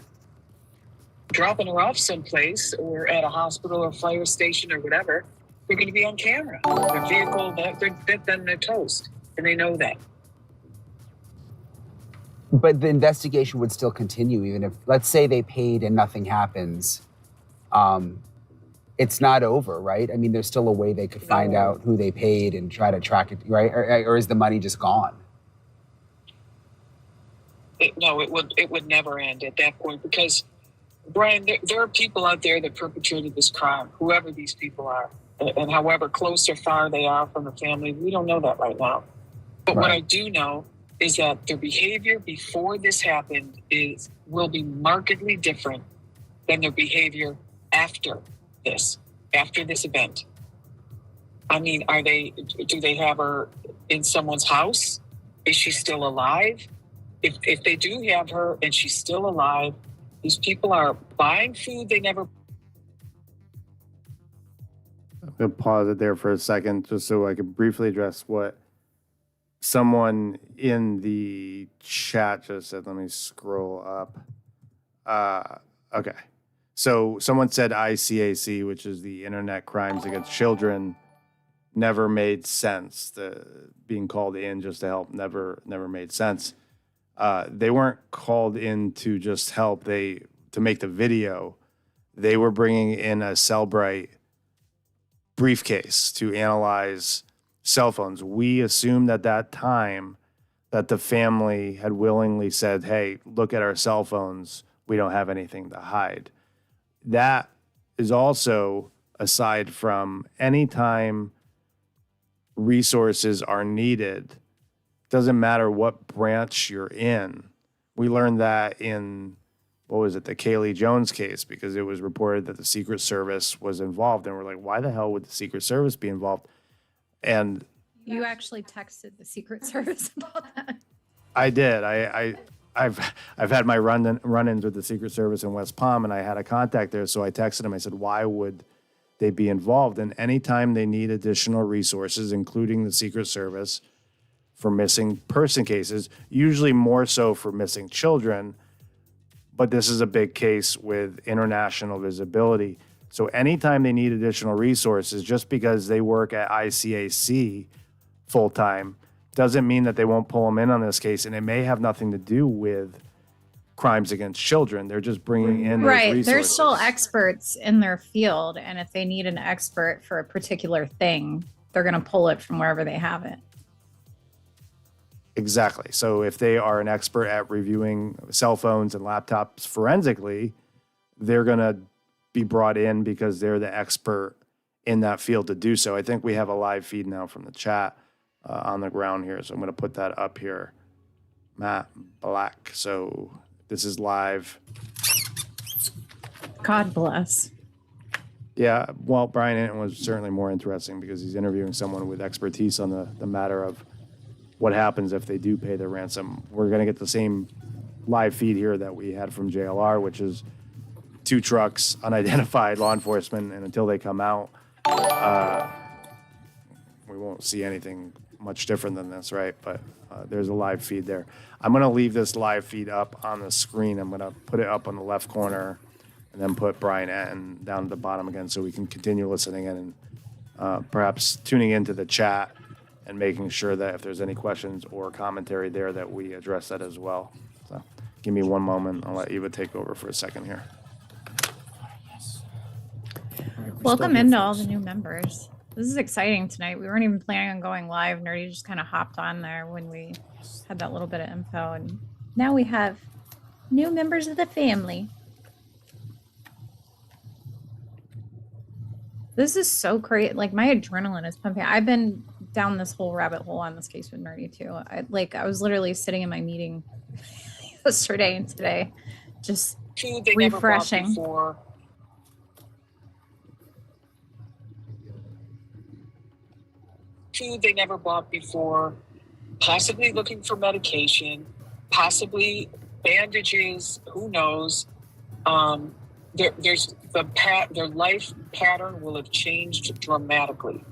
Dropping her off someplace or at a hospital or fire station or whatever, they're going to be on camera. Their vehicle, they're toast, and they know that. But the investigation would still continue, even if, let's say they paid and nothing happens. It's not over, right? I mean, there's still a way they could find out who they paid and try to track it, right? Or is the money just gone? It would never end at that point, because, Brian, there are people out there that perpetrated this crime, whoever these people are, and however close or far they are from the family. We don't know that right now. But what I do know is that their behavior before this happened will be markedly different than their behavior after this event. I mean, do they have her in someone's house? Is she still alive? If they do have her and she's still alive, these people are buying food they never. I'm going to pause it there for a second just so I could briefly address what someone in the chat just said. Let me scroll up. Okay. So someone said ICAC, which is the Internet Crimes Against Children, never made sense. The being called in just to help never made sense. They weren't called in to just help. To make the video. They were bringing in a Cellbrite briefcase to analyze cell phones. We assumed at that time that the family had willingly said, "Hey, look at our cell phones. We don't have anything to hide." That is also aside from any time resources are needed. Doesn't matter what branch you're in. We learned that in, what was it, the Kaylee Jones case, because it was reported that the Secret Service was involved. And we're like, why the hell would the Secret Service be involved? And You actually texted the Secret Service about that. I did. I've had my run-ins with the Secret Service in West Palm, and I had a contact there. So I texted him. I said, why would they be involved? And anytime they need additional resources, including the Secret Service, for missing person cases, usually more so for missing children, but this is a big case with international visibility. So anytime they need additional resources, just because they work at ICAC full-time, doesn't mean that they won't pull them in on this case. And it may have nothing to do with crimes against children. They're just bringing in those resources. They're still experts in their field. And if they need an expert for a particular thing, they're going to pull it from wherever they have it. Exactly. So if they are an expert at reviewing cell phones and laptops forensically, they're going to be brought in because they're the expert in that field to do so. I think we have a live feed now from the chat on the ground here. So I'm going to put that up here. Matt Black. So this is live. God bless. Yeah. Well, Brian Hinton was certainly more interesting because he's interviewing someone with expertise on the matter of what happens if they do pay their ransom. We're going to get the same live feed here that we had from JLR, which is 2 trucks, unidentified law enforcement, and until they come out, we won't see anything much different than this, right? But there's a live feed there. I'm going to leave this live feed up on the screen. I'm going to put it up on the left corner and then put Brian Hinton down at the bottom again so we can continue listening in and perhaps tuning into the chat and making sure that if there's any questions or commentary there that we address that as well. So give me one moment. I'll let Eva take over for a second here. Welcome into all the new members. This is exciting tonight. We weren't even planning on going live. Nerdy just kind of hopped on there when we had that little bit of info. And now we have new members of the family. This is so great. Like, my adrenaline is pumping. I've been down this whole rabbit hole on this case with Nerdy too. I was literally sitting in my meeting yesterday and today, just refreshing. Food they never bought before, possibly looking for medication, possibly bandages, who knows. Their life pattern will have changed dramatically.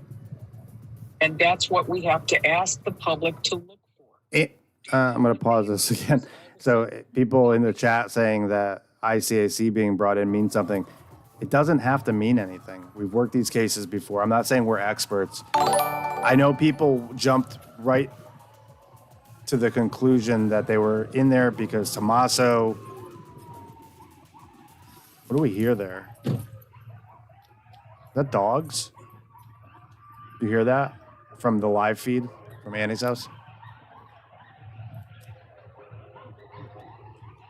And that's what we have to ask the public to look for. I'm going to pause this again. So people in the chat saying that ICAC being brought in means something. It doesn't have to mean anything. We've worked these cases before. I'm not saying we're experts. I know people jumped right to the conclusion that they were in there because Tommaso. What do we hear there? Is that dogs? You hear that from the live feed from Annie's house?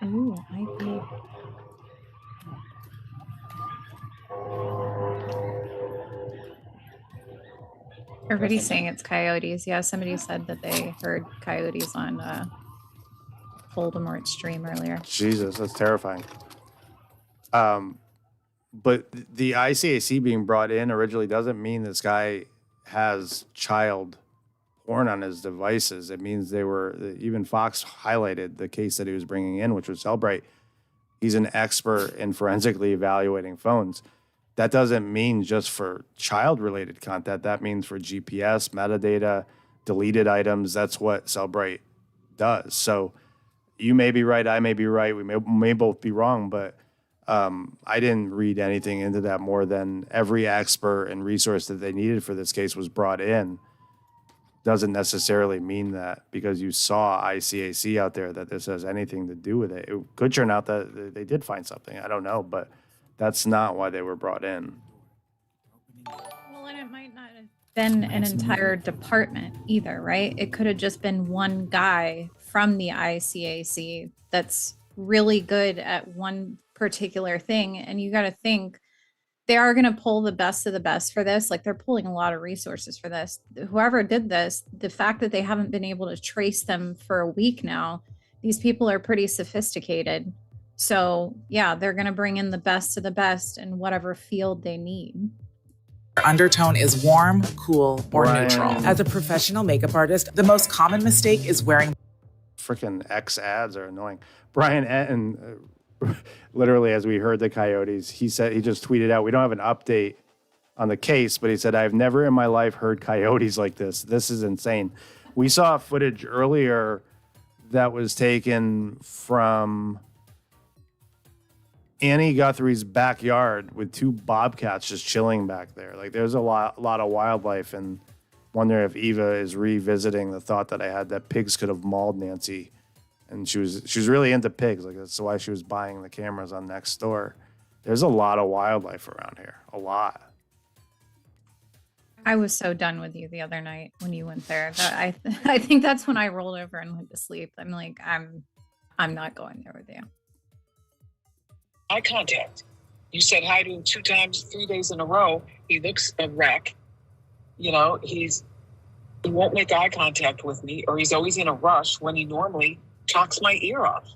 Ooh, might be. Everybody's saying it's coyotes. Yeah, somebody said that they heard coyotes on Voldemort's stream earlier. Jesus, that's terrifying. But the ICAC being brought in originally doesn't mean this guy has child porn on his devices. It means even Fox highlighted the case that he was bringing in, which was Cellbrite. He's an expert in forensically evaluating phones. That doesn't mean just for child-related content. That means for GPS, metadata, deleted items. That's what Cellbrite does. So you may be right, I may be right, we may both be wrong, but I didn't read anything into that more than every expert and resource that they needed for this case was brought in. Doesn't necessarily mean that because you saw ICAC out there that this has anything to do with it. It could turn out that they did find something. I don't know, but that's not why they were brought in. Well, and it might not have been an entire department either, right? It could have just been one guy from the ICAC that's really good at one particular thing. And you got to think they are going to pull the best of the best for this. Like they're pulling a lot of resources for this. Whoever did this, the fact that they haven't been able to trace them for a week now, these people are pretty sophisticated. So yeah, they're going to bring in the best of the best in whatever field they need. Undertone is warm, cool, or neutral. As a professional makeup artist, the most common mistake is wearing Freaking X ads are annoying. Brian Etten, literally as we heard the coyotes, he just tweeted out, we don't have an update on the case, but he said, I've never in my life heard coyotes like this. This is insane. We saw footage earlier that was taken from Annie Guthrie's backyard with two bobcats just chilling back there. Like there's a lot of wildlife, and wonder if Eva is revisiting the thought that I had that pigs could have mauled Nancy. And she was really into pigs. Like that's why she was buying the cameras on Nextdoor. There's a lot of wildlife around here. A lot. I was so done with you the other night when you went there. I think that's when I rolled over and went to sleep. I'm like, I'm not going there with you. Eye contact. You said hi to him 2 times, 3 days in a row. He looks a wreck. You know, he won't make eye contact with me, or he's always in a rush when he normally talks my ear off.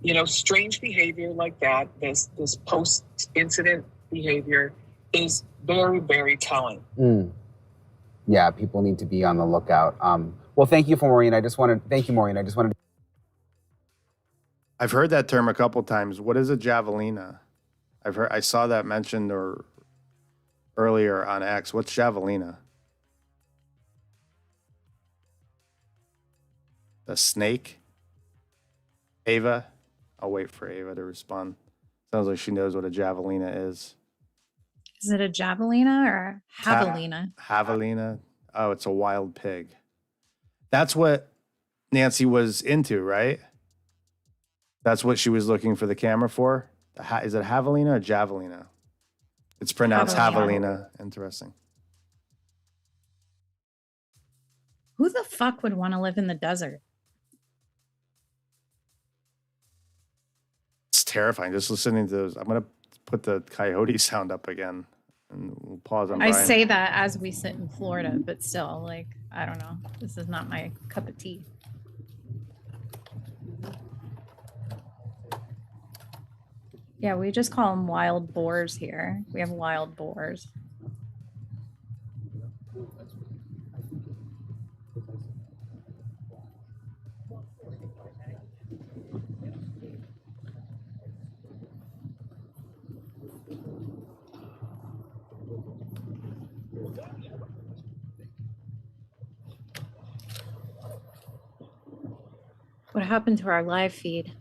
You know, strange behavior like that, this post-incident behavior is very, very telling. Yeah, people need to be on the lookout. Well, thank you, Maureen. Thank you, Maureen. I've heard that term a couple times. What is a javelina? I saw that mentioned earlier on X. What's javelina? The snake? Ava? I'll wait for Ava to respond. Sounds like she knows what a javelina is. Is it a javelina or a javelina? Javelina. Oh, it's a wild pig. That's what Nancy was into, right? That's what she was looking for the camera for? Is it javelina or javelina? It's pronounced javelina. Interesting. Who the fuck would want to live in the desert? It's terrifying. Just listening to those. I'm going to put the coyote sound up again and we'll pause on I Brian. say that as we sit in Florida, but still, like, I don't know. This is not my cup of tea. Yeah, we just call them wild boars here. We have wild boars. What happened to our live feed?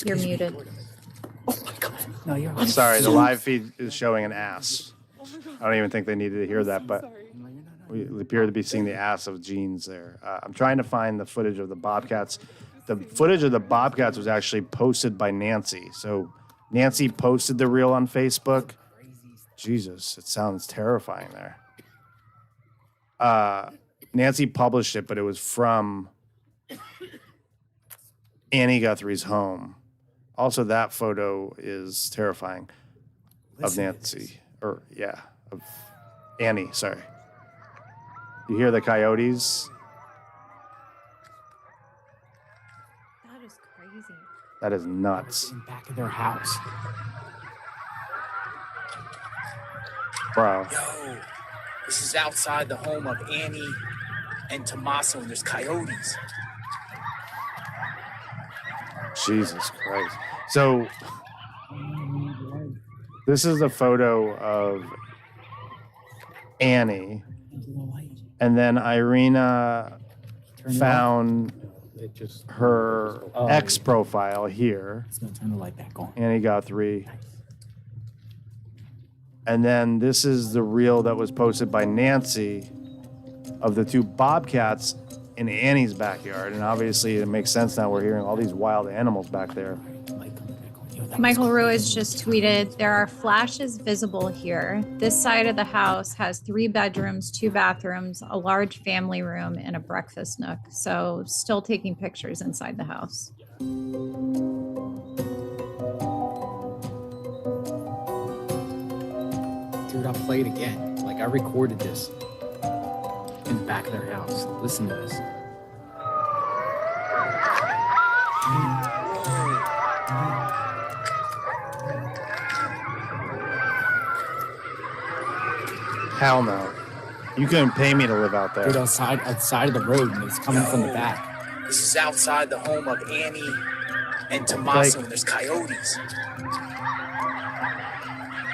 You're muted. No, you're I'm sorry, the live feed is showing an ass. I don't even think they needed to hear that, but we appear to be seeing the ass of jeans there. I'm trying to find the footage of the Bobcats. The footage of the Bobcats was actually posted by Nancy. So Nancy posted the reel on Facebook. Jesus, it sounds terrifying there. Nancy published it, but it was from Annie Guthrie's home. Also, that photo is terrifying of Listen to Nancy, of Annie. Sorry. You hear the coyotes? That is crazy. That is nuts. In back of their house. Bro. Yo, this is outside the home of Annie and Tommaso, and there's coyotes. Jesus Christ. So this is a photo of Annie. And then Irina found her ex profile here. It's gonna turn the light back on. Annie Guthrie. And then this is the reel that was posted by Nancy of the 2 bobcats in Annie's backyard. And obviously it makes sense now, we're hearing all these wild animals back there. Michael Ruiz just tweeted, there are flashes visible here. This side of the house has 3 bedrooms, 2 bathrooms, a large family room, and a breakfast nook. So still taking pictures inside the house. Dude, I'll play it again. Like, I recorded this in the back of their house. Listen to this. Hell no. You couldn't pay me to live out there. Dude, outside of the road, and it's coming from the back. This is outside the home of Annie and Tommaso, and there's coyotes.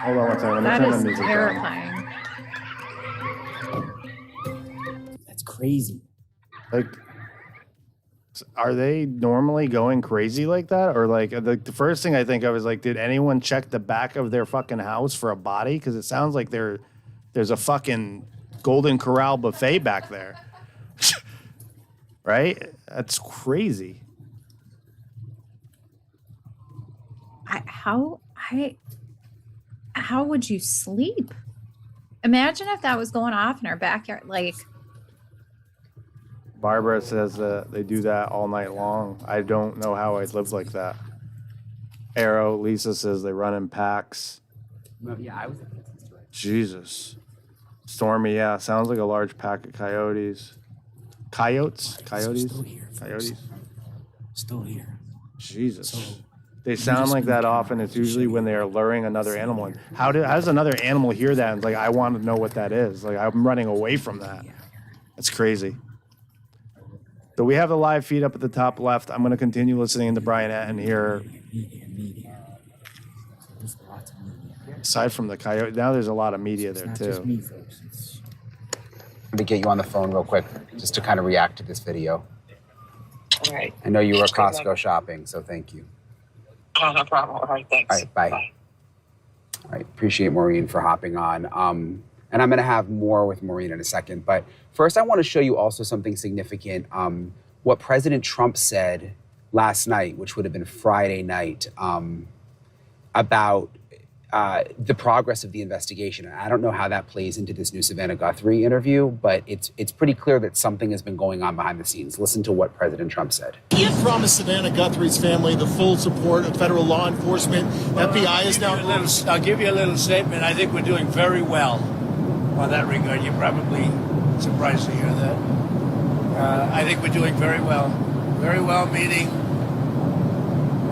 Hold on one second. That Let me turn the is music terrifying. That's crazy. down. Like, are they normally going crazy like that? Or like the first thing I think of is like, did anyone check the back of their fucking house for a body? Because it sounds like there's a fucking Golden Corral buffet back there. Right? That's crazy. How would you sleep? Imagine if that was going off in our backyard. Like, Barbara says that they do that all night long. I don't know how I'd live like that. Arrow, Lisa says they run in packs. No, yeah, I was. Jesus. Stormy, yeah, sounds like a large pack of coyotes. Coyotes? Coyotes? Still here, folks. Coyotes? Still here. Jesus. So, They sound like that often. It's usually when they are luring another animal in. How does another animal hear that and like, I want to know what that is? Like, I'm running away from that. That's crazy. So we have the live feed up at the top left. I'm going to continue listening to Brian Atten here. Aside from the coyote, now there's a lot of media there too. Let me get you on the phone real quick, just to kind of react to this video. All right. I know you were Costco shopping, so thank you. Oh, no problem. All right, thanks. All right, bye. All right, appreciate Maureen for hopping on. And I'm going to have more with Maureen in a second. But first, I want to show you also something significant. What President Trump said last night, which would have been Friday night, about the progress of the investigation. And I don't know how that plays into this new Savannah Guthrie interview, but it's pretty clear that something has been going on behind the scenes. Listen to what President Trump said. He had promised Savannah Guthrie's family the full support of federal law enforcement. FBI is now... I'll give you a little statement. I think we're doing very well on that regard. You're probably surprised to hear that. I think we're doing very well. Very well, meaning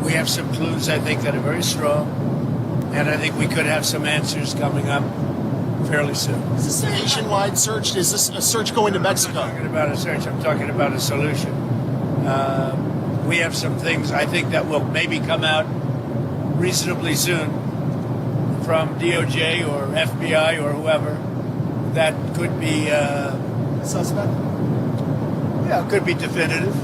we have some clues, I think, that are very strong. And I think we could have some answers coming up fairly soon. Is this a nationwide search? Is this a search going to Mexico? I'm not talking about a search. I'm talking about a solution. We have some things I think that will maybe come out reasonably soon from DOJ or FBI or whoever that could be suspect. Yeah, could be definitive.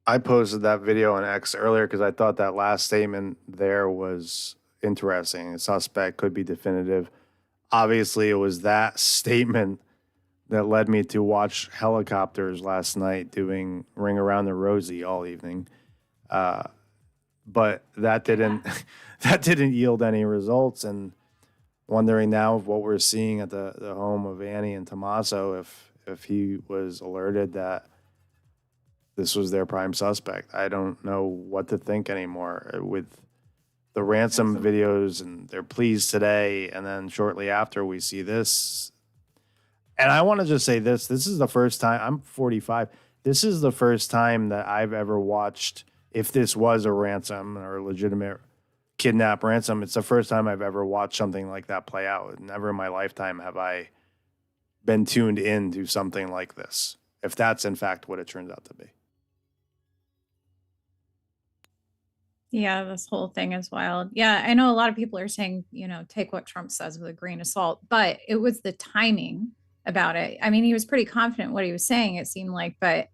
I posted that video on X earlier because I thought that last statement there was interesting. A suspect could be definitive. Obviously, it was that statement that led me to watch helicopters last night doing Ring Around the Rosie all evening. But that didn't that didn't yield any results. And wondering now of what we're seeing at the home of Annie and Tommaso, if he was alerted that this was their prime suspect. I don't know what to think anymore with the ransom videos and their pleas today, and then shortly after we see this. And I want to just say this is the first time, I'm 45, this is the first time that I've ever watched, if this was a ransom or a legitimate kidnap ransom, it's the first time I've ever watched something like that play out. Never in my lifetime have I been tuned into something like this, if that's in fact what it turns out to be. Yeah, this whole thing is wild. Yeah, I know a lot of people are saying, take what Trump says with a grain of salt, but it was the timing about it. I mean, he was pretty confident what he was saying, it seemed like, but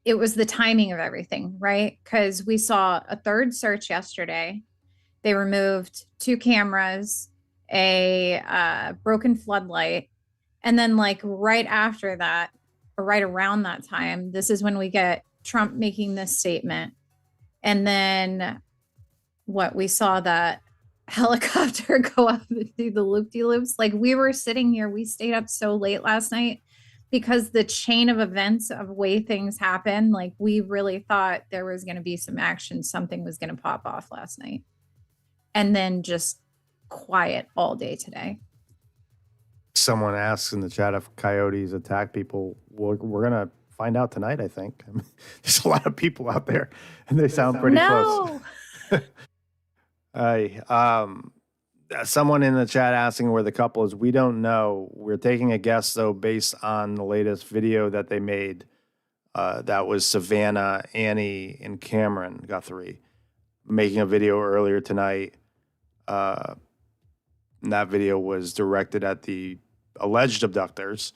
it was the timing of everything, right? Because we saw a third search yesterday. They removed 2 cameras, a broken floodlight, and then like right after that, or right around that time, this is when we get Trump making this statement. And then we saw that helicopter go up and do the loop-de-loops. Like, we were sitting here, we stayed up so late last night because the chain of events of way things happen, like we really thought there was going to be some action, something was going to pop off last night. And then just quiet all day today. Someone asks in the chat if coyotes attack people. We're going to find out tonight, I think. I mean, there's a lot of people out there, and they sound pretty close. Someone in the chat asking where the couple is. We don't know. We're taking a guess, though, based on the latest video that they made. That was Savannah, Annie, and Cameron Guthrie making a video earlier tonight. And that video was directed at the alleged abductors.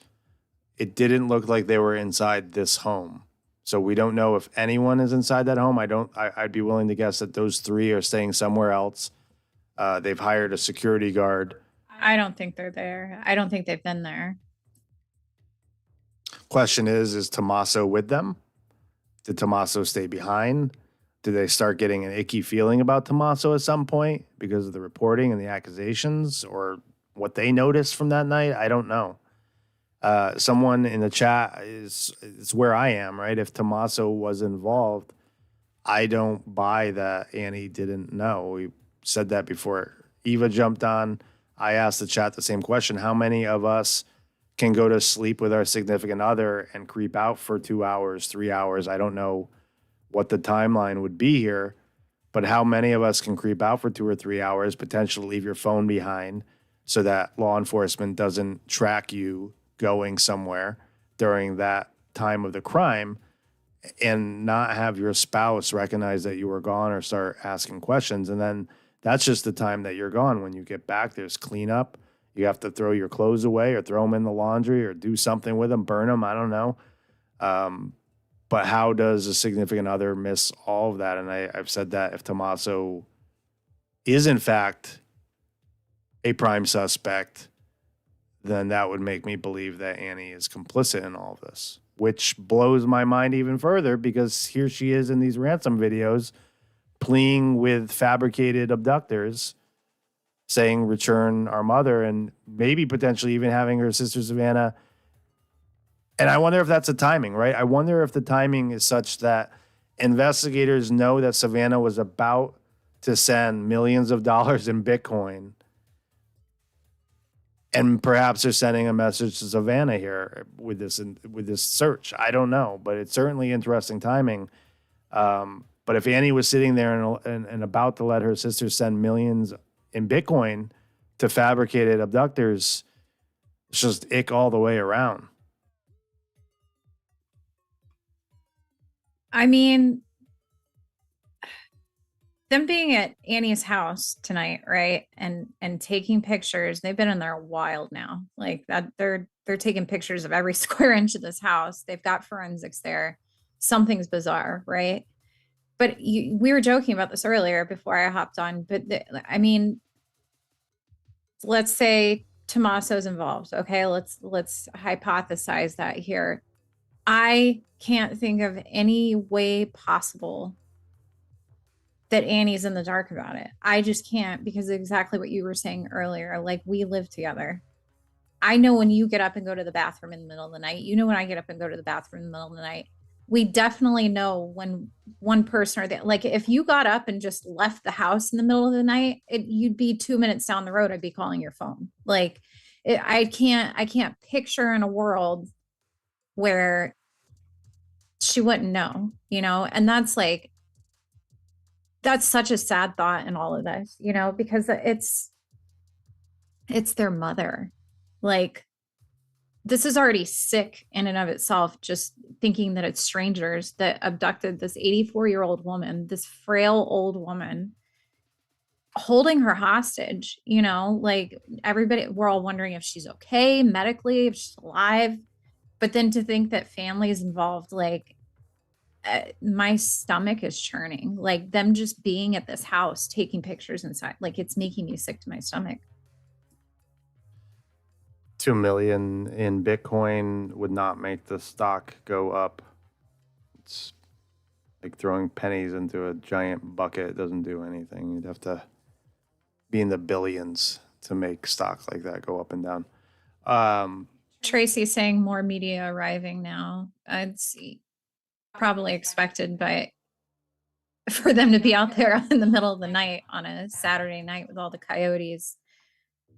It didn't look like they were inside this home. So we don't know if anyone is inside that home. I'd be willing to guess that those 3 are staying somewhere else. They've hired a security guard. I don't think they're there. I don't think they've been there. Question is Tommaso with them? Did Tommaso stay behind? Did they start getting an icky feeling about Tommaso at some point because of the reporting and the accusations, or what they noticed from that night? I don't know. Someone in the chat is where I am, right? If Tommaso was involved, I don't buy that Annie didn't know. We said that before Eva jumped on. I asked the chat the same question. How many of us can go to sleep with our significant other and creep out for 2 hours, 3 hours? I don't know what the timeline would be here, but how many of us can creep out for 2 or 3 hours, potentially leave your phone behind so that law enforcement doesn't track you going somewhere during that time of the crime, and not have your spouse recognize that you were gone or start asking questions? And then that's just the time that you're gone. When you get back, there's cleanup. You have to throw your clothes away or throw them in the laundry or do something with them, burn them. I don't know. But how does a significant other miss all of that? And I've said that if Tommaso is in fact a prime suspect, then that would make me believe that Annie is complicit in all of this, which blows my mind even further, because here she is in these ransom videos pleading with fabricated abductors, saying, return our mother, and maybe potentially even having her sister Savannah. And I wonder if that's the timing, right? I wonder if the timing is such that investigators know that Savannah was about to send millions of dollars in Bitcoin, and perhaps they're sending a message to Savannah here with this search. I don't know, but it's certainly interesting timing. But if Annie was sitting there and about to let her sister send millions in Bitcoin to fabricated abductors, it's just ick all the way around. I mean, them being at Annie's house tonight, right? And taking pictures. They've been in there a while now. Like that, they're taking pictures of every square inch of this house. They've got forensics there. Something's bizarre, right? But we were joking about this earlier before I hopped on. But I mean, let's say Tommaso's involved. Okay, let's hypothesize that here. I can't think of any way possible that Annie's in the dark about it. I just can't, because exactly what you were saying earlier, like, we live together. I know when you get up and go to the bathroom in the middle of the night. You know when I get up and go to the bathroom in the middle of the night. we definitely know when one person or the, like, if you got up and just left the house in the middle of the night, you'd be 2 minutes down the road. I'd be calling your phone. Like, I can't picture in a world where she wouldn't know, and that's such a sad thought in all of this, because it's their mother. Like, this is already sick in and of itself, just thinking that it's strangers that abducted this 84-year-old woman, this frail old woman, holding her hostage, like everybody, we're all wondering if she's okay medically, if she's alive. But then to think that family is involved, like, my stomach is churning. Like, them just being at this house, taking pictures inside, like, it's making me sick to my stomach. 2 million in Bitcoin would not make the stock go up. It's like throwing pennies into a giant bucket. It doesn't do anything. You'd have to be in the billions to make stocks like that go up and down. Tracy saying more media arriving now. It's probably expected, but for them to be out there in the middle of the night on a Saturday night with all the coyotes,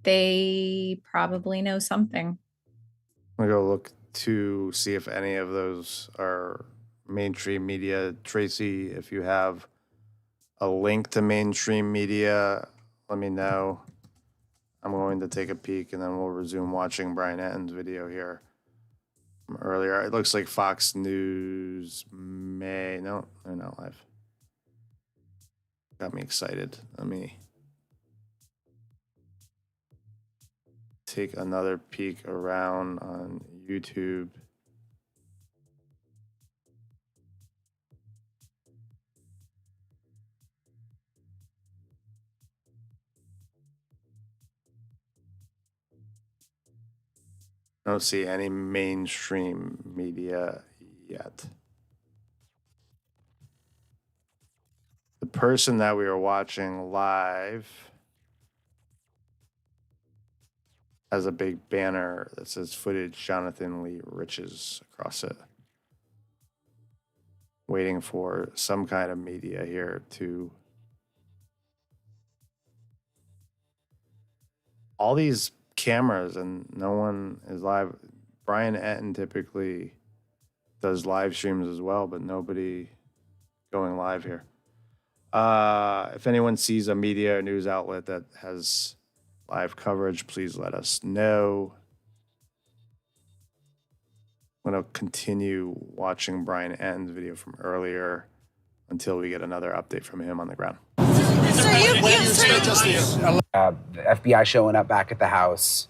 they probably know something. I'm gonna go look to see if any of those are mainstream media. Tracy, if you have a link to mainstream media, let me know. I'm going to take a peek and then we'll resume watching Brian Atten's video here from earlier. It looks like Fox News no, they're not live. Got me excited. Let me take another peek around on YouTube. I don't see any mainstream media yet. The person that we are watching live has a big banner that says footage Jonathan Lee Riches across it. Waiting for some kind of media here to. All these cameras and no one is live. Brian Atten typically does live streams as well, but nobody going live here. If anyone sees a media or news outlet that has live coverage, please let us know. I'm going to continue watching Brian Atten's video from earlier until we get another update from him on the ground. The FBI showing up back at the house,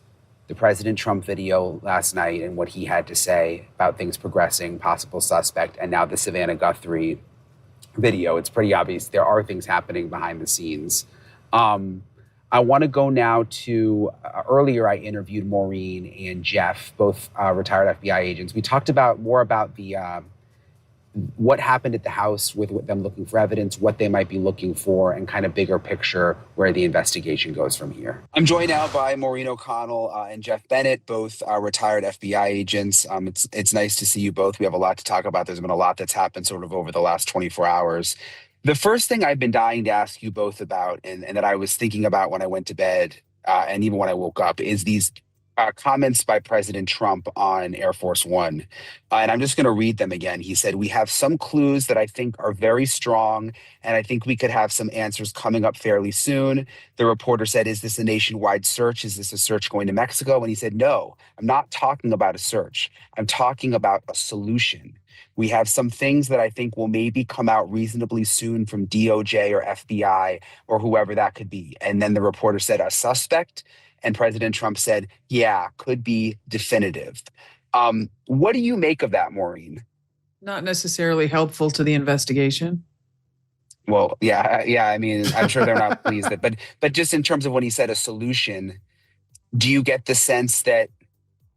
the President Trump video last night and what he had to say about things progressing, possible suspect, and now the Savannah Guthrie video. It's pretty obvious there are things happening behind the scenes. I want to go now to earlier I interviewed Maureen and Jeff, both retired FBI agents. We talked more about the what happened at the house with them looking for evidence, what they might be looking for, and kind of bigger picture where the investigation goes from here. I'm joined now by Maureen O'Connell and Jeff Bennett, both retired FBI agents. It's nice to see you both. We have a lot to talk about. There's been a lot that's happened sort of over the last 24 hours. The first thing I've been dying to ask you both about, and that I was thinking about when I went to bed and even when I woke up, is these comments by President Trump on Air Force One. And I'm just going to read them again. He said, "We have some clues that I think are very strong, and I think we could have some answers coming up fairly soon." The reporter said, "Is this a nationwide search? Is this a search going to Mexico?" And he said, "No, I'm not talking about a search. I'm talking about a solution. We have some things that I think will maybe come out reasonably soon from DOJ or FBI or whoever that could be." And then the reporter said, "A suspect?" And President Trump said, "Yeah, could be definitive." What do you make of that, Maureen? Not necessarily helpful to the investigation. Well, yeah. I mean, I'm sure they're not pleased that, but just in terms of when he said a solution, do you get the sense that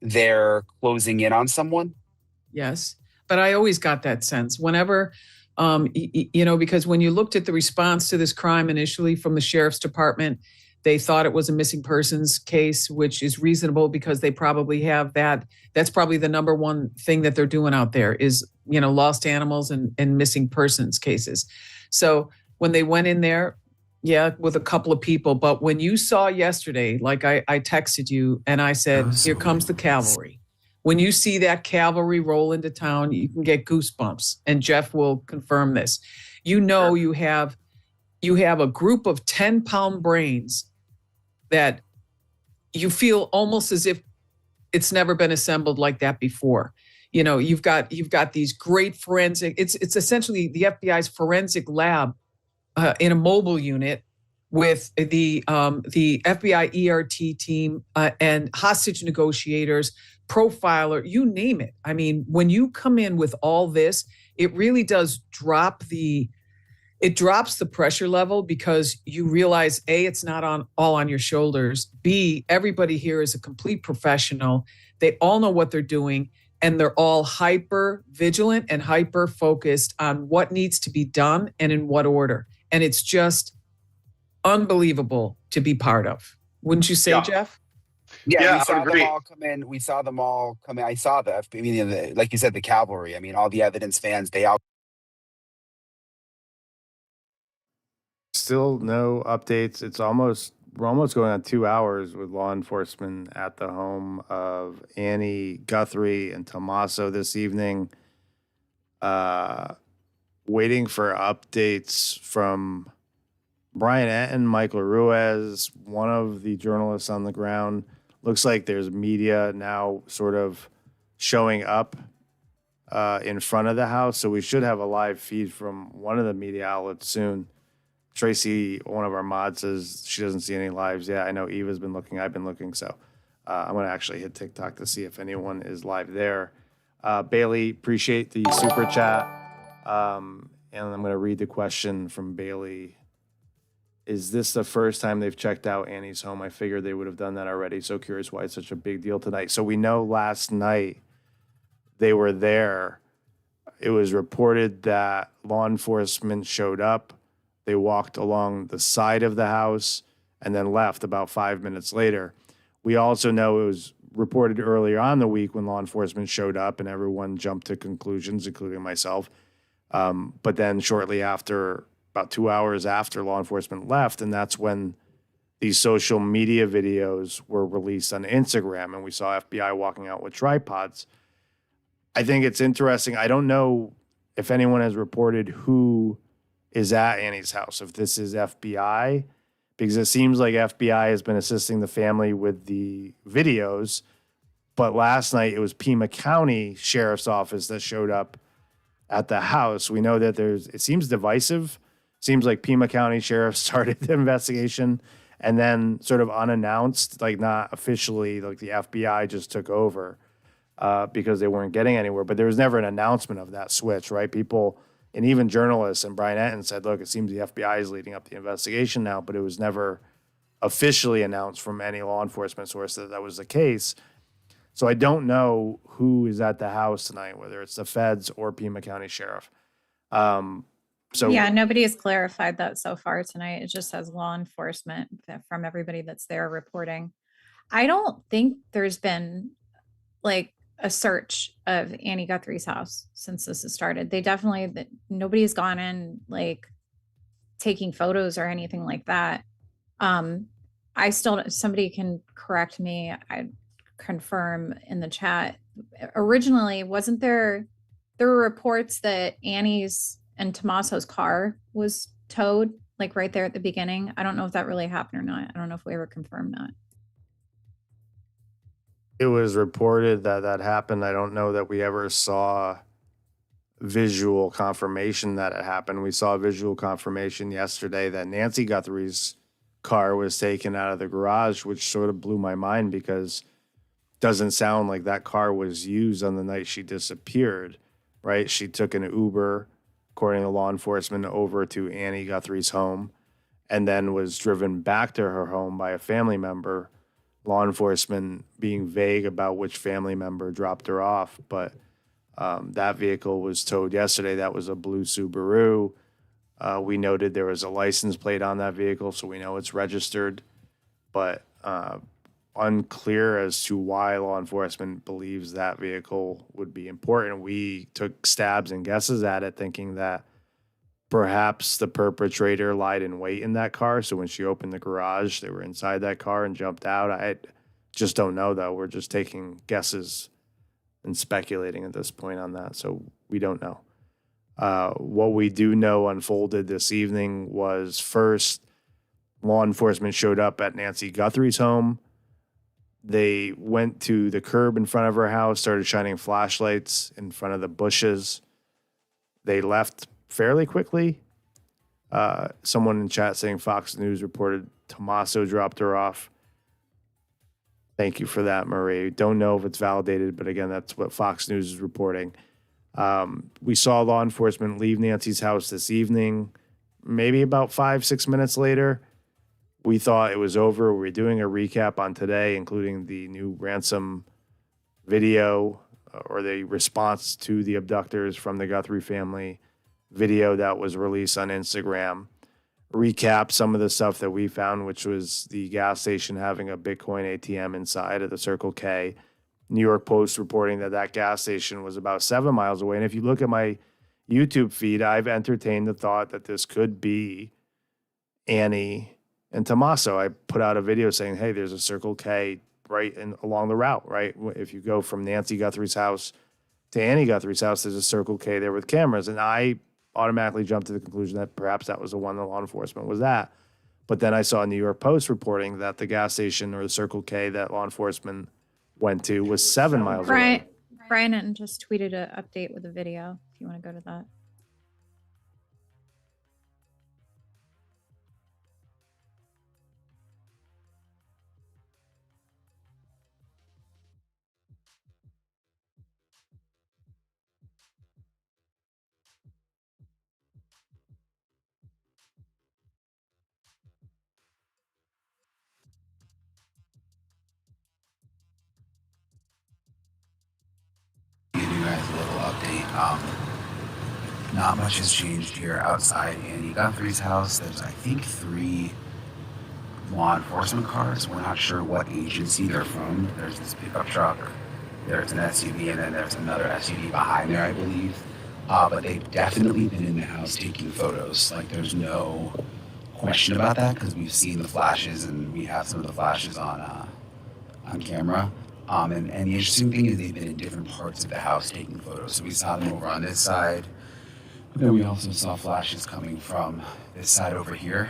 they're closing in on someone? Yes, but I always got that sense whenever, because when you looked at the response to this crime initially from the sheriff's department, They thought it was a missing persons case, which is reasonable because they probably have that. That's probably the number one thing that they're doing out there is, lost animals and missing persons cases. So when they went in there, with a couple of people. But when you saw yesterday, like I texted you and I said, here comes the cavalry. When you see that cavalry roll into town, you can get goosebumps. And Jeff will confirm this. You have a group of 10-pound brains that you feel almost as if it's never been assembled like that before. You've got these great forensic. It's essentially the FBI's forensic lab in a mobile unit with the FBI ERT team and hostage negotiators, profiler, you name it. I mean, when you come in with all this, it really does drops the pressure level because you realize A, it's not all on your shoulders. B, everybody here is a complete professional. They all know what they're doing, and they're all hyper vigilant and hyper focused on what needs to be done and in what order. And it's just unbelievable to be part of. Wouldn't you say, Jeff? Yeah, we saw them all come in. We saw them all come in. I saw like you said, the cavalry. I mean, all the evidence fans, they all. Still no updates. We're almost going on 2 hours with law enforcement at the home of Annie Guthrie and Tommaso this evening. Waiting for updates from Brian Etten, Michael Ruiz, one of the journalists on the ground. Looks like there's media now sort of showing up in front of the house. So we should have a live feed from one of the media outlets soon. Tracy, one of our mods, says she doesn't see any lives yet. I know Eva's been looking. I've been looking. So I'm going to actually hit TikTok to see if anyone is live there. Bailey, appreciate the super chat. And I'm going to read the question from Bailey. Is this the first time they've checked out Annie's home? I figured they would have done that already. So curious why it's such a big deal tonight. So we know last night they were there. It was reported that law enforcement showed up. They walked along the side of the house and then left about 5 minutes later. We also know it was reported earlier on the week when law enforcement showed up and everyone jumped to conclusions, including myself. But then shortly after, about 2 hours after law enforcement left, and that's when these social media videos were released on Instagram, and we saw FBI walking out with tripods. I think it's interesting. I don't know if anyone has reported who is at Annie's house, if this is FBI, because it seems like FBI has been assisting the family with the videos. But last night it was Pima County Sheriff's Office that showed up at the house. We know that it seems divisive. Seems like Pima County Sheriff started the investigation and then sort of unannounced, like not officially, like the FBI just took over because they weren't getting anywhere. But there was never an announcement of that switch, right? People, and even journalists and Brian Etten said, look, it seems the FBI is leading up the investigation now, but it was never officially announced from any law enforcement source that was the case. So I don't know who is at the house tonight, whether it's the feds or Pima County Sheriff. Yeah, nobody has clarified that so far tonight. It just says law enforcement from everybody that's there reporting. I don't think there's been like a search of Annie Guthrie's house since this has started. Nobody's gone in like taking photos or anything like that. Somebody can correct me. I confirm in the chat. Originally, wasn't there were reports that Annie's and Tommaso's car was towed, like right there at the beginning. I don't know if that really happened or not. I don't know if we ever confirmed that. It was reported that happened. I don't know that we ever saw visual confirmation that it happened. We saw visual confirmation yesterday that Nancy Guthrie's car was taken out of the garage, which sort of blew my mind because it doesn't sound like that car was used on the night she disappeared, right? She took an Uber, according to law enforcement, over to Annie Guthrie's home and then was driven back to her home by a family member. Law enforcement being vague about which family member dropped her off, but that vehicle was towed yesterday. That was a blue Subaru. We noted there was a license plate on that vehicle, so we know it's registered. but unclear as to why law enforcement believes that vehicle would be important. We took stabs and guesses at it, thinking that perhaps the perpetrator lied in wait in that car. So when she opened the garage, they were inside that car and jumped out. I just don't know, though. We're just taking guesses and speculating at this point on that. So we don't know. What we do know unfolded this evening was, first, law enforcement showed up at Nancy Guthrie's home. They went to the curb in front of her house, started shining flashlights in front of the bushes. They left fairly quickly. Someone in chat saying Fox News reported Tommaso dropped her off. Thank you for that, Marie. Don't know if it's validated, but again, that's what Fox News is reporting. We saw law enforcement leave Nancy's house this evening, maybe about 5-6 minutes later. We thought it was over. We're doing a recap on today, including the new ransom video or the response to the abductors from the Guthrie family video that was released on Instagram. Recap some of the stuff that we found, which was the gas station having a Bitcoin ATM inside of the Circle K. New York Post reporting that that gas station was about 7 miles away. And if you look at my YouTube feed, I've entertained the thought that this could be Annie and Tommaso. I put out a video saying, hey, there's a Circle K right along the route, right? If you go from Nancy Guthrie's house to Annie Guthrie's house, there's a Circle K there with cameras. And I automatically jumped to the conclusion that perhaps that was the one that law enforcement was at. But then I saw New York Post reporting that the gas station or the Circle K that law enforcement went to was 7 miles away. Brian just tweeted an update with a video if you want to go to that. Give you guys a little update. Not much has changed here outside Annie Guthrie's house. There's, I think, 3 law enforcement cars. We're not sure what agency they're from. There's this pickup truck, there's an SUV, and then there's another SUV behind there, I believe. But they've definitely been in the house taking photos. Like, there's no question about that because we've seen the flashes and we have some of the flashes on camera. And the interesting thing is they've been in different parts of the house taking photos. So we saw them over on this side. But then we also saw flashes coming from this side over here.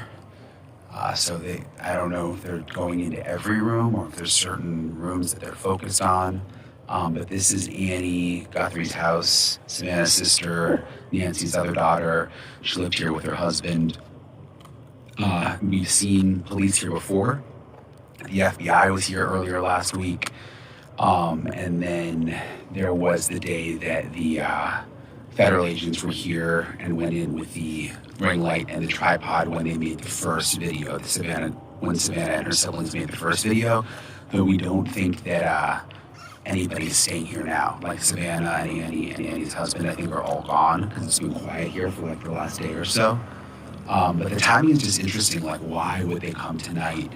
So I don't know if they're going into every room or if there's certain rooms that they're focused on. But this is Annie Guthrie's house, Savannah's sister, Nancy's other daughter. She lived here with her husband. We've seen police here before. The FBI was here earlier last week. And then there was the day that the federal agents were here and went in with the ring light and the tripod when they made the first video, when Savannah and her siblings made the first video. Though we don't think that anybody's staying here now. Like Savannah and Annie and Annie's husband, I think, are all gone because it's been quiet here for like the last day or so. But the timing is just interesting. Like, why would they come tonight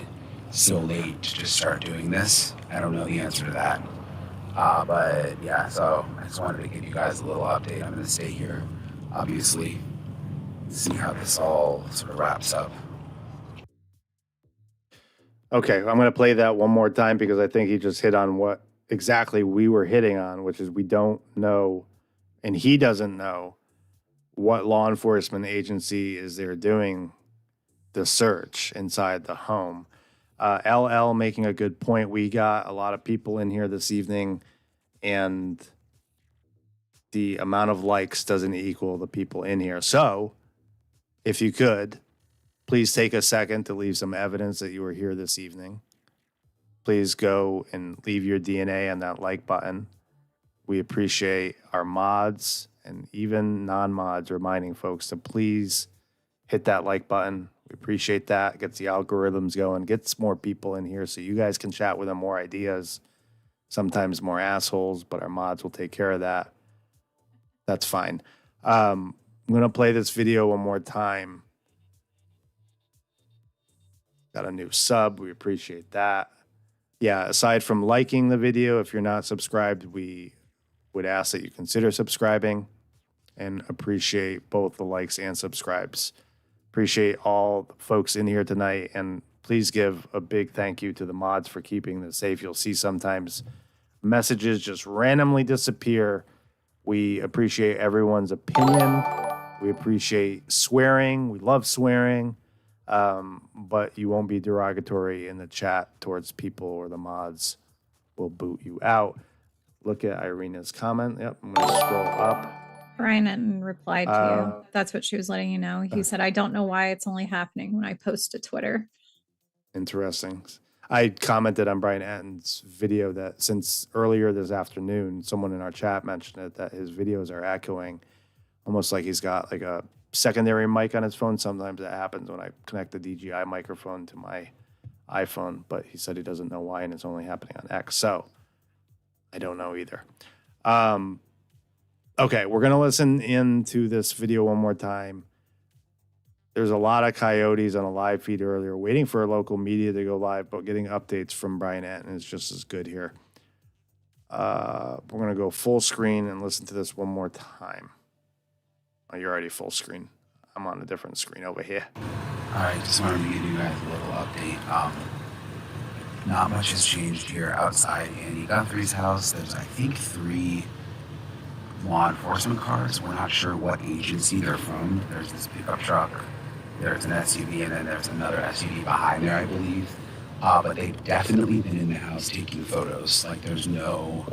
so late to just start doing this? I don't know the answer to that. But yeah, so I just wanted to give you guys a little update. I'm going to stay here, obviously, see how this all sort of wraps up. Okay, I'm going to play that one more time because I think he just hit on what exactly we were hitting on, which is we don't know, and he doesn't know, what law enforcement agency is there doing the search inside the home. LL making a good point. We got a lot of people in here this evening, and the amount of likes doesn't equal the people in here. So, if you could, please take a second to leave some evidence that you were here this evening. Please go and leave your DNA on that like button. We appreciate our mods and even non-mods reminding folks to please hit that like button. We appreciate that. Gets the algorithms going, gets more people in here so you guys can chat with them, more ideas, sometimes more assholes, but our mods will take care of that. That's fine. I'm going to play this video one more time. got a new sub. We appreciate that. Yeah, aside from liking the video, if you're not subscribed, we would ask that you consider subscribing and appreciate both the likes and subscribes. Appreciate all the folks in here tonight, and please give a big thank you to the mods for keeping this safe. You'll see sometimes messages just randomly disappear. We appreciate everyone's opinion. We appreciate swearing. We love swearing. But you won't be derogatory in the chat towards people, or the mods will boot you out. Look at Irina's comment. Yep, I'm going to scroll up. Brian replied to you. That's what she was letting you know. He said, I don't know why it's only happening when I post to Twitter. Interesting. I commented on Brian Atten's video that since earlier this afternoon, someone in our chat mentioned it, that his videos are echoing, almost like he's got like a secondary mic on his phone. Sometimes that happens when I connect the DJI microphone to my iPhone, but he said he doesn't know why, and it's only happening on X. So I don't know either. Okay, we're going to listen into this video one more time. There's a lot of coyotes on a live feed earlier, waiting for local media to go live, but getting updates from Brian Atten is just as good here. We're going to go full screen and listen to this one more time. Oh, you're already full screen. I'm on a different screen over here. All right, just wanted to give you guys a little update. Not much has changed here outside Annie Guthrie's house. There's, I think, 3 law enforcement cars. We're not sure what agency they're from. There's this pickup truck, there's an SUV, and then there's another SUV behind there, I believe. But they've definitely been in the house taking photos. Like, there's no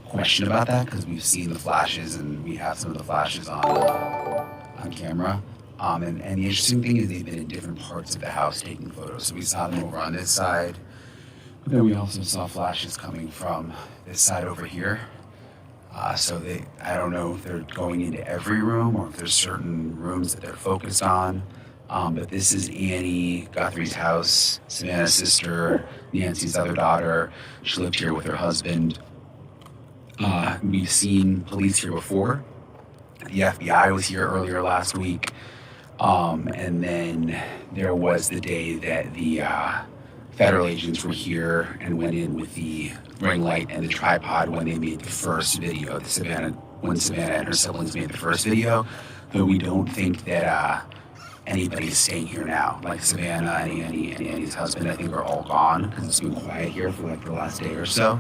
question about that, because we've seen the flashes, and we have some of the flashes on camera. And the interesting thing is they've been in different parts of the house taking photos. So we saw them over on this side, but then we also saw flashes coming from this side over here. So I don't know if they're going into every room or if there's certain rooms that they're focused on. But this is Annie Guthrie's house, Savannah's sister, Nancy's other daughter. She lived here with her husband. We've seen police here before. The FBI was here earlier last week. And then there was the day that the federal agents were here and went in with the ring light and the tripod when they made the first video, when Savannah and her siblings made the first video. But we don't think that anybody's staying here now. Like Savannah and Annie and Annie's husband, I think, are all gone because it's been quiet here for like the last day or so.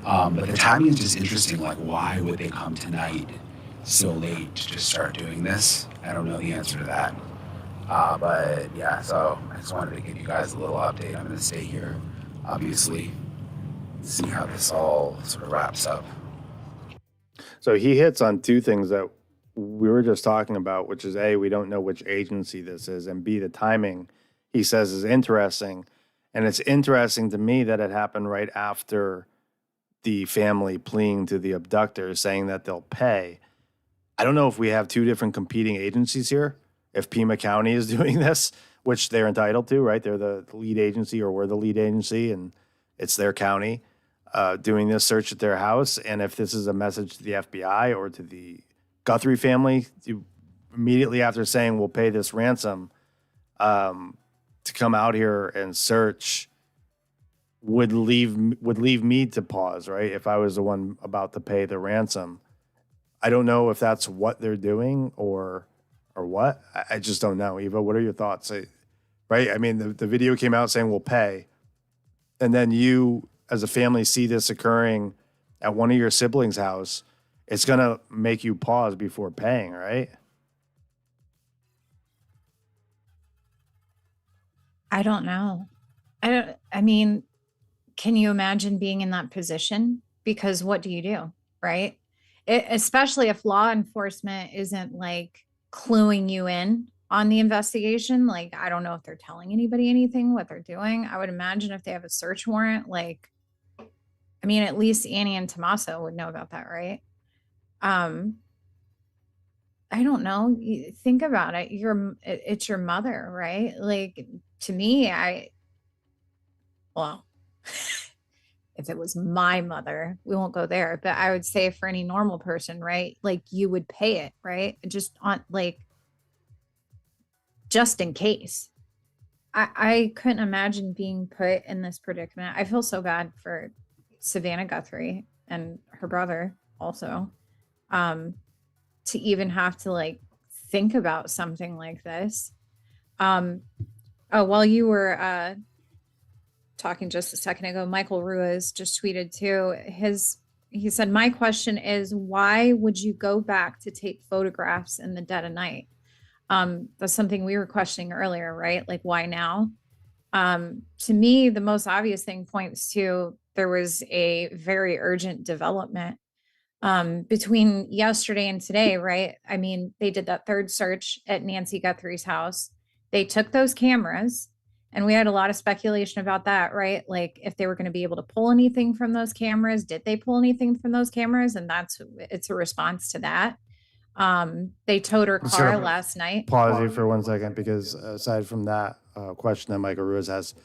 But the timing is just interesting. Like, why would they come tonight so late to just start doing this? I don't know the answer to that. But yeah, so I just wanted to give you guys a little update. I'm going to stay here, obviously, see how this all sort of wraps up. So he hits on 2 things that we were just talking about, which is A, we don't know which agency this is, and B, the timing, he says, is interesting. And it's interesting to me that it happened right after the family pleading to the abductors, saying that they'll pay. I don't know if we have 2 different competing agencies here. If Pima County is doing this, which they're entitled to, right? They're the lead agency, or we're the lead agency, and it's their county doing this search at their house. And if this is a message to the FBI or to the Guthrie family, immediately after saying we'll pay this ransom, to come out here and search would leave me to pause, right? If I was the one about to pay the ransom. I don't know if that's what they're doing or what. I just don't know. Eva, what are your thoughts? Right? I mean, the video came out saying we'll pay, and then you, as a family, see this occurring at one of your siblings' house. It's going to make you pause before paying, right? I don't know. I mean, can you imagine being in that position? Because what do you do, right? Especially if law enforcement isn't like cluing you in on the investigation. Like, I don't know if they're telling anybody anything, what they're doing. I would imagine if they have a search warrant, like, I mean, at least Annie and Tommaso would know about that, right? I don't know. Think about it. It's your mother, right? Like, to me, well, if it was my mother, we won't go there, but I would say for any normal person, right? Like, you would pay it, right? Just in case. I couldn't imagine being put in this predicament. I feel so bad for Savannah Guthrie and her brother also. Um, to even have to like think about something like this. Um, oh, while you were talking just a second ago, Michael Ruiz just tweeted too. He said, "My question is, why would you go back to take photographs in the dead of night?" That's something we were questioning earlier, right? Like, why now? To me, the most obvious thing points to there was a very urgent development between yesterday and today, right? I mean, they did that third search at Nancy Guthrie's house. They took those cameras, and we had a lot of speculation about that, right? Like if they were going to be able to pull anything from those cameras, did they pull anything from those cameras? And it's a response to that. They towed her I'm just car gonna last night. pause you for 1 second because aside from that question that Michael Ruiz has,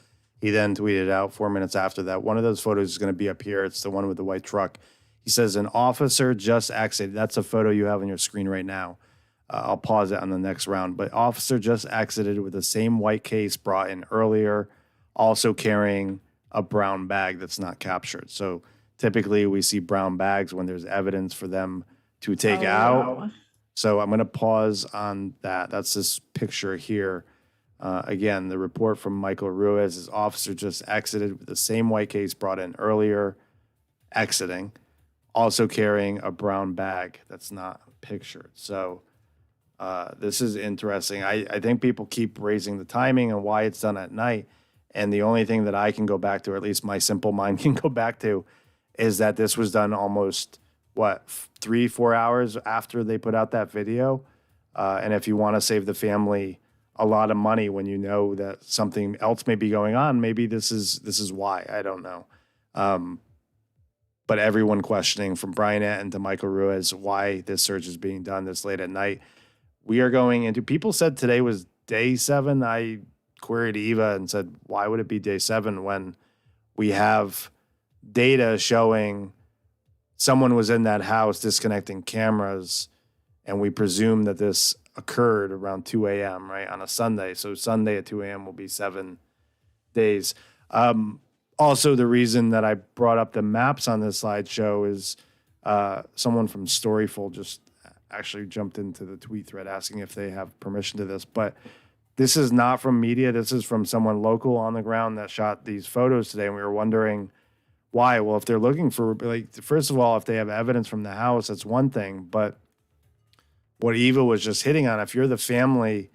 he then tweeted out 4 minutes after that. One of those photos is going to be up here. It's the one with the white truck. He says, an officer just exited. That's a photo you have on your screen right now. I'll pause it on the next round. But officer just exited with the same white case brought in earlier, also carrying a brown bag that's not captured. So typically we see brown bags when there's evidence for them to take out. So I'm going to pause on that. That's this picture here. Again, the report from Michael Ruiz is officer just exited with the same white case brought in earlier, exiting, also carrying a brown bag that's not pictured. So this is interesting. I think people keep raising the timing and why it's done at night. And the only thing that I can go back to, or at least my simple mind can go back to, is that this was done almost, 3-4 hours after they put out that video. And if you want to save the family a lot of money when you know that something else may be going on, maybe this is why. I don't know. But everyone questioning, from Brian Etten to Michael Ruiz, why this search is being done this late at night. We are going into, people said today was day 7. I queried Eva and said, why would it be day 7 when we have data showing someone was in that house disconnecting cameras, and we presume that this occurred around 2 a.m., right, on a Sunday. So Sunday at 2 a.m. will be 7 days. Also, the reason that I brought up the maps on this slideshow is someone from Storyful just actually jumped into the tweet thread asking if they have permission to this. But this is not from media. This is from someone local on the ground that shot these photos today, and we were wondering why. Well, if they're looking for, like, first of all, if they have evidence from the house, that's one thing. But what Eva was just hitting on, if you're the family,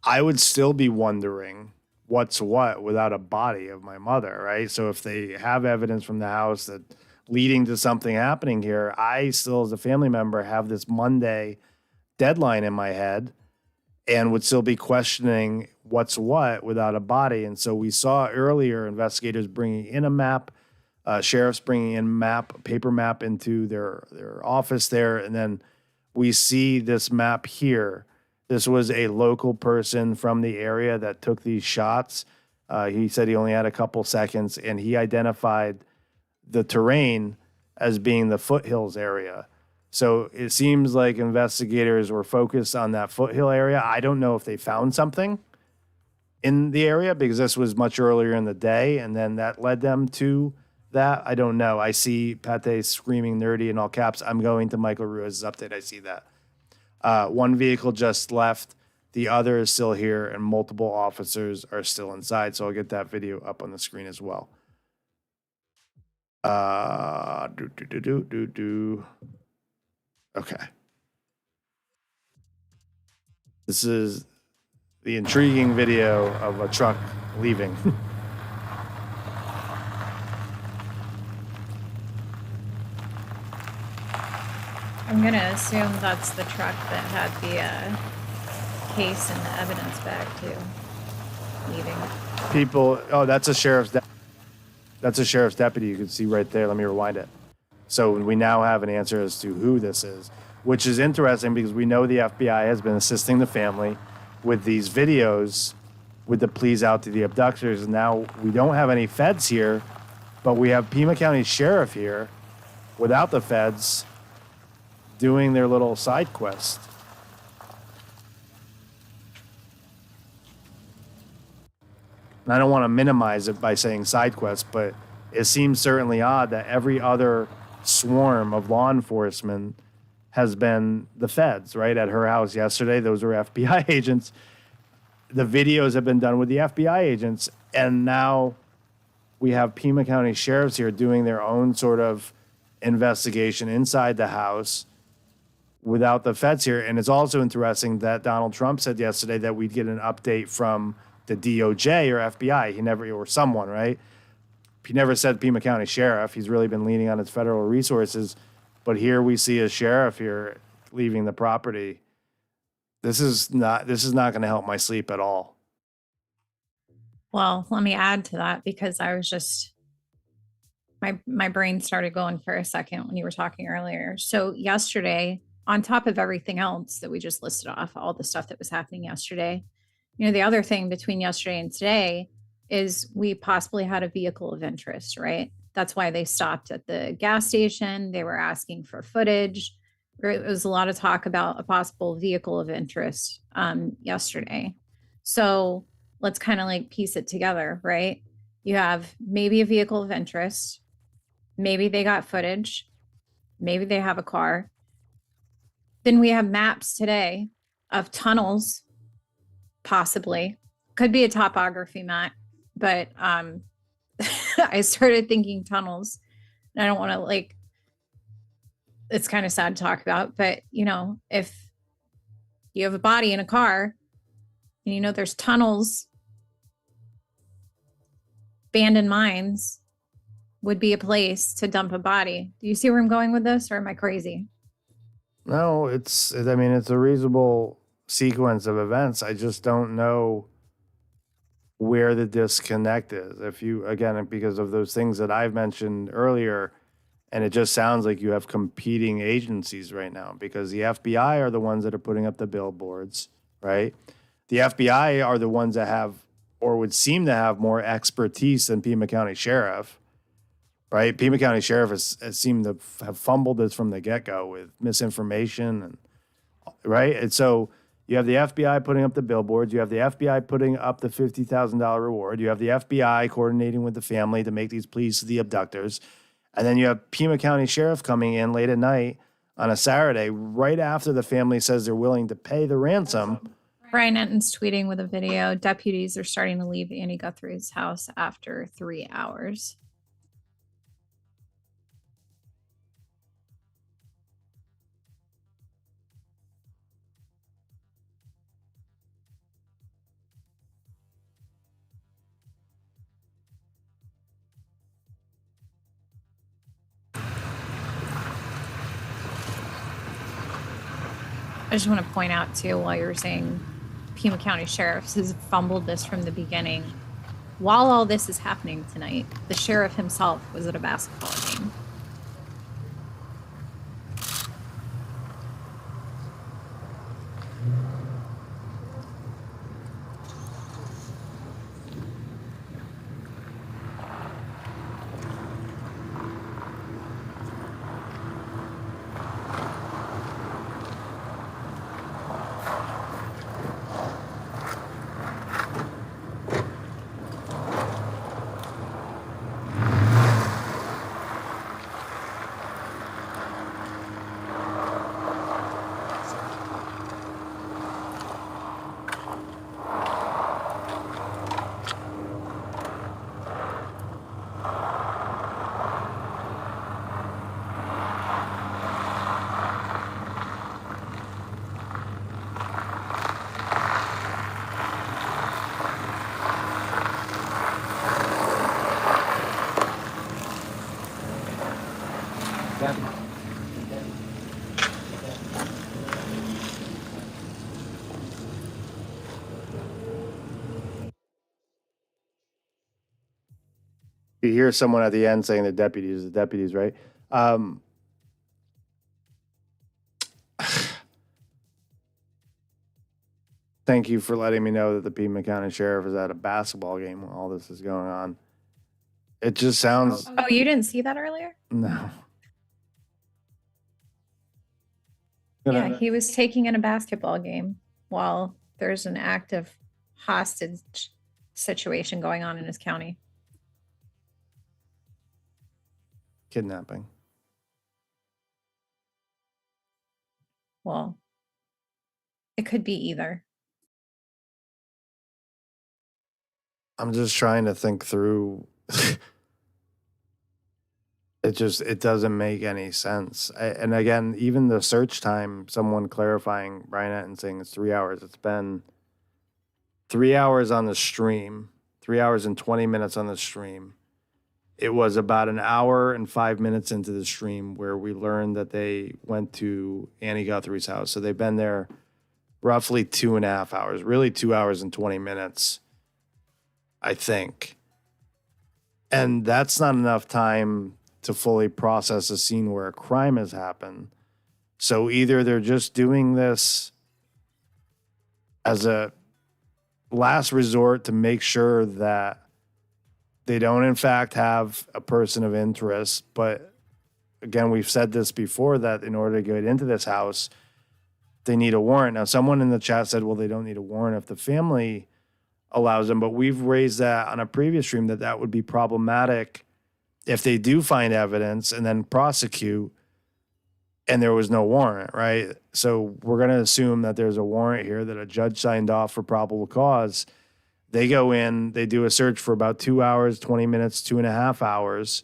I would still be wondering what's what without a body of my mother, right? So if they have evidence from the house that leading to something happening here, I still, as a family member, have this Monday deadline in my head and would still be questioning what's what without a body. And so we saw earlier investigators bringing in a map, sheriffs bringing in paper map into their office there. And then we see this map here. This was a local person from the area that took these shots. He said he only had a couple seconds, and he identified the terrain as being the foothills area. So it seems like investigators were focused on that foothill area. I don't know if they found something in the area because this was much earlier in the day, and then that led them to that. I don't know. I see Pate screaming nerdy in all caps. I'm going to Michael Ruiz's update. I see that. One vehicle just left. The other is still here, and multiple officers are still inside. So I'll get that video up on the screen as well. Okay. This is the intriguing video of a truck leaving. I'm gonna assume that's the truck that had the case and the evidence bag too. Leaving. People, that's a sheriff's deputy. You can see right there. Let me rewind it. So we now have an answer as to who this is, which is interesting because we know the FBI has been assisting the family with these videos with the pleas out to the abductors. And now we don't have any feds here, but we have Pima County Sheriff here without the feds doing their little side quest. and I don't want to minimize it by saying side quests, but it seems certainly odd that every other swarm of law enforcement has been the feds, right? At her house yesterday, those were FBI agents. The videos have been done with the FBI agents, and now we have Pima County sheriffs here doing their own sort of investigation inside the house without the feds here. And it's also interesting that Donald Trump said yesterday that we'd get an update from the DOJ or FBI. He never, or someone, right? He never said Pima County sheriff. He's really been leaning on his federal resources. But here we see a sheriff here leaving the property. This is not going to help my sleep at all. Well, let me add to that because I was just my brain started going for a second when you were talking earlier. So yesterday, on top of everything else that we just listed off, all the stuff that was happening yesterday, the other thing between yesterday and today is we possibly had a vehicle of interest, right? That's why they stopped at the gas station. They were asking for footage. There was a lot of talk about a possible vehicle of interest yesterday. So let's kind of like piece it together, right? You have maybe a vehicle of interest. Maybe they got footage. Maybe they have a car. Then we have maps today of tunnels, possibly. Could be a topography map, but I started thinking tunnels. And I don't want to it's kind of sad to talk about, but if you have a body in a car and there's tunnels, abandoned mines would be a place to dump a body. Do you see where I'm going with this, or am I crazy? No, it's a reasonable sequence of events. I just don't know where the disconnect is. If you, again, because of those things that I've mentioned earlier, and it just sounds like you have competing agencies right now because the FBI are the ones that are putting up the billboards, right? The FBI are the ones that have, or would seem to have, more expertise than Pima County Sheriff, right? Pima County Sheriff has seemed to have fumbled this from the get-go with misinformation, and right? And so you have the FBI putting up the billboards. You have the FBI putting up the $50,000 reward. You have the FBI coordinating with the family to make these pleas to the abductors. And then you have Pima County Sheriff coming in late at night on a Saturday, right after the family says they're willing to pay the ransom. Brian Enton's tweeting with a video. Deputies are starting to leave Annie Guthrie's house after 3 hours. I just want to point out too, while you were saying Pima County Sheriffs has fumbled this from the beginning. While all this is happening tonight, the sheriff himself was at a basketball game. You hear someone at the end saying the deputies, right? Thank you for letting me know that the Pima County Sheriff is at a basketball game while all this is going on. It just sounds... Oh, you didn't see that earlier? No. Yeah, he was taking in a basketball game while there's an active hostage situation going on in his county. Kidnapping. Well, it could be either. I'm just trying to think through. It doesn't make any sense. And again, even the search time, someone clarifying, Brian Etten saying it's 3 hours. It's been 3 hours on the stream, 3 hours and 20 minutes on the stream. It was about an hour and 5 minutes into the stream where we learned that they went to Annie Guthrie's house. So they've been there roughly 2.5 hours, really 2 hours and 20 minutes, I think. And that's not enough time to fully process a scene where a crime has happened. So either they're just doing this as a last resort to make sure that they don't in fact have a person of interest. But again, we've said this before, that in order to get into this house, they need a warrant. Now, someone in the chat said, well, they don't need a warrant if the family allows them. But we've raised that on a previous stream that would be problematic if they do find evidence and then prosecute and there was no warrant, right? So we're going to assume that there's a warrant here, that a judge signed off for probable cause. They go in, they do a search for about 2 hours, 20 minutes, 2.5 hours.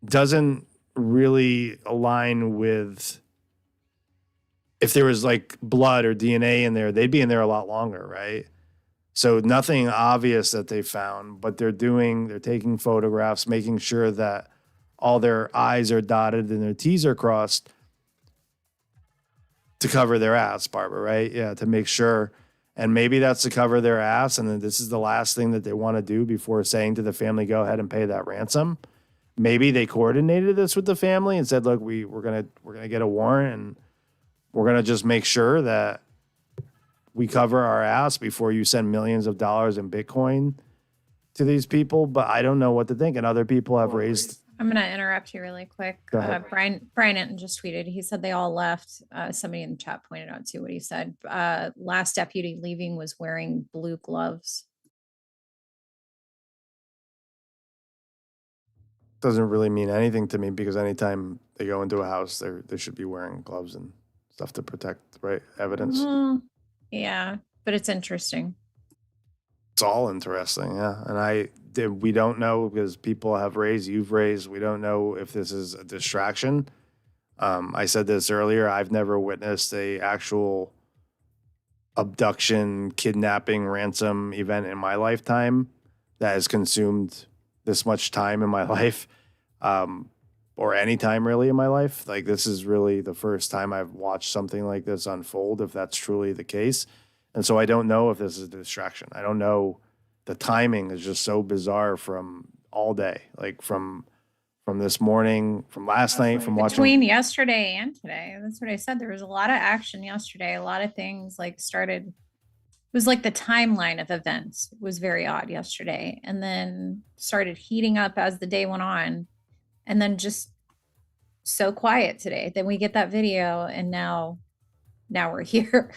Doesn't really align with, if there was like blood or DNA in there, they'd be in there a lot longer, right? So nothing obvious that they found, but they're taking photographs, making sure that all their I's are dotted and their T's are crossed to cover their ass, Barbara, right? Yeah, to make sure. And maybe that's to cover their ass, and then this is the last thing that they want to do before saying to the family, go ahead and pay that ransom. Maybe they coordinated this with the family and said, look, we're gonna get a warrant, and we're gonna just make sure that we cover our ass before you send millions of dollars in Bitcoin to these people. But I don't know what to think. And other people have raised. I'm going to interrupt you really quick. Go ahead. Brian Etten just tweeted. He said they all left. Somebody in the chat pointed out too what he said. Last deputy leaving was wearing blue gloves. Doesn't really mean anything to me, because anytime they go into a house, they should be wearing gloves and stuff to protect, right, evidence. Yeah, but it's interesting. It's all interesting, yeah. And we don't know, because people have raised, you've raised, we don't know if this is a distraction. I said this earlier, I've never witnessed a actual abduction, kidnapping, ransom event in my lifetime that has consumed this much time in my life, or any time really in my life. Like, this is really the first time I've watched something like this unfold, if that's truly the case. And so I don't know if this is a distraction. I don't know. The timing is just so bizarre from all day, like from this morning, from last night, from watching. Between yesterday and today, that's what I said. There was a lot of action yesterday. A lot of things like started. It was like the timeline of events was very odd yesterday, and then started heating up as the day went on, and then just so quiet today. Then we get that video, and now we're here.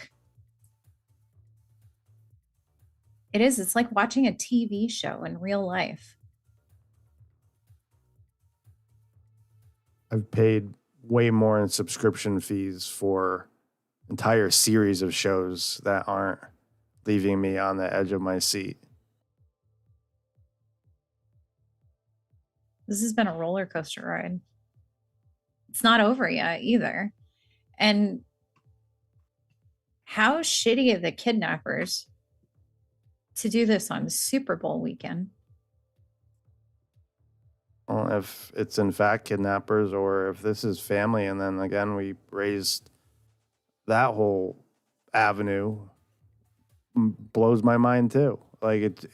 It is. It's like watching a TV show in real life. I've paid way more in subscription fees for entire series of shows that aren't leaving me on the edge of my seat. This has been a roller coaster ride. It's not over yet either. And how shitty of the kidnappers to do this on Super Bowl weekend. Well, if it's in fact kidnappers, or if this is family, and then again we raised that whole avenue, blows my mind too. Like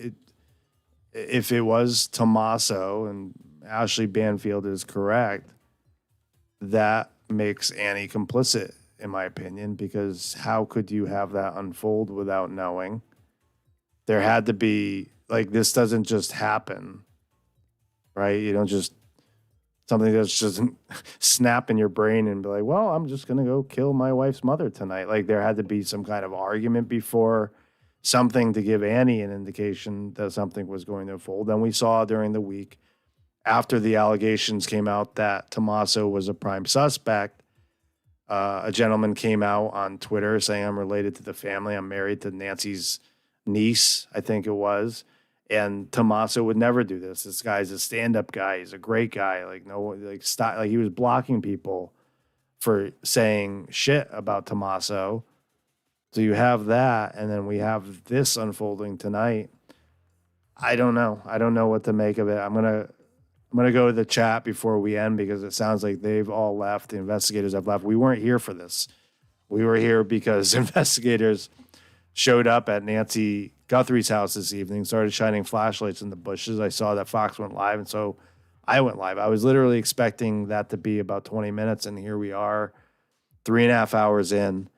if it was Tommaso and Ashley Banfield is correct, that makes Annie complicit, in my opinion, because how could you have that unfold without knowing? There had to be, like, this doesn't just happen, right? You don't just, something that just doesn't snap in your brain and be like, well, I'm just going to go kill my wife's mother tonight. Like, there had to be some kind of argument before something to give Annie an indication that something was going to unfold. Then we saw during the week, after the allegations came out that Tommaso was a prime suspect, a gentleman came out on Twitter saying, I'm related to the family. I'm married to Nancy's niece, I think it was. And Tommaso would never do this. This guy's a stand-up guy. He's a great guy. Like, no, like, stop. Like, he was blocking people for saying shit about Tommaso. So you have that, and then we have this unfolding tonight. I don't know. I don't know what to make of it. I'm gonna go to the chat before we end because it sounds like they've all left. The investigators have left. We weren't here for this. We were here because investigators showed up at Nancy Guthrie's house this evening, started shining flashlights in the bushes. I saw that Fox went live, and so I went live. I was literally expecting that to be about 20 minutes, and here we are, 3.5 hours in,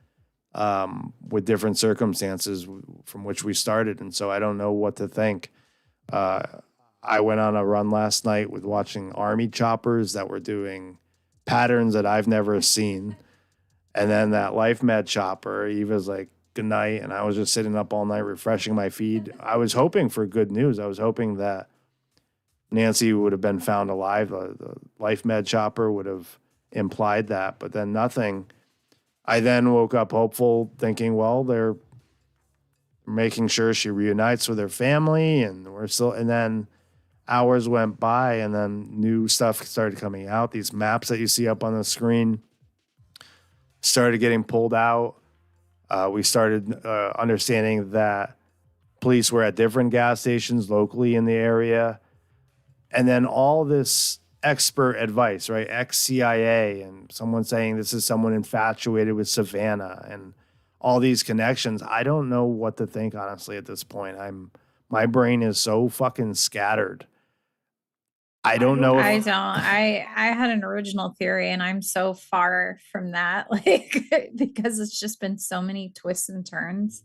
with different circumstances from which we started. And so I don't know what to think. I went on a run last night with watching Army choppers that were doing patterns that I've never seen. And then that Life Med chopper, Eva's like, good night. And I was just sitting up all night refreshing my feed. I was hoping for good news. I was hoping that Nancy would have been found alive. The Life Med chopper would have implied that, but then nothing. I then woke up hopeful, thinking, well, they're making sure she reunites with her family, and we're still. And then hours went by, and then new stuff started coming out. These maps that you see up on the screen started getting pulled out. We started understanding that police were at different gas stations locally in the area, and then all this expert advice, right? Ex-CIA and someone saying this is someone infatuated with Savannah and all these connections. I don't know what to think, honestly, at this point. My brain is so fucking scattered. I don't know. I don't. I had an original theory, and I'm so far from that, like, because it's just been so many twists and turns.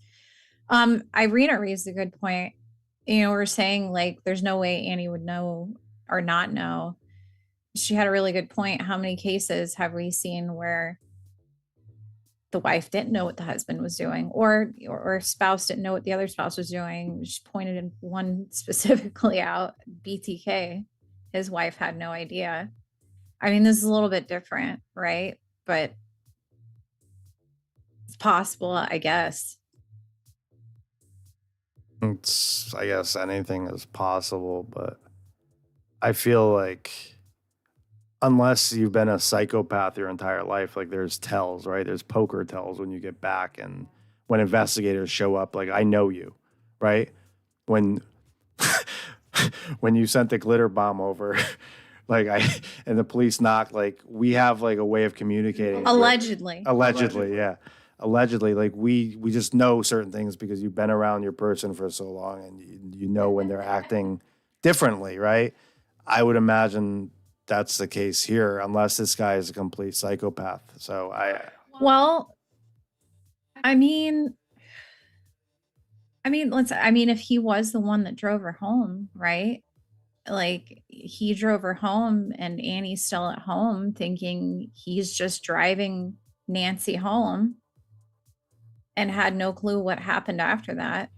Irina raised a good point. You know, we're saying like there's no way Annie would know or not know. She had a really good point. How many cases have we seen where the wife didn't know what the husband was doing, or spouse didn't know what the other spouse was doing? She pointed in one specifically out, BTK. His wife had no idea. I mean, this is a little bit different, right? But it's possible, I guess. I guess anything is possible, but I feel like unless you've been a psychopath your entire life, like there's tells, right? There's poker tells when you get back, and when investigators show up, like, I know you, right? When when you sent the glitter bomb over, like and the police knocked, like we have like a way of communicating. Allegedly, yeah. Allegedly, like we just know certain things because you've been around your person for so long, and you know when they're acting differently, right? I would imagine that's the case here, unless this guy is a complete psychopath. So well, I mean, if he was the one that drove her home, right? Like, he drove her home and Annie's still at home thinking he's just driving Nancy home and had no clue what happened after that.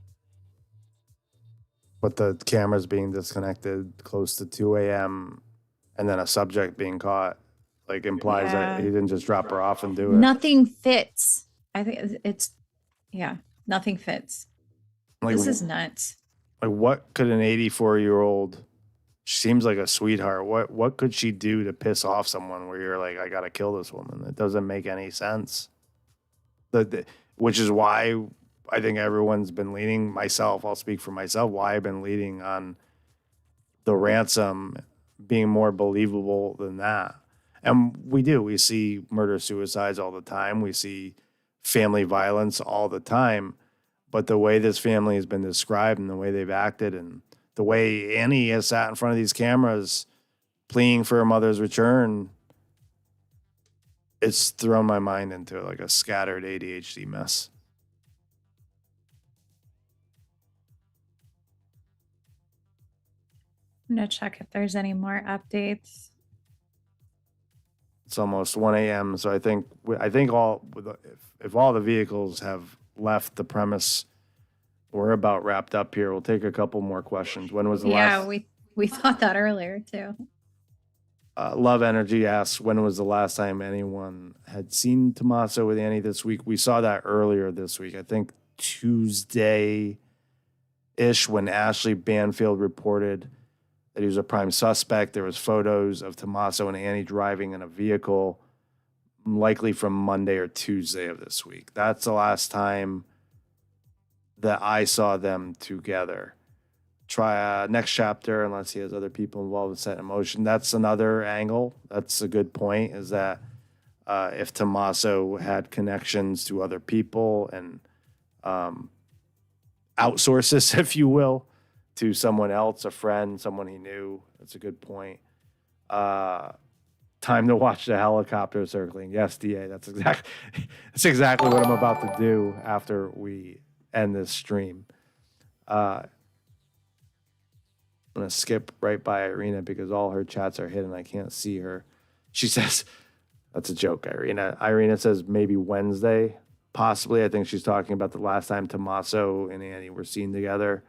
But the cameras being disconnected close to 2 a.m. and then a subject being caught, like, implies that he didn't just drop her off and do it. Nothing fits. I think nothing fits. Like, this is nuts. Like, what could an 84-year-old, she seems like a sweetheart, what could she do to piss off someone where you're like, I gotta kill this woman? It doesn't make any sense. Which is why I think everyone's been leaning, myself, I'll speak for myself, why I've been leaning on the ransom being more believable than that. And we see murder-suicides all the time. We see family violence all the time. But the way this family has been described and the way they've acted and the way Annie has sat in front of these cameras pleading for her mother's return, it's thrown my mind into like a scattered ADHD mess. I'm going to check if there's any more updates. It's almost 1 a.m. So I think if all the vehicles have left the premise We're about wrapped up here. We'll take a couple more questions. When was the Yeah, last? we thought that earlier too. Love Energy asks, when was the last time anyone had seen Tommaso with Annie this week? We saw that earlier this week. I think Tuesday-ish when Ashley Banfield reported that he was a prime suspect. There was photos of Tommaso and Annie driving in a vehicle, likely from Monday or Tuesday of this week. That's the last time that I saw them together. Try next chapter, unless he has other people involved with set in motion. That's another angle. That's a good point, is that if Tommaso had connections to other people and outsources, if you will, to someone else, a friend, someone he knew. That's a good point. Time to watch the helicopter circling. Yes, DA, that's exactly what I'm about to do after we end this stream. I'm going to skip right by Irina because all her chats are hidden. I can't see her. She says, that's a joke, Irina. Irina says maybe Wednesday, possibly. I think she's talking about the last time Tommaso and Annie were seen together.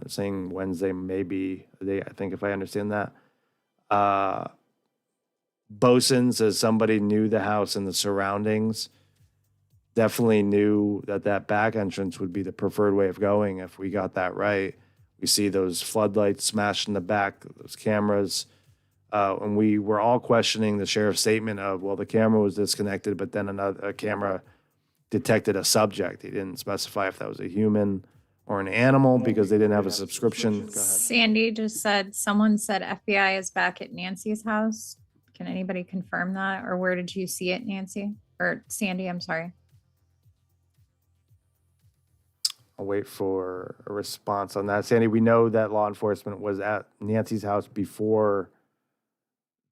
Saying Wednesday, maybe a day, I think, if I understand that. Bosun says somebody knew the house and the surroundings. Definitely knew that back entrance would be the preferred way of going if we got that right. We see those floodlights smashed in the back, those cameras. And we were all questioning the sheriff's statement of, well, the camera was disconnected, but then a camera detected a subject. He didn't specify if that was a human or an animal because they didn't have a subscription. Go ahead. Sandy just said, someone said FBI is back at Nancy's house. Can anybody confirm that? Or where did you see it, Nancy? Or Sandy, I'm sorry. I'll wait for a response on that. Sandy, we know that law enforcement was at Nancy's house before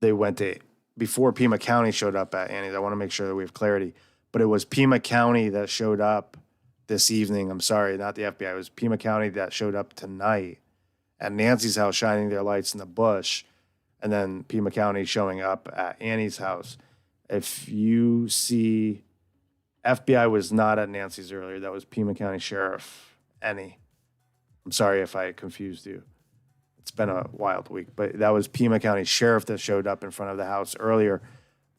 Pima County showed up at Annie's. I want to make sure that we have clarity. But it was Pima County that showed up this evening. I'm sorry, not the FBI. It was Pima County that showed up tonight at Nancy's house, shining their lights in the bush, and then Pima County showing up at Annie's house. If you see, FBI was not at Nancy's earlier. That was Pima County Sheriff Annie. I'm sorry if I confused you. It's been a wild week, but that was Pima County Sheriff that showed up in front of the house earlier.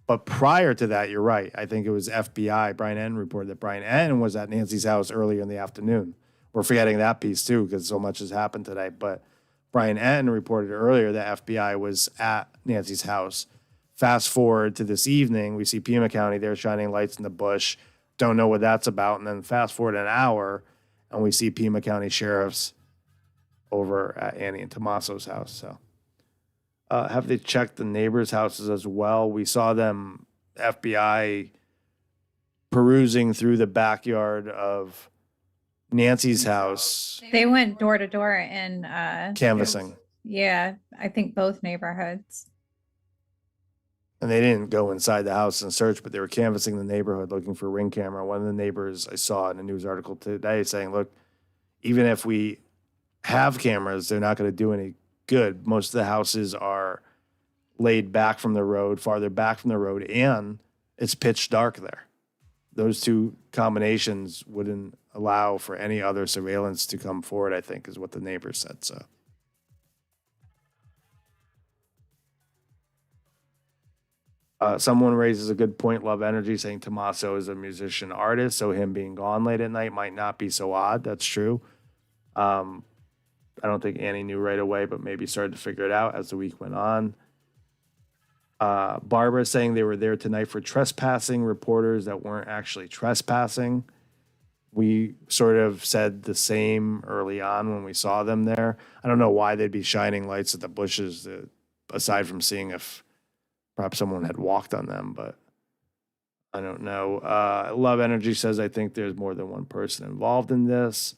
But prior to that, you're right. I think it was FBI. Brian N. reported that Brian N. was at Nancy's house earlier in the afternoon. We're forgetting that piece too because so much has happened today. But Brian N. reported earlier that FBI was at Nancy's house. Fast forward to this evening, we see Pima County there shining lights in the bush. Don't know what that's about. And then fast forward an hour, and we see Pima County sheriffs over at Annie and Tommaso's house. So have they checked the neighbors' houses as well? We saw them, FBI, perusing through the backyard of Nancy's house. They went door to door and Canvassing. Yeah, I think both neighborhoods. And they didn't go inside the house and search, but they were canvassing the neighborhood looking for a Ring camera. One of the neighbors I saw in a news article today saying, look, even if we have cameras, they're not going to do any good. Most of the houses are laid back from the road, farther back from the road, and it's pitch dark there. Those two combinations wouldn't allow for any other surveillance to come forward, I think, is what the neighbor said. So. Someone raises a good point, Love Energy, saying Tommaso is a musician artist, so him being gone late at night might not be so odd. That's true. I don't think Annie knew right away, but maybe started to figure it out as the week went on. Barbara saying they were there tonight for trespassing reporters that weren't actually trespassing. We sort of said the same early on when we saw them there. I don't know why they'd be shining lights at the bushes, aside from seeing if perhaps someone had walked on them, but I don't know. Love Energy says, I think there's more than one person involved in this.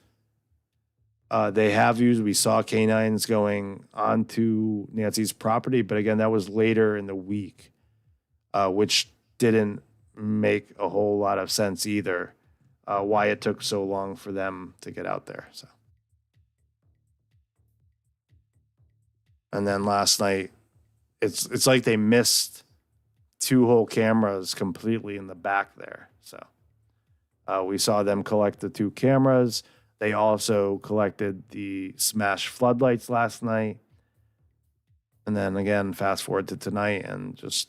They have used, we saw canines going onto Nancy's property, but again, that was later in the week, which didn't make a whole lot of sense either, why it took so long for them to get out there. So, and then last night, it's like they missed two whole cameras completely in the back there. So we saw them collect the two cameras. They also collected the smashed floodlights last night. And then again, fast forward to tonight and just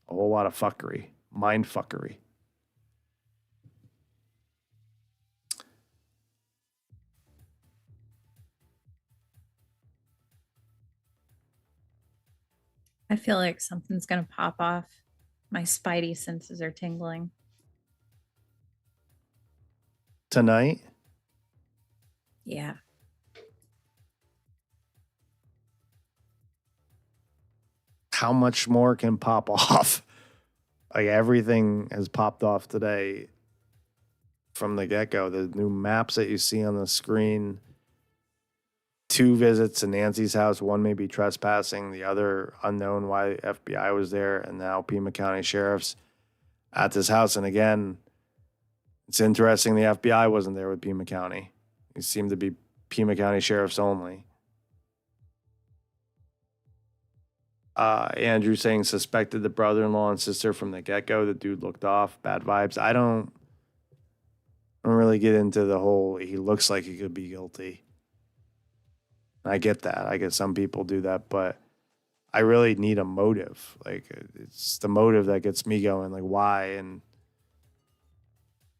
a whole lot of fuckery, mind fuckery. I feel like something's gonna pop off. My spidey senses are tingling. Tonight, Yeah. how much more can pop off? Like everything has popped off today from the get-go. The new maps that you see on the screen, 2 visits to Nancy's house, one may be trespassing, the other unknown why FBI was there, and now Pima County Sheriff's at this house. And again, it's interesting the FBI wasn't there with Pima County. It seemed to be Pima County Sheriff's only. Andrew saying suspected the brother-in-law and sister from the get-go. The dude looked off. Bad vibes. I don't really get into the whole he looks like he could be guilty. I get that. I get some people do that, but I really need a motive. Like it's the motive that gets me going. Like why? And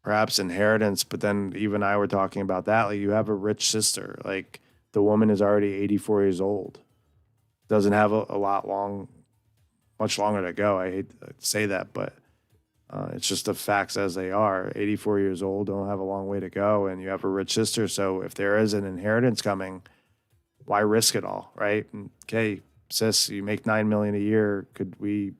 perhaps inheritance. But then even I were talking about that. Like you have a rich sister. Like the woman is already 84 years old. Doesn't have much longer to go. I hate to say that, but it's just the facts as they are. 84 years old, don't have a long way to go, and you have a rich sister. So if there is an inheritance coming, why risk it all, right? And, okay, sis, you make $9 million a year. Could we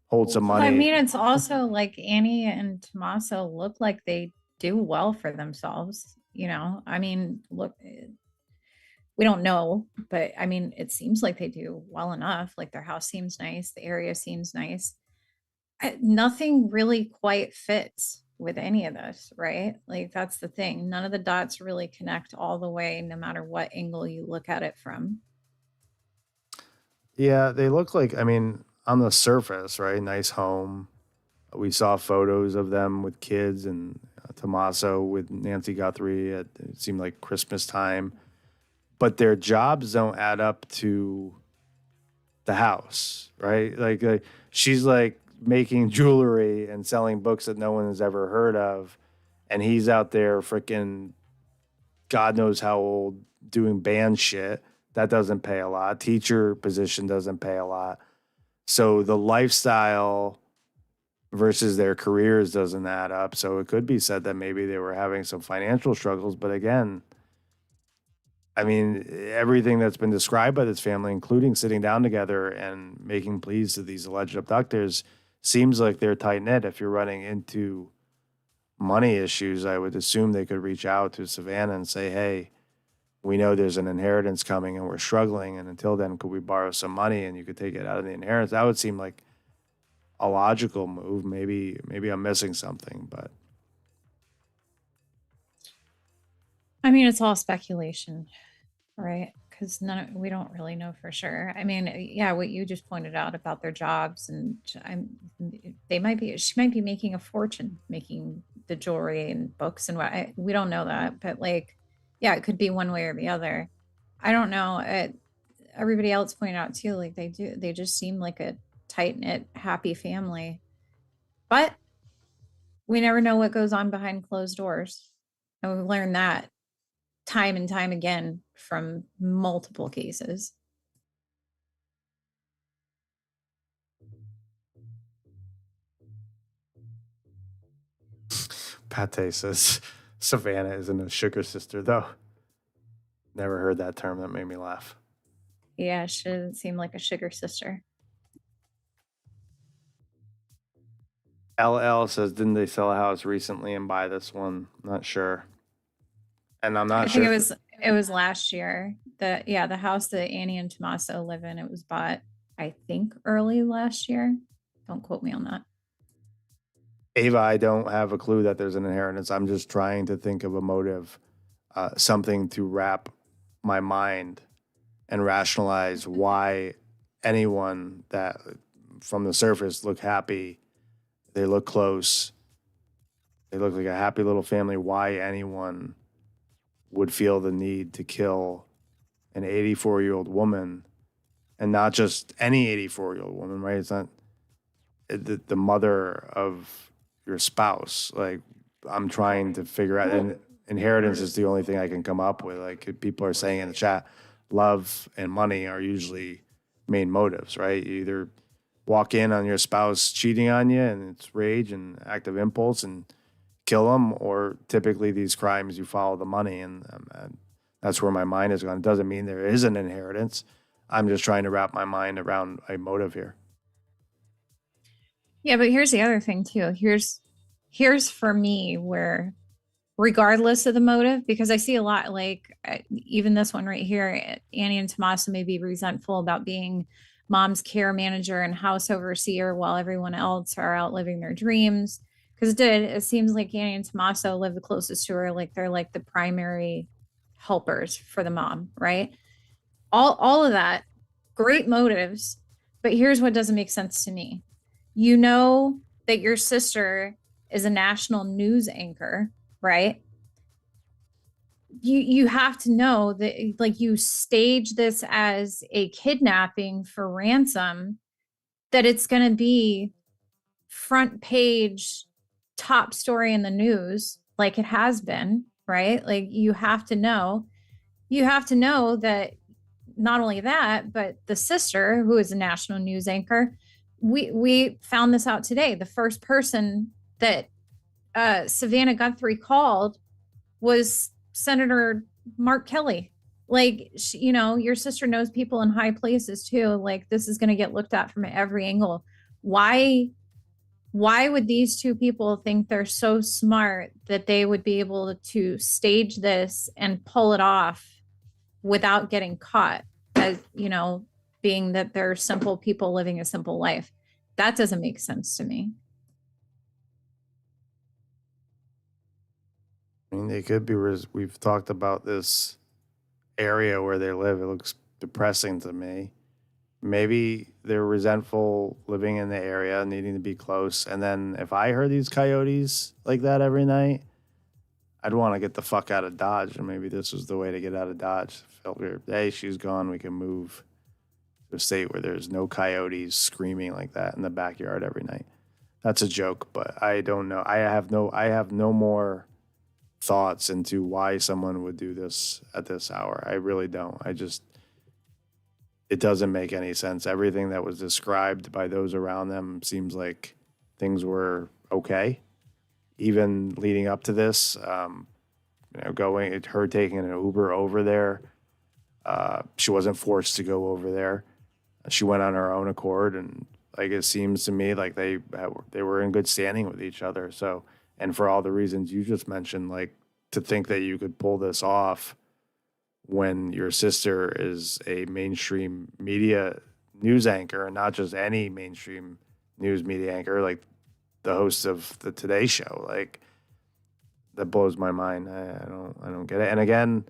hold some money? I mean, it's also like Annie and Tommaso look like they do well for themselves. You know, I mean, look, we don't know, but I mean, it seems like they do well enough. Like their house seems nice, the area seems nice. Nothing really quite fits with any of this, right? Like that's the thing. None of the dots really connect all the way, no matter what angle you look at it from. Yeah, they look like, I mean, on the surface, right? Nice home. We saw photos of them with kids and Tommaso with Nancy Guthrie at, it seemed like Christmas time. But their jobs don't add up to the house, right? Like she's like making jewelry and selling books that no one has ever heard of. And he's out there freaking God knows how old doing band shit. That doesn't pay a lot. Teacher position doesn't pay a lot. So the lifestyle versus their careers doesn't add up. So it could be said that maybe they were having some financial struggles. But again, I mean, everything that's been described by this family, including sitting down together and making pleas to these alleged abductors, seems like they're tight knit. If you're running into money issues, I would assume they could reach out to Savannah and say, hey, we know there's an inheritance coming and we're struggling. And until then, could we borrow some money and you could take it out of the inheritance? That would seem like a logical move. Maybe I'm missing something, but. I mean, it's all speculation, right? Because we don't really know for sure. I mean, yeah, what you just pointed out about their jobs, and she might be making a fortune making the jewelry and books and we don't know that, but like, yeah, it could be one way or the other. I don't know. Everybody else pointed out too, like they just seem like a tight knit, happy family, but we never know what goes on behind closed doors, and we've learned that time and time again from multiple cases. Pate says Savannah isn't a sugar sister, though. Never heard that term. That made me laugh. Yeah, she doesn't seem like a sugar sister. LL says, didn't they sell a house recently and buy this one? Not sure. And I'm not sure. I think it was last year. The house that Annie and Tommaso live in, it was bought, I think, early last year. Don't quote me on that. Ava, I don't have a clue that there's an inheritance. I'm just trying to think of a motive, something to wrap my mind and rationalize why anyone that from the surface look happy, they look close, they look like a happy little family, why anyone would feel the need to kill an 84-year-old woman, and not just any 84-year-old woman, right? It's not the mother of your spouse. Like, I'm trying to figure out, and inheritance is the only thing I can come up with. Like, people are saying in the chat, love and money are usually main motives, right? You either walk in on your spouse cheating on you and it's rage and active impulse and kill them, or typically these crimes you follow the money, and that's where my mind is going. It doesn't mean there is an inheritance. I'm just trying to wrap my mind around a motive here. Yeah, but here's the other thing too. Here's for me where, regardless of the motive, because I see a lot, like even this one right here, Annie and Tommaso may be resentful about being mom's care manager and house overseer while everyone else are out living their dreams. Because it seems like Annie and Tommaso live the closest to her, like they're like the primary helpers for the mom, right? All of that, great motives, but here's what doesn't make sense to me. You know that your sister is a national news anchor, right? You have to know that, like, you stage this as a kidnapping for ransom, that it's going to be front page, top story in the news, like it has been, right? Like, you have to know that not only that, but the sister, who is a national news anchor, we found this out today. The first person that Savannah Guthrie called was Senator Mark Kelly. Like, your sister knows people in high places too. Like, this is going to get looked at from every angle. Why would these two people think they're so smart that they would be able to stage this and pull it off without getting caught, as being that they're simple people living a simple life? That doesn't make sense to me. I mean, they could be, we've talked about this area where they live. It looks depressing to me. Maybe they're resentful living in the area, needing to be close. And then if I heard these coyotes like that every night, I'd want to get the fuck out of Dodge. And maybe this was the way to get out of Dodge. Figure, hey, she's gone. We can move to a state where there's no coyotes screaming like that in the backyard every night. That's a joke, but I don't know. I have no more thoughts into why someone would do this at this hour. I really don't. It doesn't make any sense. Everything that was described by those around them seems like things were okay. Even leading up to this, her taking an Uber over there. She wasn't forced to go over there. She went on her own accord, and like, it seems to me like they were in good standing with each other. So, and for all the reasons you just mentioned, like, to think that you could pull this off when your sister is a mainstream media news anchor, and not just any mainstream news media anchor, like the host of the Today Show, like, that blows my mind. I don't get it. And again,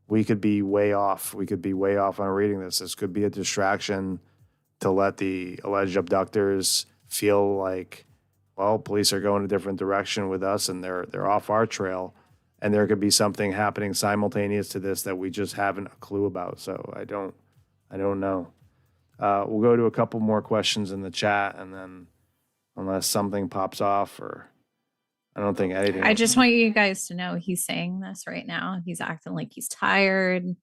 we could be way off. We could be way off on reading this. This could be a distraction to let the alleged abductors feel like, well, police are going a different direction with us and they're off our trail. And there could be something happening simultaneous to this that we just haven't a clue about. So I don't know. We'll go to a couple more questions in the chat, and then unless something pops off, or I don't think anything. I just want you guys to know he's saying this right now. He's acting like he's tired.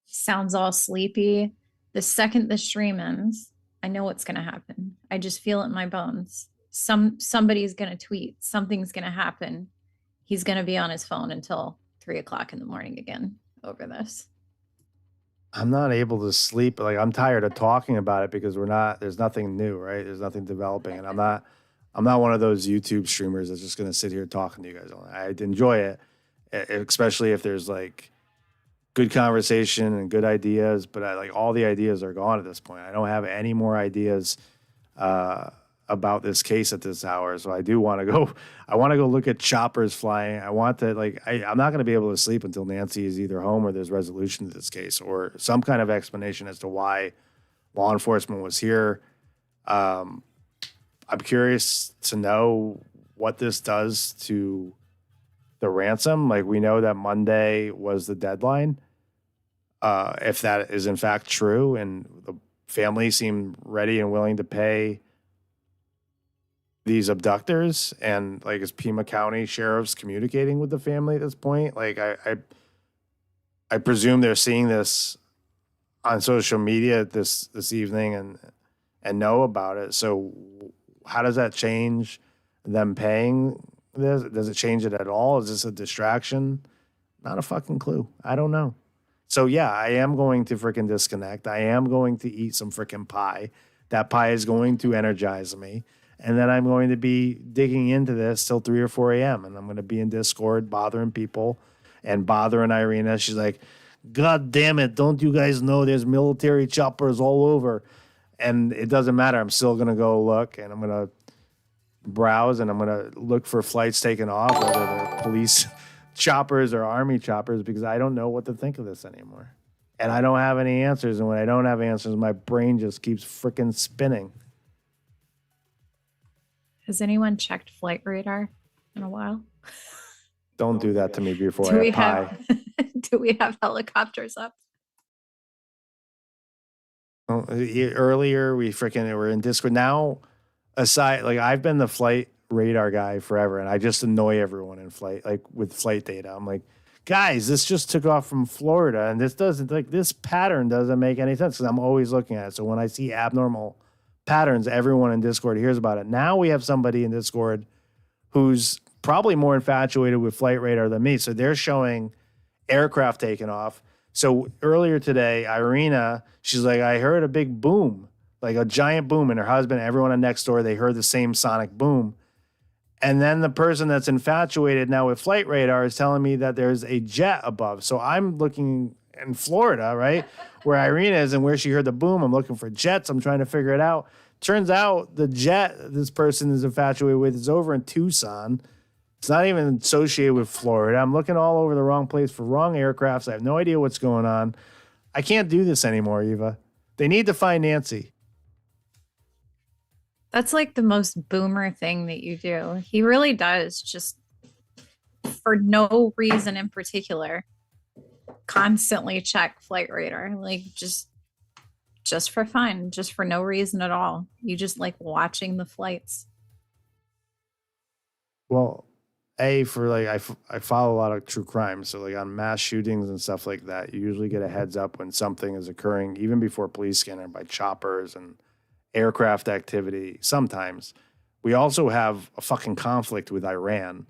Sounds all sleepy. The second the stream ends, I know what's going to happen. I just feel it in my bones. Somebody's going to tweet. Something's going to happen. He's going to be on his phone until 3:00 in the morning again over this. I'm not able to sleep. Like, I'm tired of talking about it because there's nothing new, right? There's nothing developing. And I'm not one of those YouTube streamers that's just going to sit here talking to you guys. I enjoy it, especially if there's like good conversation and good ideas, but all the ideas are gone at this point. I don't have any more ideas about this case at this hour. So I want to go look at choppers flying. I want to, I'm not going to be able to sleep until Nancy is either home or there's resolution to this case, or some kind of explanation as to why law enforcement was here. I'm curious to know what this does to the ransom. Like, we know that Monday was the deadline. If that is in fact true, and the family seemed ready and willing to pay these abductors, and like, is Pima County sheriffs communicating with the family at this point? Like, I presume they're seeing this on social media this evening and know about it. So how does that change them paying this? Does it change it at all? Is this a distraction? Not a fucking clue. I don't know. So yeah, I am going to freaking disconnect. I am going to eat some freaking pie. That pie is going to energize me. And then I'm going to be digging into this till 3 or 4 a.m. And I'm going to be in Discord bothering people and bothering Irina. She's like, God damn it, don't you guys know there's military choppers all over? And it doesn't matter. I'm still going to go look, and I'm going to browse, and I'm going to look for flights taken off, whether they're police choppers or army choppers, because I don't know what to think of this anymore. And I don't have any answers. And when I don't have answers, my brain just keeps freaking spinning. Has anyone checked flight radar in a while? Don't do that to me before Do I we have pie. do we have helicopters up? Earlier, we freaking were in Discord. Now, aside, like, I've been the flight radar guy forever, and I just annoy everyone in flight, like with flight data. I'm like, guys, this just took off from Florida, and this pattern doesn't make any sense, because I'm always looking at it. So when I see abnormal patterns, everyone in Discord hears about it. Now we have somebody in Discord who's probably more infatuated with flight radar than me. So they're showing aircraft taking off. So earlier today, Irina, she's like, I heard a big boom, like a giant boom, and her husband, everyone on next door, they heard the same sonic boom. And then the person that's infatuated now with flight radar is telling me that there's a jet above. So I'm looking in Florida, right, where Irina is and where she heard the boom. I'm looking for jets. I'm trying to figure it out. Turns out the jet this person is infatuated with is over in Tucson. It's not even associated with Florida. I'm looking all over the wrong place for wrong aircrafts. I have no idea what's going on. I can't do this anymore, Eva. They need to find Nancy. That's like the most boomer thing that you do. He really does, just for no reason in particular, constantly check flight radar. Like, just for fun, just for no reason at all. You just like watching the flights. Well, I follow a lot of true crime. So like on mass shootings and stuff like that, you usually get a heads up when something is occurring, even before police scanner, by choppers and aircraft activity. Sometimes we also have a fucking conflict with Iran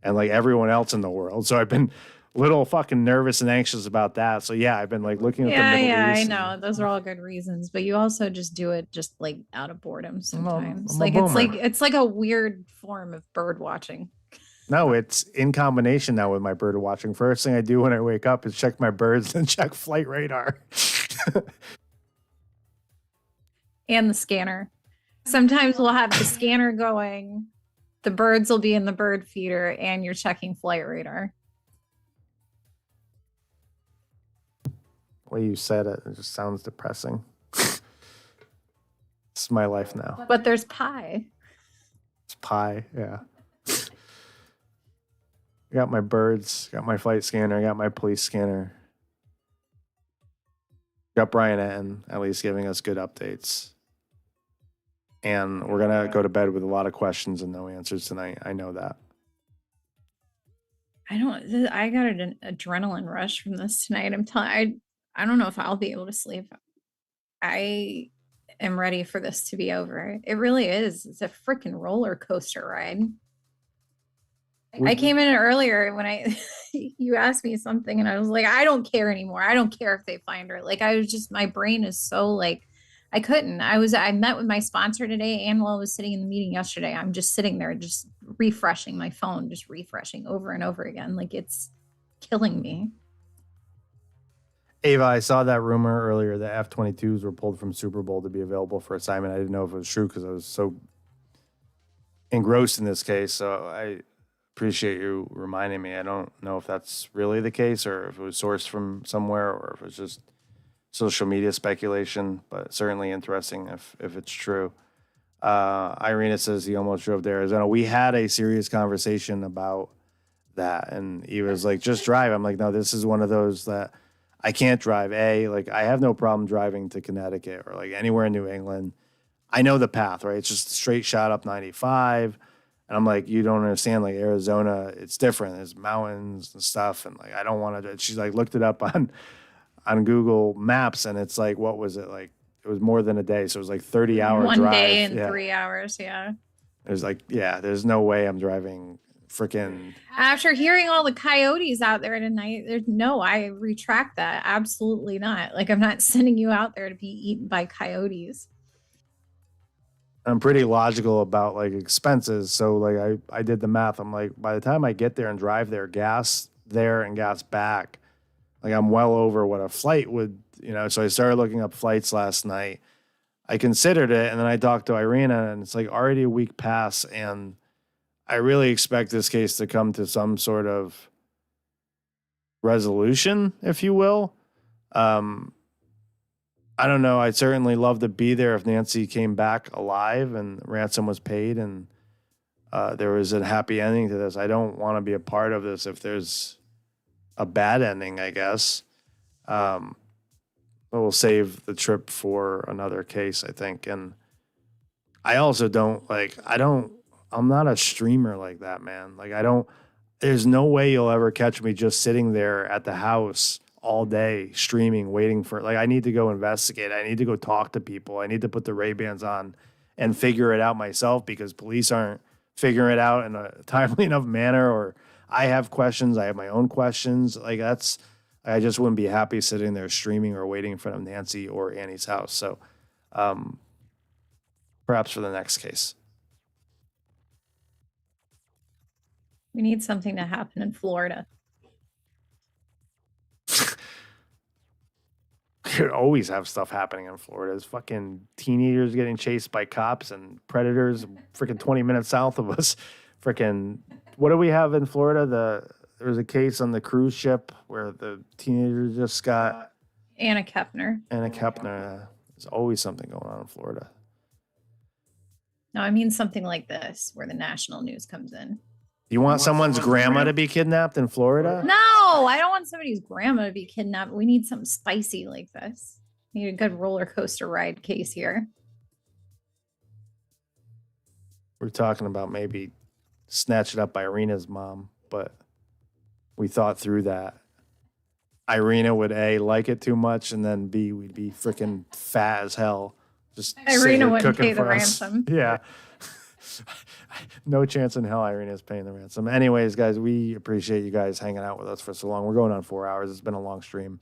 and like everyone else in the world. So I've been a little fucking nervous and anxious about that. So yeah, I've been like looking at the Middle East. I know. Those are all good reasons, but you also just do it just like out of boredom sometimes. I'm a Like boomer. it's like a weird form of bird watching. No, it's in combination now with my bird watching. First thing I do when I wake up is check my birds and check flight radar. And the scanner. Sometimes we'll have the scanner going, the birds will be in the bird feeder, and you're checking flight radar. The way you said it, it just sounds depressing. It's my life now. But there's pie. It's pie, yeah. I got my birds, got my flight scanner, I got my police scanner. Got Brian Etten at least giving us good updates. And we're going to go to bed with a lot of questions and no answers tonight. I know that. I got an adrenaline rush from this tonight. I don't know if I'll be able to sleep. I am ready for this to be over. It really is. It's a freaking roller coaster ride. I came in earlier when you asked me something and I was like, I don't care anymore. I don't care if they find her. Like, I was just, my brain is so like, I couldn't. I met with my sponsor today, and while I was sitting in the meeting yesterday, I'm just sitting there, just refreshing my phone, just refreshing over and over again. Like, it's killing me. Ava, I saw that rumor earlier that F-22s were pulled from Super Bowl to be available for assignment. I didn't know if it was true because I was so engrossed in this case. So I appreciate you reminding me. I don't know if that's really the case or if it was sourced from somewhere or if it's just social media speculation, but certainly interesting if it's true. Irina says he almost drove to Arizona. We had a serious conversation about that. And he was like, just drive. I'm like, no, this is one of those that I can't drive. Like I have no problem driving to Connecticut or like anywhere in New England. I know the path, right? It's just a straight shot up 95. And I'm like, you don't understand, like Arizona, it's different. There's mountains and stuff. And like, I don't want to, she's like, looked it up on Google Maps. And it's like, what was it? Like, it was more than a day. So it was like 30-hour drive. 1 day and 3 hours. Yeah. It was like, yeah, there's no way I'm driving freaking. After hearing all the coyotes out there tonight, I retract that. Absolutely not. Like, I'm not sending you out there to be eaten by coyotes. I'm pretty logical about like expenses. So like I did the math. I'm like, by the time I get there and drive there, gas there and gas back, like I'm well over what a flight would, so I started looking up flights last night. I considered it, and then I talked to Irina, and it's like already a week past, and I really expect this case to come to some sort of resolution, if you will. I don't know. I'd certainly love to be there if Nancy came back alive and ransom was paid and there was a happy ending to this. I don't want to be a part of this if there's a bad ending, I guess. But we'll save the trip for another case, I think. And I also I'm not a streamer like that, man. Like there's no way you'll ever catch me just sitting there at the house all day streaming, waiting for, like, I need to go investigate. I need to go talk to people. I need to put the Ray-Bans on and figure it out myself because police aren't figuring it out in a timely enough manner, or I have questions. I have my own questions. Like I just wouldn't be happy sitting there streaming or waiting in front of Nancy or Annie's house. So perhaps for the next case. We need something to happen in Florida. We could always have stuff happening in Florida. There's fucking teenagers getting chased by cops and predators freaking 20 minutes south of us. Freaking, what do we have in Florida? There was a case on the cruise ship where the teenager just got... Anna Kepner. There's always something going on in Florida. No, I mean something like this, where the national news comes in. You want someone's grandma to be kidnapped in Florida? No, I don't want somebody's grandma to be kidnapped. We need something spicy like this. We need a good roller coaster ride case here. We're talking about maybe snatch it up by Irina's mom, but we thought through that. Irina would A, like it too much, and then B, we'd be freaking fat as hell. Just Irina wouldn't pay the ransom. Yeah. No chance in hell Irina's paying the ransom. Anyways, guys, we appreciate you guys hanging out with us for so long. We're going on 4 hours. It's been a long stream.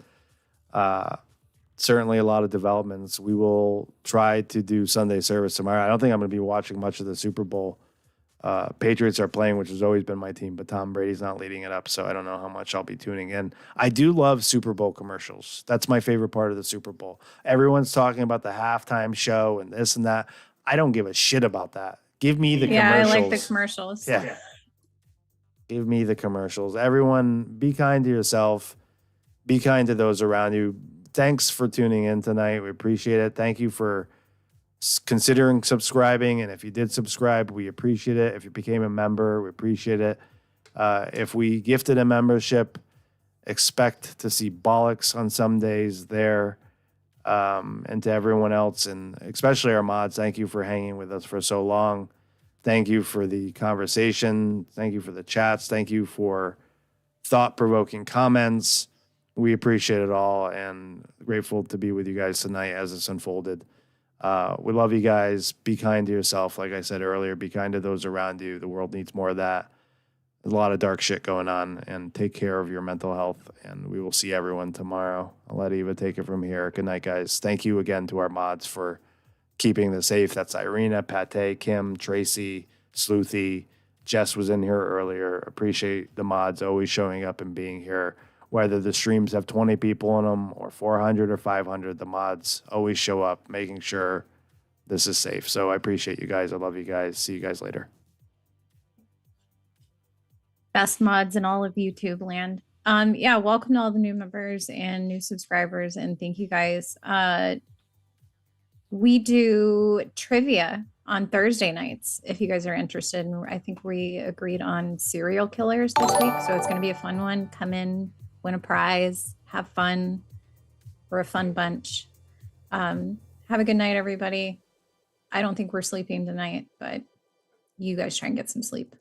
Certainly a lot of developments. We will try to do Sunday service tomorrow. I don't think I'm going to be watching much of the Super Bowl. Patriots are playing, which has always been my team, but Tom Brady's not leading it up, so I don't know how much I'll be tuning in. I do love Super Bowl commercials. That's my favorite part of the Super Bowl. Everyone's talking about the halftime show and this and that. I don't give a shit about that. Give me the commercials. I like the commercials. Yeah. Give me the commercials. Everyone, be kind to yourself. Be kind to those around you. Thanks for tuning in tonight. We appreciate it. Thank you for considering subscribing. And if you did subscribe, we appreciate it. If you became a member, we appreciate it. If we gifted a membership, expect to see bollocks on some days there. And to everyone else, and especially our mods, thank you for hanging with us for so long. Thank you for the conversation. Thank you for the chats. Thank you for thought-provoking comments. We appreciate it all and grateful to be with you guys tonight as this unfolded. We love you guys. Be kind to yourself. Like I said earlier, be kind to those around you. The world needs more of that. There's a lot of dark shit going on, and take care of your mental health, and we will see everyone tomorrow. I'll let Eva take it from here. Good night, guys. Thank you again to our mods for keeping this safe. That's Irina, Pate, Kim, Tracy, Sleuthy. Jess was in here earlier. Appreciate the mods always showing up and being here. Whether the streams have 20 people in them or 400 or 500, the mods always show up, making sure this is safe. So I appreciate you guys. I love you guys. See you guys later. Best mods in all of YouTube land. Welcome to all the new members and new subscribers, and thank you guys. We do trivia on Thursday nights if you guys are interested. And I think we agreed on serial killers this week. So it's going to be a fun one. Come in, win a prize, have fun. We're a fun bunch. Have a good night, everybody. I don't think we're sleeping tonight, but you guys try and get some sleep.